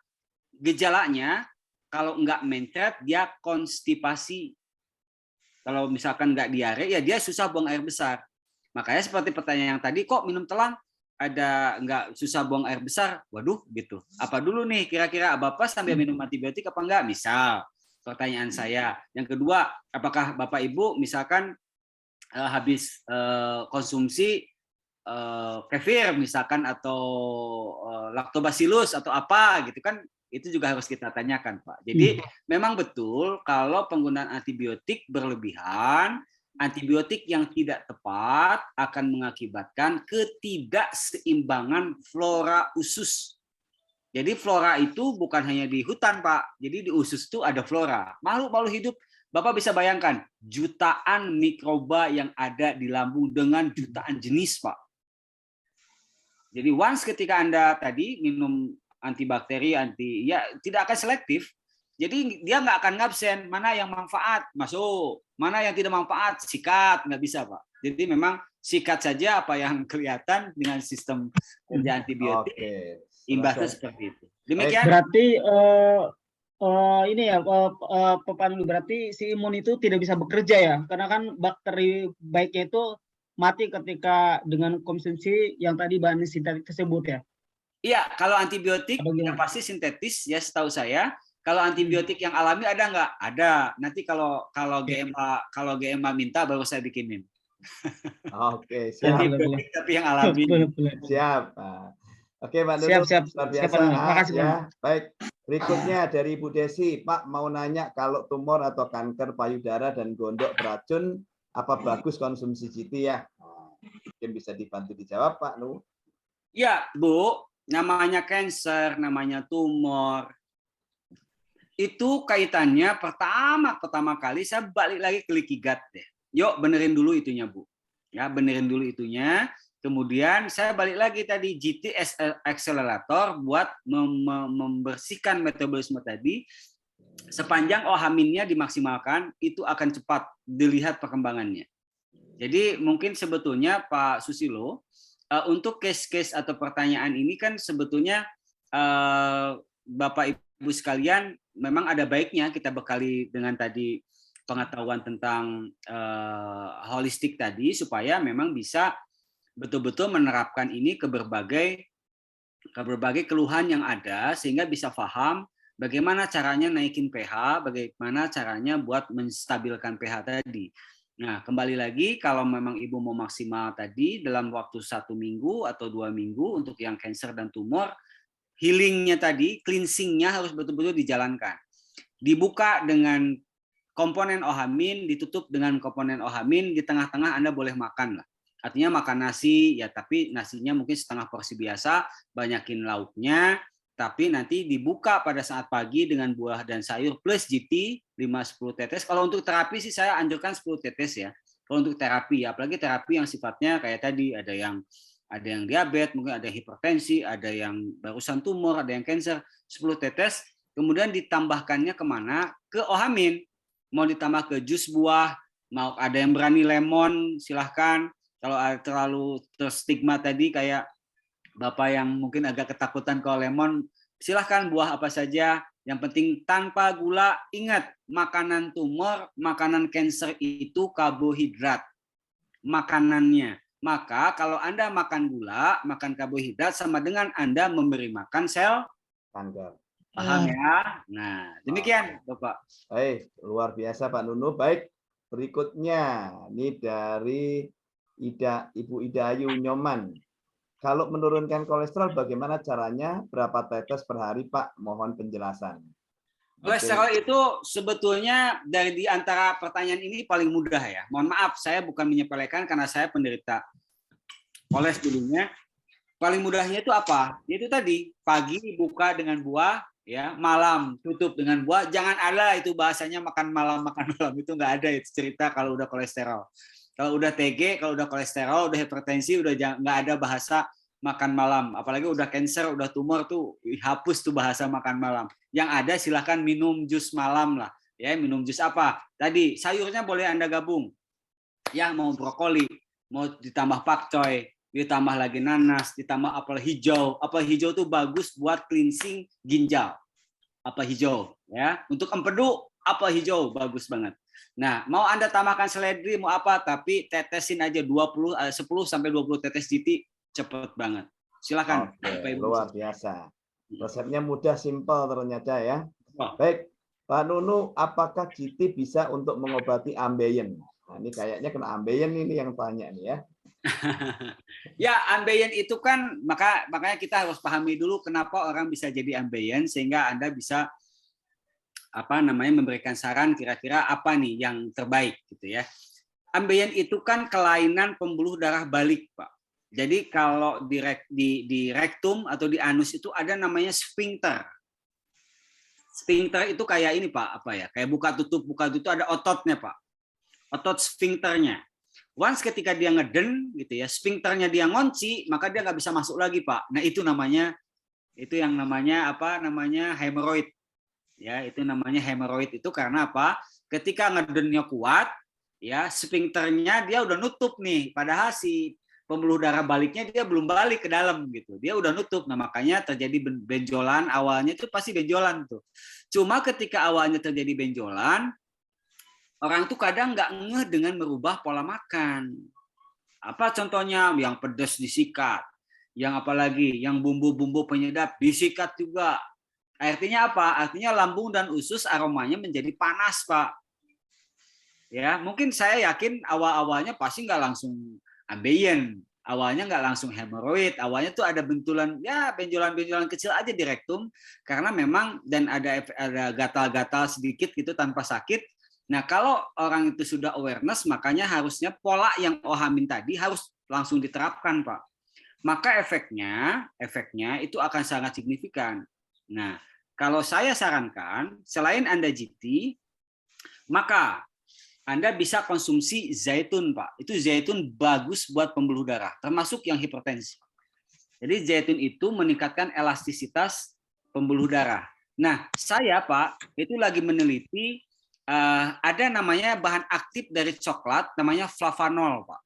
gejalanya kalau enggak mencret dia konstipasi. Kalau misalkan enggak diare ya dia susah buang air besar. Makanya seperti pertanyaan yang tadi, kok minum telang ada enggak susah buang air besar? Waduh gitu. Apa dulu nih kira-kira Bapak sambil minum antibiotik apa enggak? Misal pertanyaan saya. Yang kedua, apakah Bapak Ibu misalkan habis konsumsi kefir misalkan atau lactobacillus atau apa gitu kan, itu juga harus kita tanyakan, Pak. Jadi memang betul kalau penggunaan antibiotik berlebihan, antibiotik yang tidak tepat akan mengakibatkan ketidakseimbangan flora usus. Jadi flora itu bukan hanya di hutan, Pak. Jadi di usus itu ada flora. Makhluk-makhluk hidup, Bapak bisa bayangkan jutaan mikroba yang ada di lambung dengan jutaan jenis, Pak. Jadi once ketika Anda tadi minum antibakteri, ya tidak akan selektif. Jadi dia nggak akan ngabsen mana yang manfaat masuk, mana yang tidak manfaat sikat, nggak bisa, Pak. Jadi memang sikat saja apa yang kelihatan dengan sistem kerja antibiotik. Imbasnya seperti itu. Demikian. Berarti ini ya Pak Pandu, berarti si imun itu tidak bisa bekerja ya, karena kan bakteri baiknya itu mati ketika dengan konsumsi yang tadi bahan sintetik tersebut ya. Iya, kalau antibiotik yang pasti sintetis ya setahu saya. Kalau antibiotik yang alami ada nggak? Ada. Nanti kalau GMA minta baru saya bikinin. Oke, siap. Tapi yang alami. Siap. Oke, Pak Nurul, siap. luar biasa. Makasih, ya. Baik, berikutnya dari Bu Desi. Pak mau nanya kalau tumor atau kanker payudara dan gondok beracun, apa bagus konsumsi GT ya? Mungkin bisa dibantu dijawab, Pak Nu. Ya, Bu. Namanya cancer, namanya tumor. Itu kaitannya pertama kali saya balik lagi ke leaky gut deh. Yuk benerin dulu itunya, Bu. Ya, benerin dulu itunya. Kemudian saya balik lagi tadi GT accelerator buat membersihkan metabolisme tadi. Sepanjang OH-nya dimaksimalkan, itu akan cepat dilihat perkembangannya. Jadi mungkin sebetulnya Pak Susilo, untuk case-case atau pertanyaan ini kan sebetulnya Bapak Ibu sekalian memang ada baiknya kita bekali dengan tadi pengetahuan tentang holistik tadi supaya memang bisa betul-betul menerapkan ini ke berbagai keluhan yang ada sehingga bisa paham bagaimana caranya naikin pH, bagaimana caranya buat menstabilkan pH tadi. Nah, kembali lagi kalau memang Ibu mau maksimal tadi dalam waktu 1 minggu atau 2 minggu untuk yang cancer dan tumor, healingnya tadi, cleansingnya harus betul-betul dijalankan. Dibuka dengan komponen OH-, ditutup dengan komponen OH-, di tengah-tengah Anda boleh makan lah. Artinya makan nasi, ya tapi nasinya mungkin setengah porsi biasa, banyakin lauknya, tapi nanti dibuka pada saat pagi dengan buah dan sayur plus GT 5-10 tetes. Kalau untuk terapi sih saya anjurkan 10 tetes ya. Kalau untuk terapi, apalagi terapi yang sifatnya kayak tadi ada yang diabetes, mungkin ada hipertensi, ada yang barusan tumor, ada yang kanker, 10 tetes. Kemudian ditambahkannya kemana? Ke Ohamin. Mau ditambah ke jus buah, mau ada yang berani lemon, silahkan. Kalau terlalu terstigma tadi kayak Bapak yang mungkin agak ketakutan kalau lemon, silahkan buah apa saja. Yang penting tanpa gula. Ingat, makanan tumor, makanan kanker itu karbohidrat. Makanannya. Maka kalau Anda makan gula, makan karbohidrat sama dengan Anda memberi makan sel Kanker. Paham ya? Nah, demikian Bapak. Baik, luar biasa Pak Nunu. Baik, berikutnya ini dari Ibu Ida Ayu Nyoman. Kalau menurunkan kolesterol bagaimana caranya? Berapa tetes per hari Pak? Mohon penjelasan. Kolesterol itu sebetulnya dari di antara pertanyaan ini paling mudah ya. Mohon maaf, saya bukan menyepelekan karena saya penderita kolesterol dulunya. Paling mudahnya itu apa? Itu tadi, pagi buka dengan buah, ya, malam tutup dengan buah. Jangan ada itu bahasanya makan malam itu nggak ada itu cerita kalau udah kolesterol. Kalau udah TG, kalau udah kolesterol, udah hipertensi, udah nggak ada bahasa makan malam. Apalagi udah kanker, udah tumor tuh hapus tuh bahasa makan malam. Yang ada silahkan minum jus malam lah. Ya, minum jus apa? Tadi sayurnya boleh Anda gabung. Ya, mau brokoli, mau ditambah pakcoy, ditambah lagi nanas, ditambah apel hijau. Apel hijau tuh bagus buat cleansing ginjal. Apel hijau, ya. Untuk empedu, apel hijau bagus banget. Nah, mau Anda tambahkan seledri, mau apa, tapi tetesin aja 10 sampai 20 tetes GT, cepet banget. Silakan. Oke, luar biasa. Resepnya mudah, simpel ternyata ya. Oh. Baik, Pak Nunu, apakah GT bisa untuk mengobati ambeien? Nah, ini kayaknya kena ambeien ini yang tanya nih ya. Ya, ambeien itu kan makanya kita harus pahami dulu kenapa orang bisa jadi ambeien sehingga Anda bisa memberikan saran kira-kira apa nih yang terbaik gitu ya. Ambeien itu kan kelainan pembuluh darah balik, Pak. Jadi kalau di rektum atau di anus itu ada namanya sphincter. Sphincter itu kayak ini, Pak, kayak buka tutup ada ototnya, Pak. Otot sphincternya. Once ketika dia ngeden gitu ya, sphincternya dia ngunci, maka dia nggak bisa masuk lagi, Pak. Nah, itu yang namanya hemoroid. Ya, itu namanya hemoroid itu karena apa? Ketika ngedennya kuat, ya sphincternya dia udah nutup nih, padahal si pembuluh darah baliknya dia belum balik ke dalam gitu. Dia udah nutup. Nah, makanya terjadi benjolan, awalnya itu pasti benjolan tuh. Cuma ketika awalnya terjadi benjolan, orang tuh kadang nggak ngeh dengan merubah pola makan. Apa contohnya? Yang pedas disikat, yang apalagi yang bumbu-bumbu penyedap disikat juga. Artinya apa? Artinya lambung dan usus aromanya menjadi panas, Pak. Ya, mungkin saya yakin awal-awalnya pasti nggak langsung ambeien, awalnya nggak langsung hemoroid, awalnya tuh ada benjolan kecil aja di rektum karena memang dan ada gatal-gatal sedikit gitu tanpa sakit. Nah, kalau orang itu sudah awareness, makanya harusnya pola yang Ohamin tadi harus langsung diterapkan, Pak. Maka efeknya itu akan sangat signifikan. Nah, kalau saya sarankan, selain Anda GT, maka Anda bisa konsumsi zaitun, Pak. Itu zaitun bagus buat pembuluh darah, termasuk yang hipertensi. Jadi zaitun itu meningkatkan elastisitas pembuluh darah. Nah, saya, Pak, itu lagi meneliti ada namanya bahan aktif dari coklat, namanya flavanol, Pak.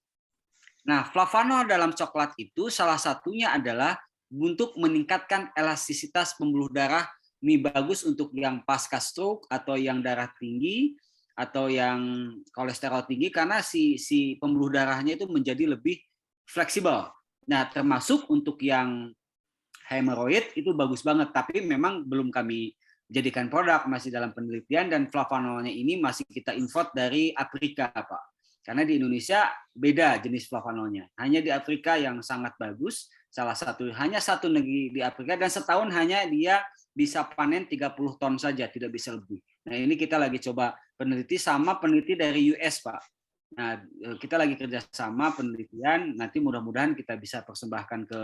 Nah, flavanol dalam coklat itu salah satunya adalah untuk meningkatkan elastisitas pembuluh darah. Ini bagus untuk yang pasca stroke atau yang darah tinggi atau yang kolesterol tinggi karena si pembuluh darahnya itu menjadi lebih fleksibel. Nah, termasuk untuk yang hemoroid itu bagus banget, tapi memang belum kami jadikan produk, masih dalam penelitian dan flavanolnya ini masih kita import dari Afrika, Pak. Karena di Indonesia beda jenis flavanolnya. Hanya di Afrika yang sangat bagus, hanya satu negeri di Afrika dan setahun hanya dia bisa panen 30 ton saja, tidak bisa lebih. Nah, ini kita lagi coba peneliti sama peneliti dari US, Pak. Nah, kita lagi kerjasama penelitian, nanti mudah-mudahan kita bisa persembahkan ke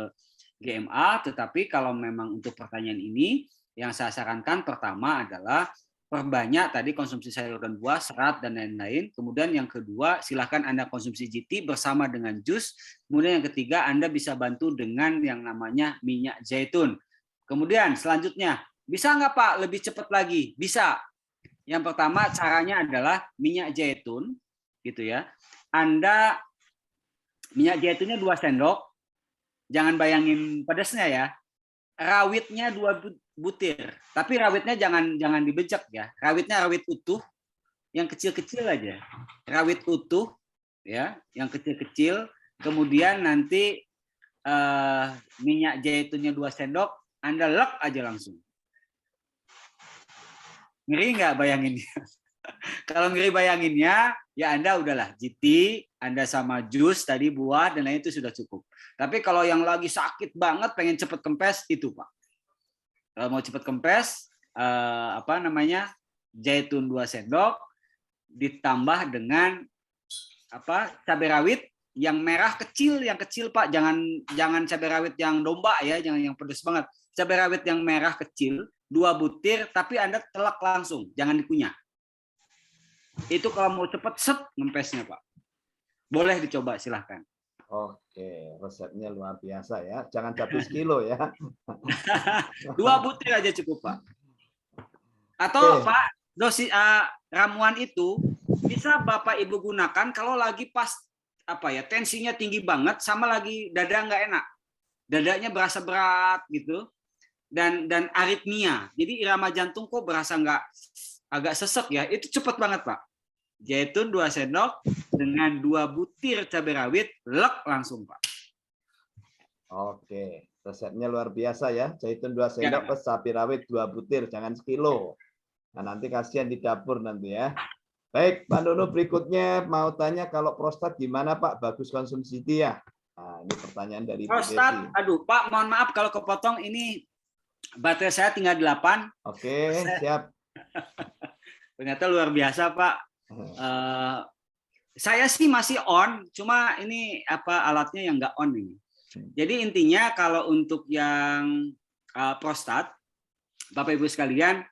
GMA, tetapi kalau memang untuk pertanyaan ini, yang saya sarankan pertama adalah perbanyak tadi konsumsi sayur dan buah, serat, dan lain-lain. Kemudian yang kedua, silakan Anda konsumsi GT bersama dengan jus. Kemudian yang ketiga, Anda bisa bantu dengan yang namanya minyak zaitun. Kemudian selanjutnya, bisa nggak Pak lebih cepat lagi? Bisa. Yang pertama caranya adalah minyak zaitun, gitu ya. Anda minyak zaitunnya 2 sendok, jangan bayangin pedasnya ya. Rawitnya 2 butir, tapi rawitnya jangan dibejek ya. Rawitnya rawit utuh, yang kecil-kecil aja. Rawit utuh, ya, yang kecil-kecil. Kemudian nanti minyak zaitunnya 2 sendok, Anda lek aja langsung. Ngeri nggak bayanginnya? Kalau ngeri bayanginnya, ya Anda udahlah GT, Anda sama jus tadi buah dan lain itu sudah cukup. Tapi kalau yang lagi sakit banget, pengen cepet kempes itu Pak. Kalau mau cepet kempes, zaitun 2 sendok ditambah dengan cabai rawit yang merah kecil, yang kecil Pak, jangan cabai rawit yang domba ya, jangan yang pedas banget. Cabai rawit yang merah kecil 2 butir, tapi Anda telak langsung, jangan dikunyah. Itu kalau mau cepet set ngempesnya Pak. Boleh dicoba silahkan. Oke, resepnya luar biasa ya. Jangan 1 kilo ya. 2 butir aja cukup Pak. Atau Pak, ramuan itu bisa Bapak Ibu gunakan kalau lagi pas tensinya tinggi banget sama lagi dada nggak enak. Dadanya berasa berat gitu. Dan aritmia. Jadi irama jantung kok berasa nggak agak sesek ya. Itu cepat banget Pak. Zaitun 2 sendok dengan 2 butir cabai rawit, lek langsung Pak. Oke, resepnya luar biasa ya. Zaitun 2 sendok plus cabai rawit 2 butir, jangan sekilo. Nah, nanti kasihan di dapur nanti ya. Baik, Pak Nunu, berikutnya mau tanya kalau prostat gimana Pak? Bagus konsumsi dia. Nah, ini pertanyaan dari prostat. Aduh Pak, mohon maaf kalau kepotong, ini baterai saya tinggal 8. Oke, siap. Ternyata luar biasa Pak. Saya sih masih on, cuma ini alatnya yang nggak on ini. Jadi intinya kalau untuk yang prostat, Bapak Ibu sekalian,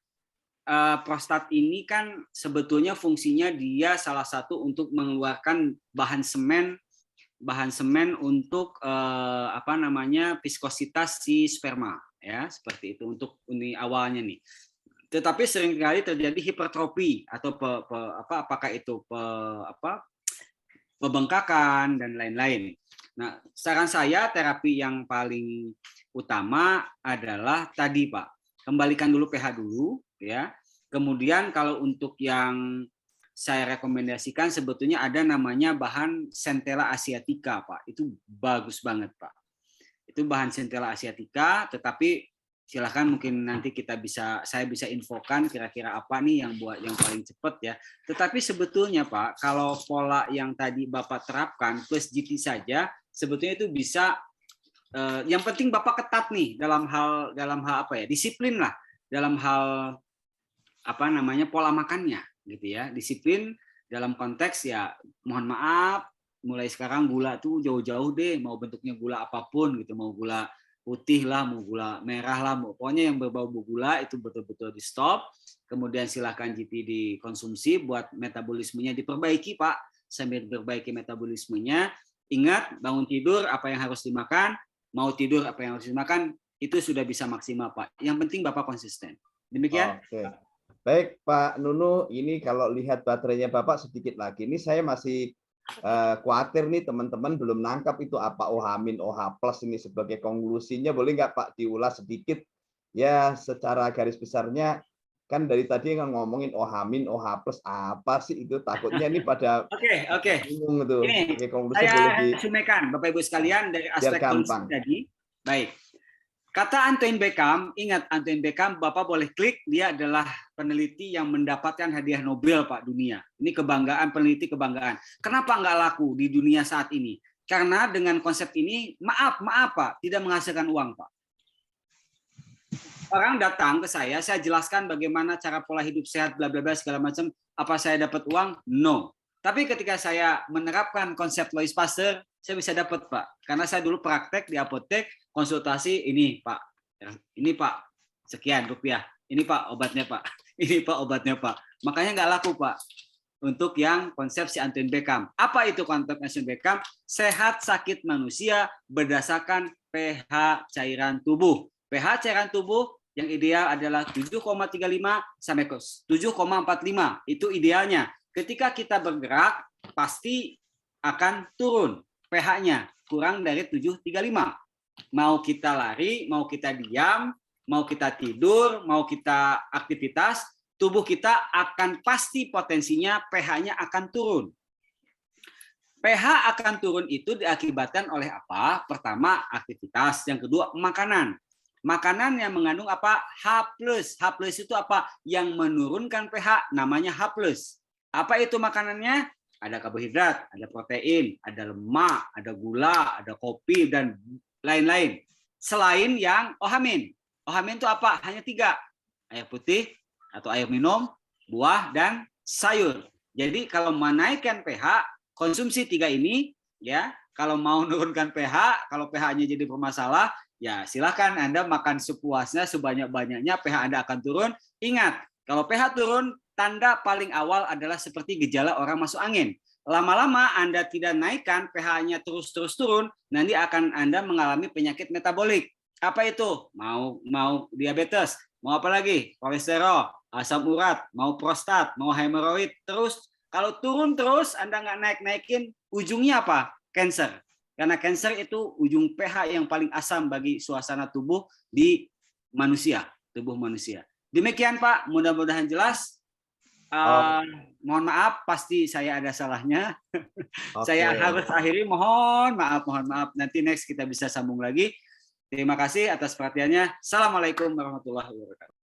prostat ini kan sebetulnya fungsinya dia salah satu untuk mengeluarkan bahan semen untuk viskositas si sperma ya, seperti itu untuk ini awalnya nih. Tetapi seringkali terjadi hipertrofi atau apakah itu pembengkakan dan lain-lain. Nah, saran saya terapi yang paling utama adalah tadi Pak, kembalikan dulu pH dulu ya. Kemudian kalau untuk yang saya rekomendasikan sebetulnya ada namanya bahan Centella asiatica Pak. Itu bagus banget Pak. Itu bahan Centella asiatica, tetapi silahkan mungkin nanti saya bisa infokan kira-kira apa nih yang paling cepat ya. Tetapi sebetulnya Pak, kalau pola yang tadi Bapak terapkan plus GT saja, sebetulnya itu bisa. Yang penting Bapak ketat nih dalam hal disiplin lah dalam hal pola makannya gitu ya. Disiplin dalam konteks ya, mohon maaf, mulai sekarang gula tuh jauh-jauh deh, mau bentuknya gula apapun gitu, mau gula putih lah, mau gula merah lah, pokoknya yang berbau gula itu betul-betul di stop. Kemudian silahkan GT dikonsumsi buat metabolismenya diperbaiki Pak. Sambil diperbaiki metabolismenya, ingat bangun tidur apa yang harus dimakan, mau tidur apa yang harus dimakan, itu sudah bisa maksimal Pak. Yang penting Bapak konsisten. Demikian. Oke. Baik Pak Nunu, ini kalau lihat baterainya Bapak sedikit lagi, ini saya masih khawatir nih teman-teman belum nangkap itu apa OH-, OH+ ini sebagai konklusinya, boleh nggak Pak diulas sedikit ya secara garis besarnya, kan dari tadi yang ngomongin OH-, OH+ apa sih itu, takutnya ini pada bingung itu. Ini konklusi saya resumekan Bapak Ibu sekalian dari aspek konsumsi tadi. Baik. Kata Antoine Beckham, ingat Antoine Beckham, Bapak boleh klik, dia adalah peneliti yang mendapatkan hadiah Nobel Pak dunia. Ini kebanggaan, peneliti kebanggaan. Kenapa nggak laku di dunia saat ini? Karena dengan konsep ini, maaf Pak, tidak menghasilkan uang Pak. Orang datang ke saya jelaskan bagaimana cara pola hidup sehat, bla bla bla segala macam. Apa saya dapat uang? No. Tapi ketika saya menerapkan konsep Lois Pasteur, saya bisa dapat, Pak. Karena saya dulu praktek di apotek, konsultasi, ini Pak, sekian rupiah. Ini Pak obatnya Pak. Ini Pak obatnya Pak. Makanya nggak laku Pak. Untuk yang konsep si Antoine Beckham. Apa itu konsep Antoine Beckham? Sehat sakit manusia berdasarkan pH cairan tubuh. pH cairan tubuh yang ideal adalah 7,35 sampai 7,45. Itu idealnya. Ketika kita bergerak, pasti akan turun pH-nya. Kurang dari 7,35. Mau kita lari, mau kita diam, mau kita tidur, mau kita aktivitas, tubuh kita akan pasti potensinya pH-nya akan turun. pH akan turun itu diakibatkan oleh apa? Pertama, aktivitas. Yang kedua, makanan. Makanan yang mengandung apa? H+. H+ itu apa? Yang menurunkan pH, namanya H+. Apa itu makanannya? Ada karbohidrat, ada protein, ada lemak, ada gula, ada kopi, dan lain-lain. Selain yang OH-. OH- itu apa? Hanya 3. Air putih atau air minum, buah, dan sayur. Jadi kalau menaikkan pH, konsumsi 3 ini, ya. Kalau mau menurunkan pH, kalau pH-nya jadi bermasalah, ya silahkan Anda makan sepuasnya, sebanyak-banyaknya, pH Anda akan turun. Ingat, kalau pH turun, tanda paling awal adalah seperti gejala orang masuk angin. Lama-lama Anda tidak naikkan, pH-nya terus-terus turun, nanti akan Anda mengalami penyakit metabolik. Apa itu? Mau diabetes, mau apa lagi? Kolesterol, asam urat, mau prostat, mau hemoroid, terus kalau turun terus Anda nggak naik-naikin, ujungnya apa? Cancer. Karena cancer itu ujung pH yang paling asam bagi suasana tubuh di manusia, tubuh manusia. Demikian Pak, mudah-mudahan jelas. Mohon maaf, pasti saya ada salahnya. Saya harus akhiri, mohon maaf. Nanti next kita bisa sambung lagi. Terima kasih atas perhatiannya. Assalamualaikum warahmatullahi wabarakatuh.